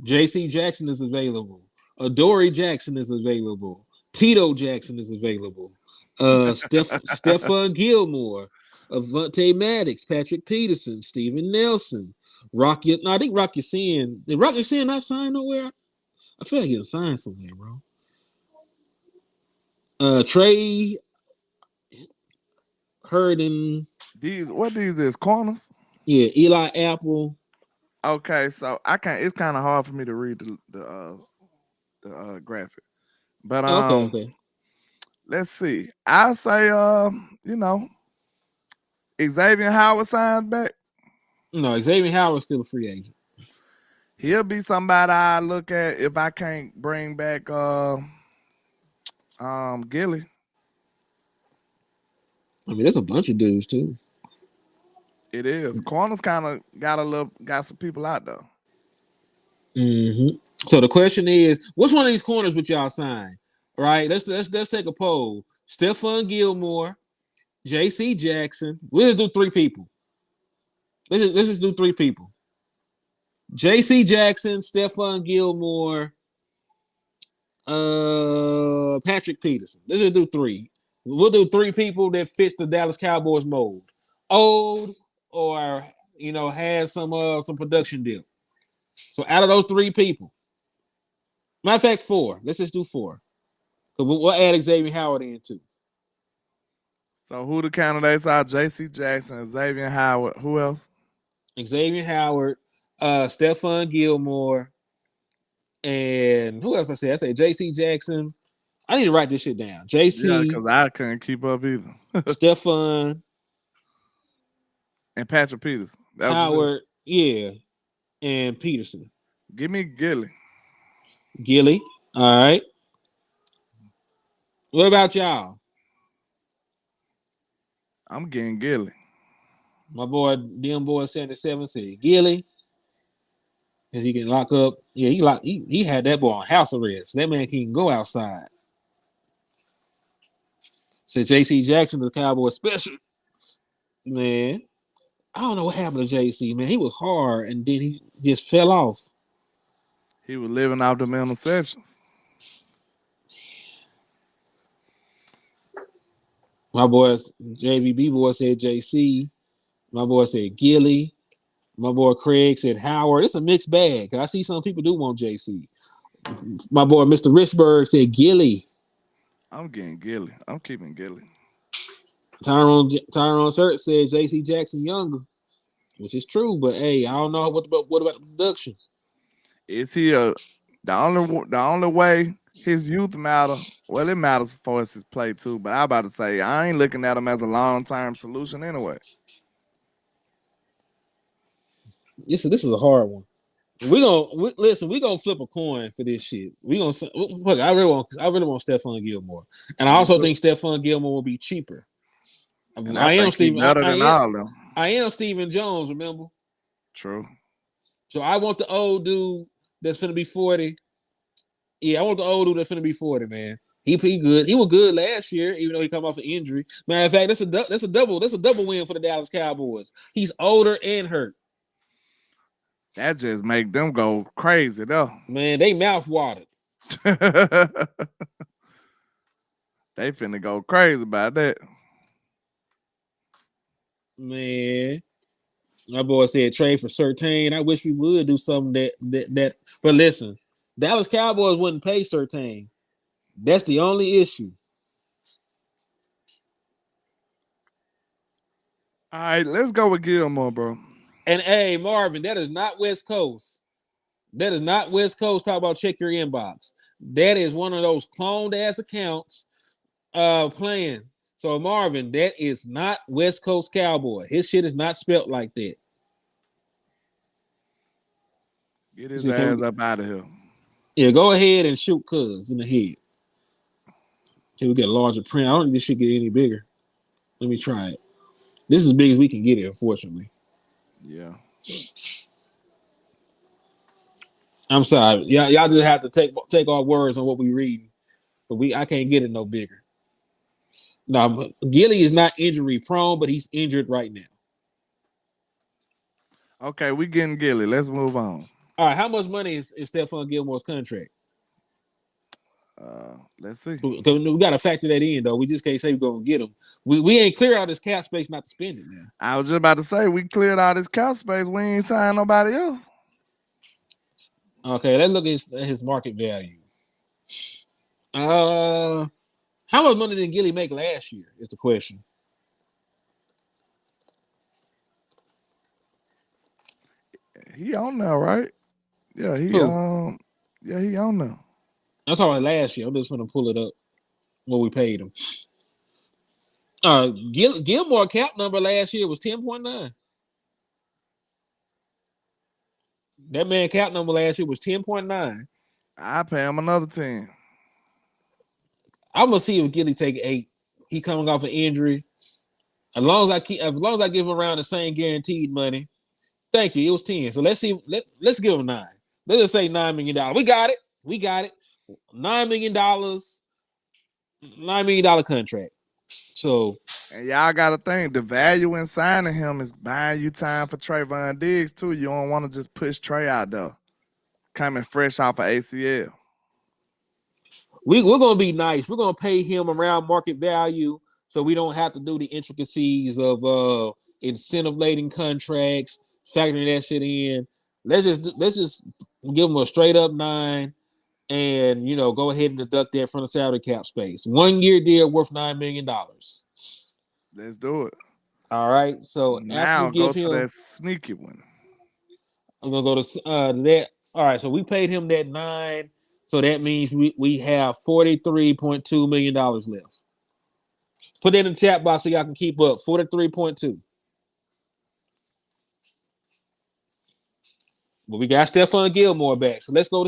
J.C. Jackson is available. Adoree Jackson is available. Tito Jackson is available. Stephon Gilmore, Avonte Maddox, Patrick Peterson, Steven Nelson, I think Rocky Sin. Did Rocky Sin not sign nowhere? I feel like he signed somewhere, bro. Trey Herndon. These is corners? Yeah, Eli Apple. Okay, so it's kind of hard for me to read the graphic. But okay. Let's see. I say Xavier Howard signed back. No, Xavier Howard's still a free agent. He'll be somebody I look at if I can't bring back Gilly. I mean, there's a bunch of dudes too. It is. Corners kind of got some people out though. Mm-hmm. So the question is, which one of these corners would y'all sign? Right? Let's take a poll. Stephon Gilmore, J.C. Jackson. We'll just do 3 people. Let's just do 3 people. J.C. Jackson, Stephon Gilmore, Patrick Peterson. Let's just do 3. We'll do 3 people that fits the Dallas Cowboys mold. Old or has some production deal. So out of those 3 people, matter of fact, 4. Let's just do 4. We'll add Xavier Howard in too. So who the candidates are? J.C. Jackson, Xavier Howard. Who else? Xavier Howard, Stephon Gilmore, and who else I said? I said J.C. Jackson. I need to write this shit down. Yeah, J.C. because I couldn't keep up either. Stephon And Patrick Peters. That was just Howard, yeah, and Peterson. give me Gilly. Gilly. All right. What about y'all? I'm getting Gilly. My boy, DM boy 77 said Gilly. Because he can lock up. Yeah, he had that boy on house arrest. That man can't go outside. Said JC Jackson, the Cowboy special. Man, I don't know what happened to JC, man. He was hard and then he just fell off. He was living off the interceptions. My boys, JVB boy said JC. My boy said Gilly. My boy Craig said Howard. It's a mixed bag. I see some people do want JC. My boy Mr. Richburg said Gilly. I'm getting Gilly. I'm keeping Gilly. Tyrone Surt said JC Jackson younger, which is true. But hey, I don't know what about the production. Is he the only way his youth matter? Well, it matters for us his play too. But I about to say I ain't looking at him as a long-term solution anyway. This is a hard one. We gonna flip a coin for this shit. I really want Stephon Gilmore, and I also think Stephon Gilmore will be cheaper. And I am Stephen. Better than all of them. I am Stephen Jones. Remember? True. So I want the old dude that's finna be 40. Yeah, I want the old dude that's finna be 40. Man, he good. He was good last year, even though he come off an injury. Matter of fact, that's a double win for the Dallas Cowboys. He's older and hurt. That just make them go crazy, though. Man, they mouth watered. They finna go crazy about that. Man, my boy said trade for Surtain. I wish we would do something that. But listen, Dallas Cowboys wouldn't pay Surtain. That's the only issue. All right, let's go with Gilmore, bro. And hey, Marvin, that is not West Coast. That is not West Coast. Talk about check your inbox. That is one of those cloned ass accounts playing. So Marvin, that is not West Coast Cowboy. His shit is not spelt like that. Get his ass up out of here. Yeah, go ahead and shoot Cuz in the head. Can we get a larger print? I don't think this should get any bigger. Let me try it. This is as big as we can get it, unfortunately. Yeah. I'm sorry. Y'all just have to take our words on what we reading. But I can't get it no bigger. No, Gilly is not injury prone, but he's injured right now. Okay, we getting Gilly. Let's move on. All right, how much money is Stephon Gilmore's contract? Let's see. We got to factor that in, though. We just can't say we're going to get him. We ain't clear out this cap space not to spend it now. I was just about to say, we cleared out this cap space. We ain't signed nobody else. Okay, let's look at his market value. How much money did Gilly make last year is the question. He on now, right? Yeah, he on now. That's all right last year. I'm just gonna pull it up what we paid him. Gilmore cap number last year was 10.9. That man cap number last year was 10.9. I pay him another 10. I'm gonna see if Gilly take 8. He coming off an injury. As long as I give him around the same guaranteed money. Thank you. It was 10. So let's see. Let's give him 9. Let's just say $9 million. We got it. $9 million. $9 million contract. So and y'all gotta think the value in signing him is buying you time for Trayvon Diggs too. You don't want to just push Trey out there. Coming fresh off of ACL. We're gonna be nice. We're gonna pay him around market value, so we don't have to do the intricacies of incentive laden contracts, factoring that shit in. Let's just give him a straight up 9, and go ahead and deduct that from the salary cap space. 1 year deal worth $9 million. Let's do it. All right. So after we Now go give to him, that sneaky one. I'm gonna go to that. All right. So we paid him that 9. So that means we have $43.2 million left. Put that in the chat box so y'all can keep up. 43.2. But we got Stephon Gilmore back. So let's go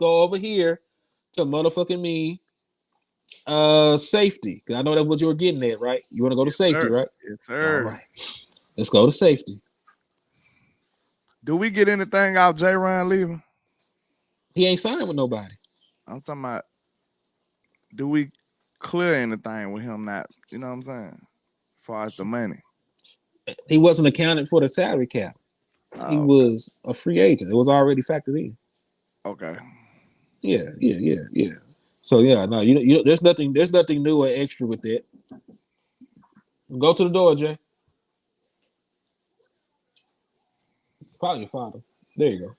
over here to motherfucking me. Safety. Cause I know that's what you were getting at, right? You want to go to Yes, safety, sir. right? Yes, All sir. right. Let's go to safety. Do we get anything out J. Ryan leaving? He ain't signed with nobody. I'm talking about, do we clear anything with him not? You know what I'm saying? As far as the money. He wasn't accounted for the salary cap. He Oh, was a free agent. It was already factored in. okay. Yeah. So yeah, no, there's nothing new or extra with that. Go to the door, Jay. Probably your father. There you go.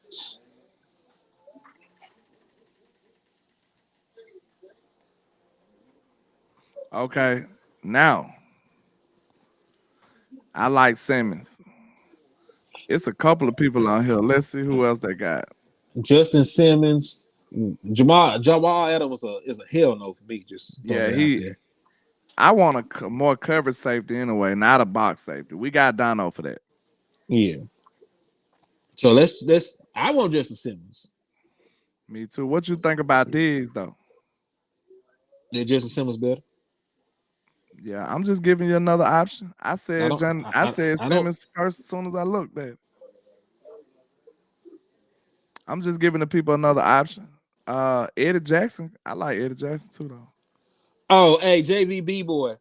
Okay. Now, I like Simmons. It's a couple of people on here. Let's see who else they got. Justin Simmons, Jamal Adams is a hell no for me. Just throw Yeah, that out there. I want a more coverage safety anyway, not a box safety. We got Dono for that. Yeah. So let's. I want Justin Simmons. Me too. What you think about Diggs though? Did Justin Simmons better? Yeah, I'm just giving you another option. I said I don't. Simmons first as soon as I looked at it. I'm just giving the people another option. Eddie Jackson. I like Eddie Jackson too though. Oh, hey, JVB boy.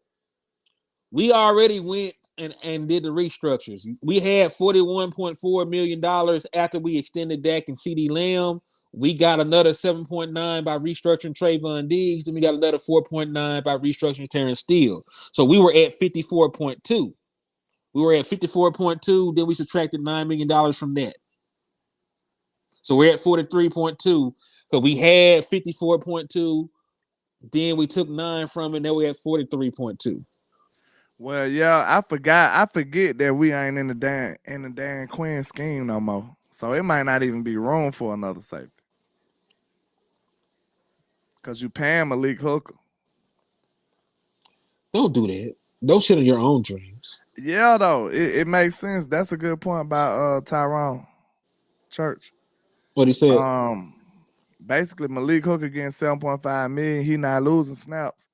We already went and did the restructures. We had $41.4 million after we extended Dak and CD Lamb. We got another 7.9 by restructuring Trayvon Diggs. Then we got another 4.9 by restructuring Terrence Steele. So we were at 54.2. We were at 54.2. Then we subtracted $9 million from that. So we're at 43.2. But we had 54.2. Then we took 9 from it. Now we're at 43.2. Well, yeah, I forget that we ain't in the Dan Quinn scheme no more. So it might not even be room for another safety. Cause you paying Malik Hooker. Don't do that. Don't shit on your own dreams. Yeah, though. It makes sense. That's a good point about Tyrone Church. What he said. Basically Malik Hooker getting 7.5 million. He not losing snaps.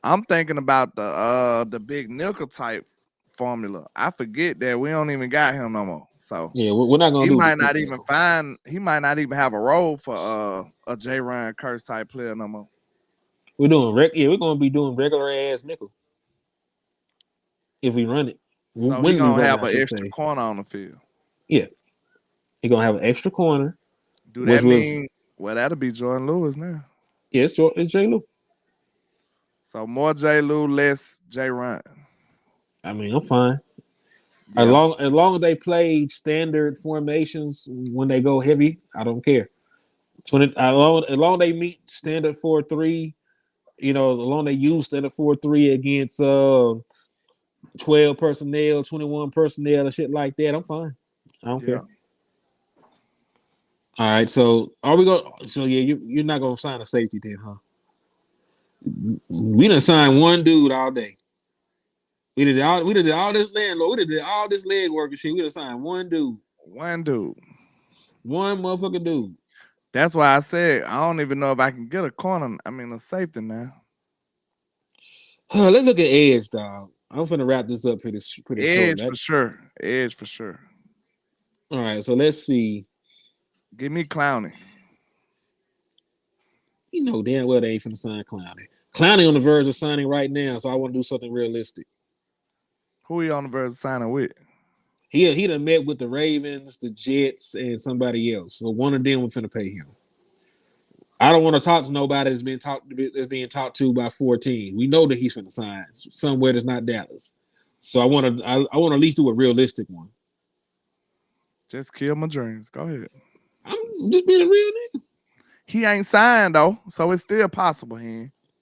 I'm thinking about the big nickel type formula. I forget that we don't even got him no more. So yeah, we're not gonna he do might the not big even nickel. he might not even have a role for a J. Ryan Curse type player no more. We're gonna be doing regular ass nickel. If we run it. So he When we gonna run it, have I an should extra say. corner on the field. Yeah. He's gonna have an extra corner. Do that mean that'll be Jordan Lewis now? Yeah, it's J. Lou. So more J. Lou, less J. Ryan. I mean, I'm fine. Yeah. As long as they play standard formations when they go heavy, I don't care. As long as they meet standard 4-3, as long as they use standard 4-3 against 12 personnel, 21 personnel, and shit like that, I'm fine. I don't care. All right, so are we going? So yeah, you're not gonna sign a safety then, huh? We done signed one dude all day. We did all this landlord. We did all this leg work and shit. We done signed one dude. One Motherfucking dude. That's why I said I don't even know if I can get a corner. I mean a safety now. Let's look at edge, dog. I'm finna wrap this up pretty short. Edge for sure. Edge for sure. All right, so let's see. Give me Clowney. You know damn well they ain't finna sign Clowney. Clowney on the verge of signing right now, so I want to do something realistic. Who he on the verge of signing with? He done met with the Ravens, the Jets, and somebody else. So one of them we're finna pay him. I don't want to talk to nobody that's being talked to by 14. We know that he's finna sign somewhere that's not Dallas. So I want to at least do a realistic one. Just kill my dreams. Go ahead. I'm just being a real nigga. He ain't signed though, so it's still possible.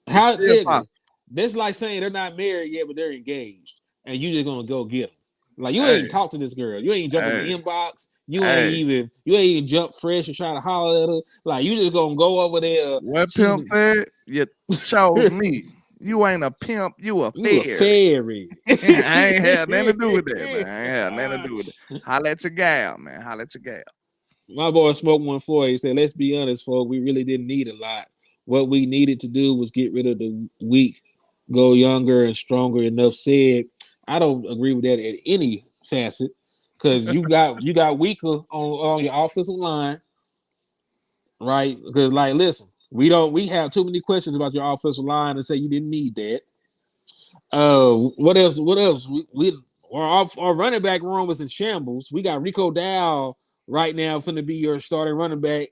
How nigga? That's like saying they're not married yet, but they're engaged, and you just gonna go get them. Like you Hey, ain't talked to this girl. You ain't jumped in the hey, inbox. You ain't hey. even jump fresh and try to holler at her. Like you just gonna go over there. What Pimp said? You chose me. You ain't a pimp. You a You a fairy. fairy. I ain't had nothing to do with that, man. I ain't had nothing to do with it. Holla at your gal, man. Holla at your gal. My boy Smoke 140. He said, "Let's be honest, folks. We really didn't need a lot. What we needed to do was get rid of the weak, go younger and stronger." Enough said. I don't agree with that at any facet because you got weaker on your offensive line, right? Because like, listen, we have too many questions about your offensive line and say you didn't need that. What else? What else? Our running back room was in shambles. We got Rico Dow right now finna be your starting running back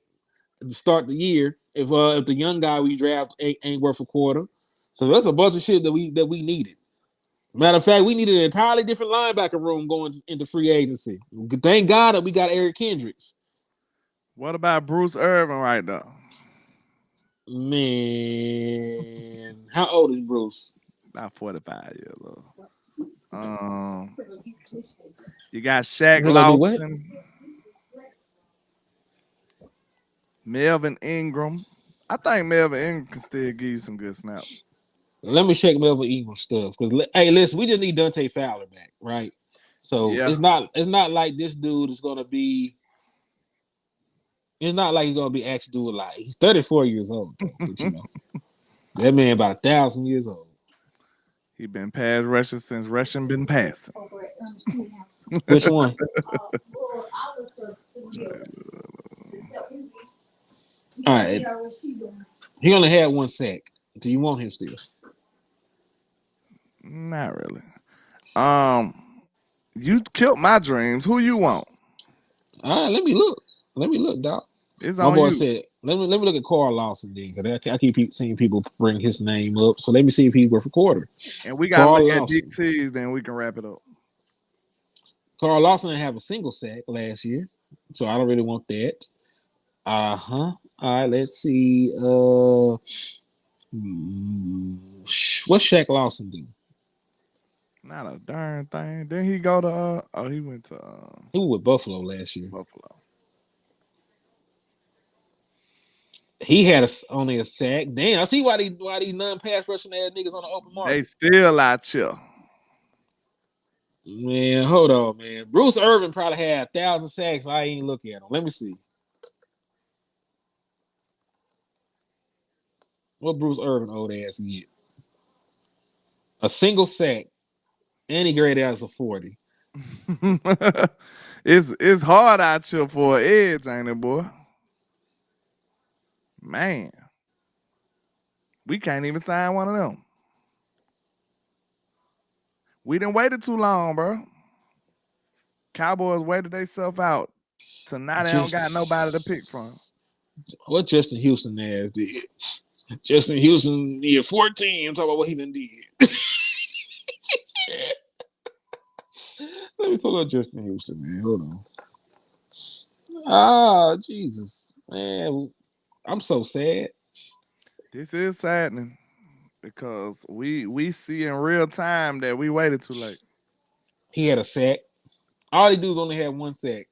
to start the year if the young guy we draft ain't worth a quarter. So that's a bunch of shit that we needed. Matter of fact, we needed an entirely different linebacker room going into free agency. Thank God that we got Eric Kendricks. What about Bruce Irvin right now? Man, how old is Bruce? About 45 years old. You got Shaq Is it gonna be what? Lawson, Melvin Ingram. I think Melvin Ingram can still give you some good snaps. Let me check Melvin Ingram stuff because hey, listen, we just need Dante Fowler back, right? So Yeah. it's not like this dude is gonna be. It's not like he's gonna be asked to do a lot. He's 34 years old though, but you know that man about 1,000 years old. He been pass rusher since rushing been passing. Which one? All right. He only had one sack. Do you want him still? Not really. You killed my dreams. Who you want? All right, let me look. Let me look, Doc. It's My on boy you. said, let me look at Carl Lawson then, because I keep seeing people bring his name up. So let me see if he's worth a quarter. And we gotta Carl look at Lawson. DTs, then we can wrap it up. Carl Lawson didn't have a single sack last year, so I don't really want that. All right, let's see. What's Shaq Lawson do? Not a darn thing. Then he go to he went to He was with Buffalo last year. Buffalo. He had only a sack. Damn, I see why these non-pass rushing ass niggas on the open They market. still out here. Man, hold on, man. Bruce Irvin probably had 1,000 sacks. I ain't looking at him. Let me see. What Bruce Irvin old ass get? A single sack, and he graded as a 40. It's hard out here for an edge, ain't it, boy? Man, we can't even sign one of them. We didn't waited too long, bro. Cowboys waited themselves out. To now they don't got nobody to pick from. What Justin Houston ass did? Justin Houston did 14. I'm talking about what he done did. Let me pull up Justin Houston, man. Hold on. Ah, Jesus, man, I'm so sad. This is saddening because we see in real time that we waited too late. He had a sack. All he dudes only had one sack,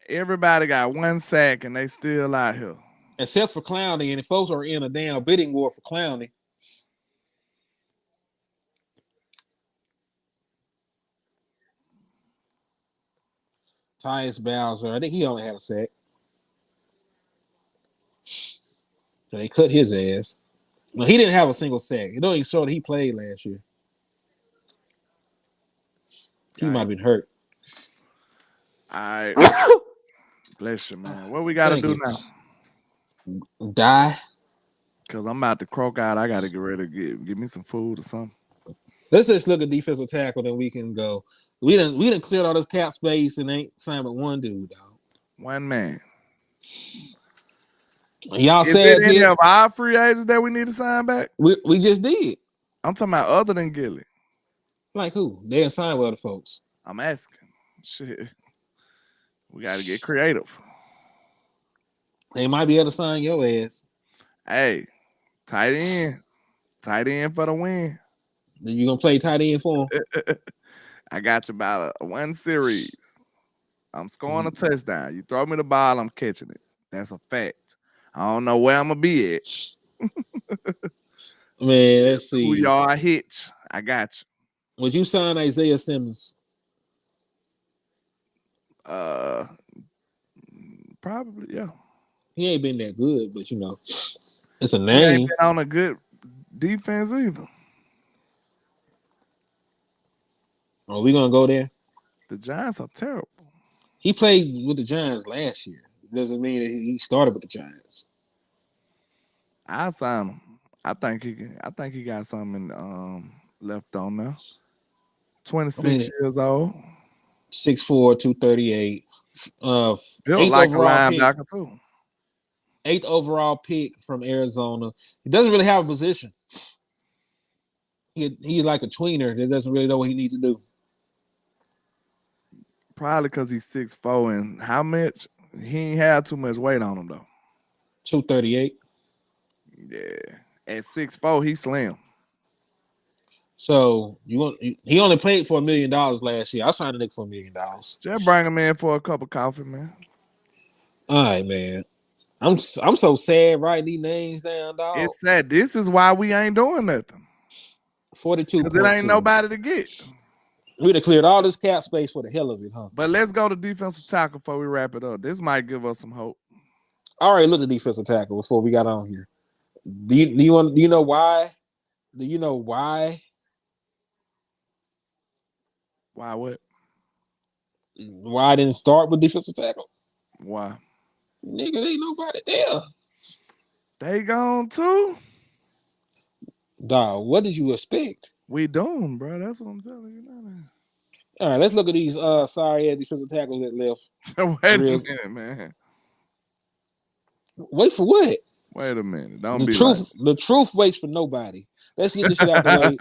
Everybody got one sack and they still out here. except for Clowney, and the folks are in a damn bidding war for Clowney. Tyus Bowser, I think he only had a sack. So they cut his ass. No, he didn't have a single sack. It don't even show that he played last year. He might have been hurt. All right. Bless you, man. What we got to do now? Die. Because I'm about to croak out. I got to get ready to give me some food or something. Let's just look at defensive tackle, then we can go. We didn't clear all this cap space and ain't signed but one dude, dog. One man. Y'all Is said it any of our free agents that we need to sign back? We just did. I'm talking about other than Gilly. Like who? They didn't sign with other folks. I'm asking. Shit. We got to get creative. They might be able to sign your ass. Hey, tight end. Tight end for the win. Then you gonna play tight end for him? I got you about one series. I'm scoring a touchdown. You throw me the ball, I'm catching it. That's a fact. I don't know where I'm gonna be at. Man, let's see. 2-yard hitch. I got you. Would you sign Isaiah Simmons? Probably, yeah. He ain't been that good, but you know, it's a He ain't name. been on a good defense either. Are we gonna go there? The Giants are terrible. He played with the Giants last year. Doesn't mean that he started with the Giants. I sign him. I think he got something left on there. 26 years old. 6'4", 238. Built Eighth like a overall pick. linebacker too. 8th overall pick from Arizona. He doesn't really have a position. He's like a tweener that doesn't really know what he needs to do. Probably because he's 6'4", and how much he ain't had too much weight on him though. 238. Yeah, at 6'4", he's slim. So he only played for $1 million last year. I signed a nigga for $1 million. Just bring him in for a cup of coffee, man. All right, man. I'm so sad writing these names down, dog. It's sad. This is why we ain't doing nothing. 42. Because it ain't nobody to get. We'd have cleared all this cap space for the hell of it, huh? But let's go to defensive tackle before we wrap it up. This might give us some hope. I already looked at defensive tackle before we got on here. Do you know why? Do you know why? Why what? Why I didn't start with defensive tackle? Why? Nigga, ain't nobody there. They gone too? Dog, what did you expect? We doomed, bro. That's what I'm telling you now. All right, let's look at these sorry ass defensive tackles that left. Wait a minute, man. Wait for what? Wait a minute. The truth waits for nobody. Let's get this shit out the way.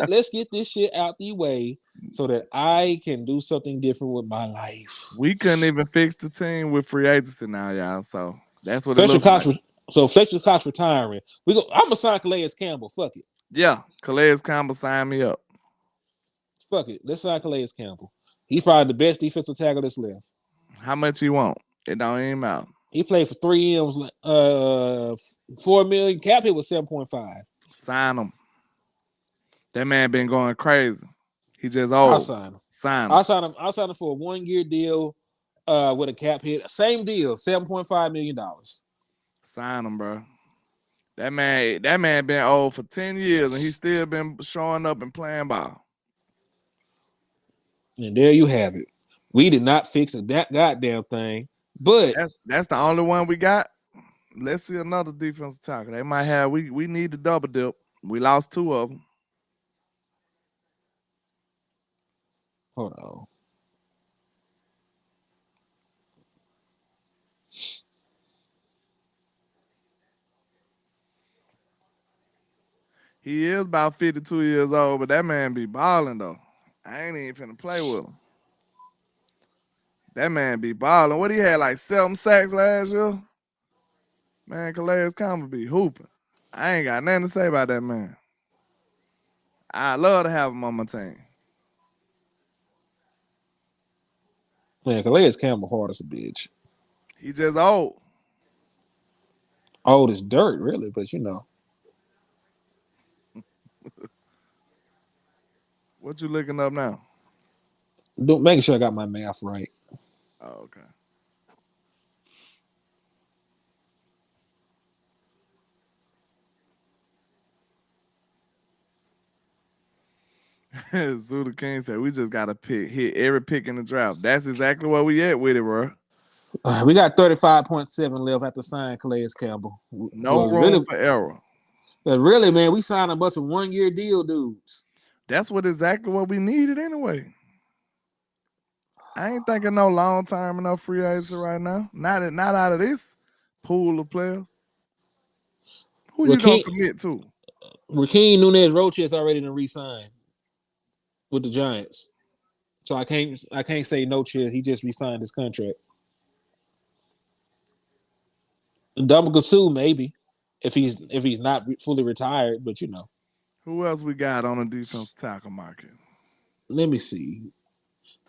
Let's get this shit out the way so that I can do something different with my life. We couldn't even fix the team with free agency now, y'all. So that's what it looks like. So Fletcher Cox retiring. I'm gonna sign Calais Campbell. Fuck it. Yeah, Calais Campbell signed me up. Fuck it. Let's sign Calais Campbell. He's probably the best defensive tackle that's left. How much he want? It don't even matter. He played for 3 M's, $4 million. Cap hit was 7.5. Sign him. That man been going crazy. He just old. I'll sign him. I'll sign him for a 1-year deal with a cap hit. Same deal, $7.5 million. Sign him, bro. That man been old for 10 years and he still been showing up and playing ball. And there you have it. We did not fix that goddamn thing. But that's the only one we got. Let's see another defensive tackle. They might have. We need the double dip. We lost 2 of them. Hold on. He is about 52 years old, but that man be balling though. I ain't even finna play with him. That man be balling. What he had, like 7 sacks last year? Man, Calais Campbell be hooping. I ain't got nothing to say about that man. I love to have him on my team. Man, Calais Campbell hard as a bitch. He just old. Old as dirt, really, but you know. What you looking up now? Making sure I got my math right. Oh, okay. Zuda King said we just gotta hit every pick in the draft. That's exactly where we at with it, bro. We got 35.7 left after signing Calais Campbell. No room for error. But really, man, we signed a bunch of 1-year deal dudes. That's exactly what we needed anyway. I ain't thinking no long term enough free agency right now. Not out of this pool of players. Who you gonna commit to? Raheem Nunez-Roches already done re-signed with the Giants, so I can't say no chill. He just re-signed his contract. Ndamukong Suh maybe if he's not fully retired, but you know. Who else we got on the defense tackle market? Let me see.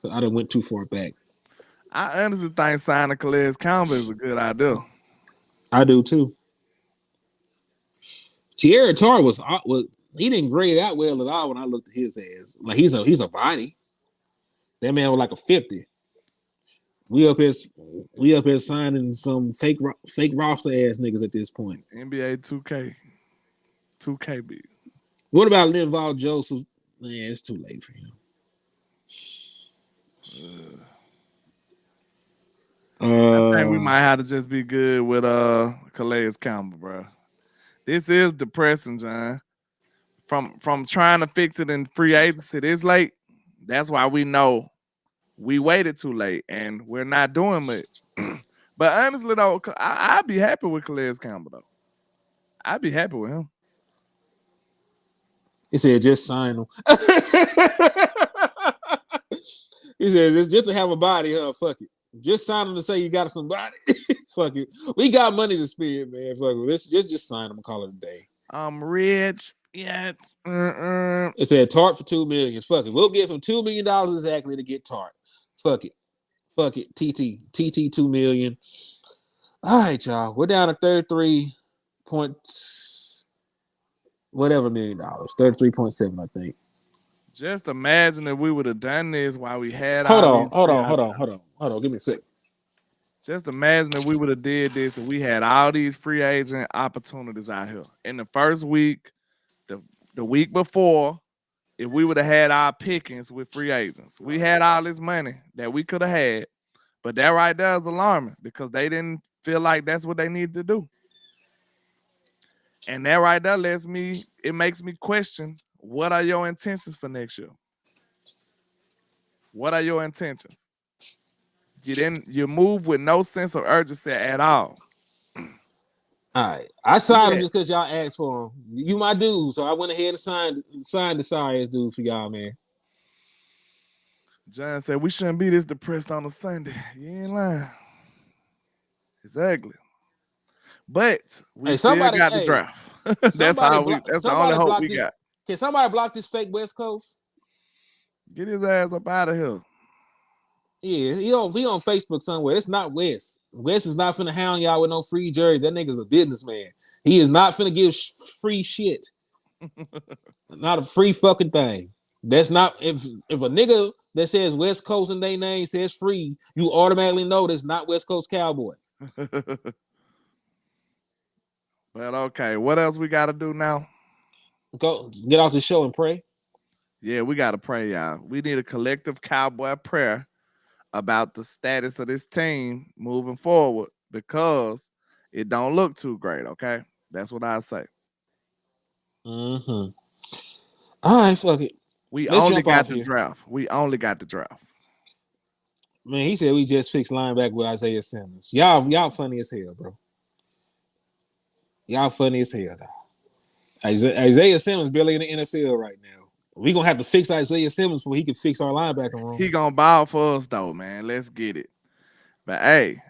I done went too far back. I honestly think signing Calais Campbell is a good idea. I do too. Tierra Tar was he didn't grade out well at all when I looked at his ass. Like he's a body. That man was like a 50. We up here signing some fake roster ass niggas at this point. NBA 2K. What about Linval Joseph? Man, it's too late for him. I think we might have to just be good with Calais Campbell, bro. This is depressing, John. From trying to fix it in free agency this late, that's why we know we waited too late and we're not doing much. But honestly, though, I'd be happy with Calais Campbell, though. I'd be happy with him. He said, just sign him. He said, just to have a body, huh? Fuck it. Just sign him to say you got some body. Fuck it. We got money to spend, man. Fuck it. Let's just sign him and call it a day. I'm rich. Yeah. It said Tart for $2 million. Fuck it. We'll give him $2 million exactly to get Tart. Fuck it. TT $2 million. All right, y'all. We're down to 33 points. Whatever $1 million. 33.7, I think. Just imagine if we would have done this while we had. Hold on. Give me a second. Just imagine if we would have did this and we had all these free agent opportunities out here. In the first week, the week before, if we would have had our pickings with free agents, we had all this money that we could have had. But that right there is alarming because they didn't feel like that's what they needed to do. And that right there makes me question, what are your intentions for next year? What are your intentions? You move with no sense of urgency at all. All right. I signed him just because y'all asked for him. You my dude, so I went ahead and signed the sorry ass dude for y'all, man. John said we shouldn't be this depressed on a Sunday. You ain't lying. Exactly. But we still got the draft. That's the only hope we got. Can somebody block this fake West Coast? Get his ass up out of here. Yeah, he on Facebook somewhere. It's not West. West is not finna hound y'all with no free jerseys. That nigga's a businessman. He is not finna give free shit. Not a free fucking thing. That's not if a nigga that says West Coast in their name says free, you automatically know that's not West Coast Cowboy. But okay, what else we got to do now? Go get off the show and pray. Yeah, we got to pray, y'all. We need a collective Cowboy prayer about the status of this team moving forward because it don't look too great, okay? That's what I say. Mm-hmm. All right, fuck it. Let's only got the draft. We only got the draft. Man, he said we just fixed linebacker with Isaiah Simmons. Y'all funny as hell, bro. Y'all funny as hell, though. Isaiah Simmons barely in the NFL right now. We gonna have to fix Isaiah Simmons before he can fix our linebacker room. He gonna ball for us though, man. Let's get it. But hey,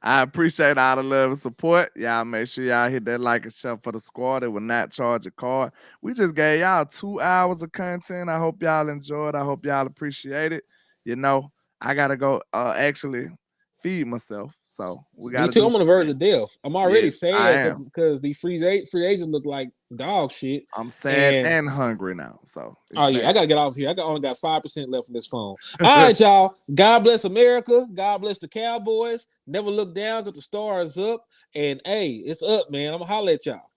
I appreciate all the love and support. Y'all make sure y'all hit that like and share for the squad. It will not charge a card. We just gave y'all 2 hours of content. I hope y'all enjoyed. I hope y'all appreciate it. You know, I gotta go actually feed myself. So we got to. I'm on the verge of death. I'm already sad because the free agents look like dog shit. I'm sad and hungry now. So I gotta get off here. I only got 5% left on this phone. All right, y'all. God bless America. God bless the Cowboys. Never look down because the star is up. And hey, it's up, man. I'm gonna holler at y'all.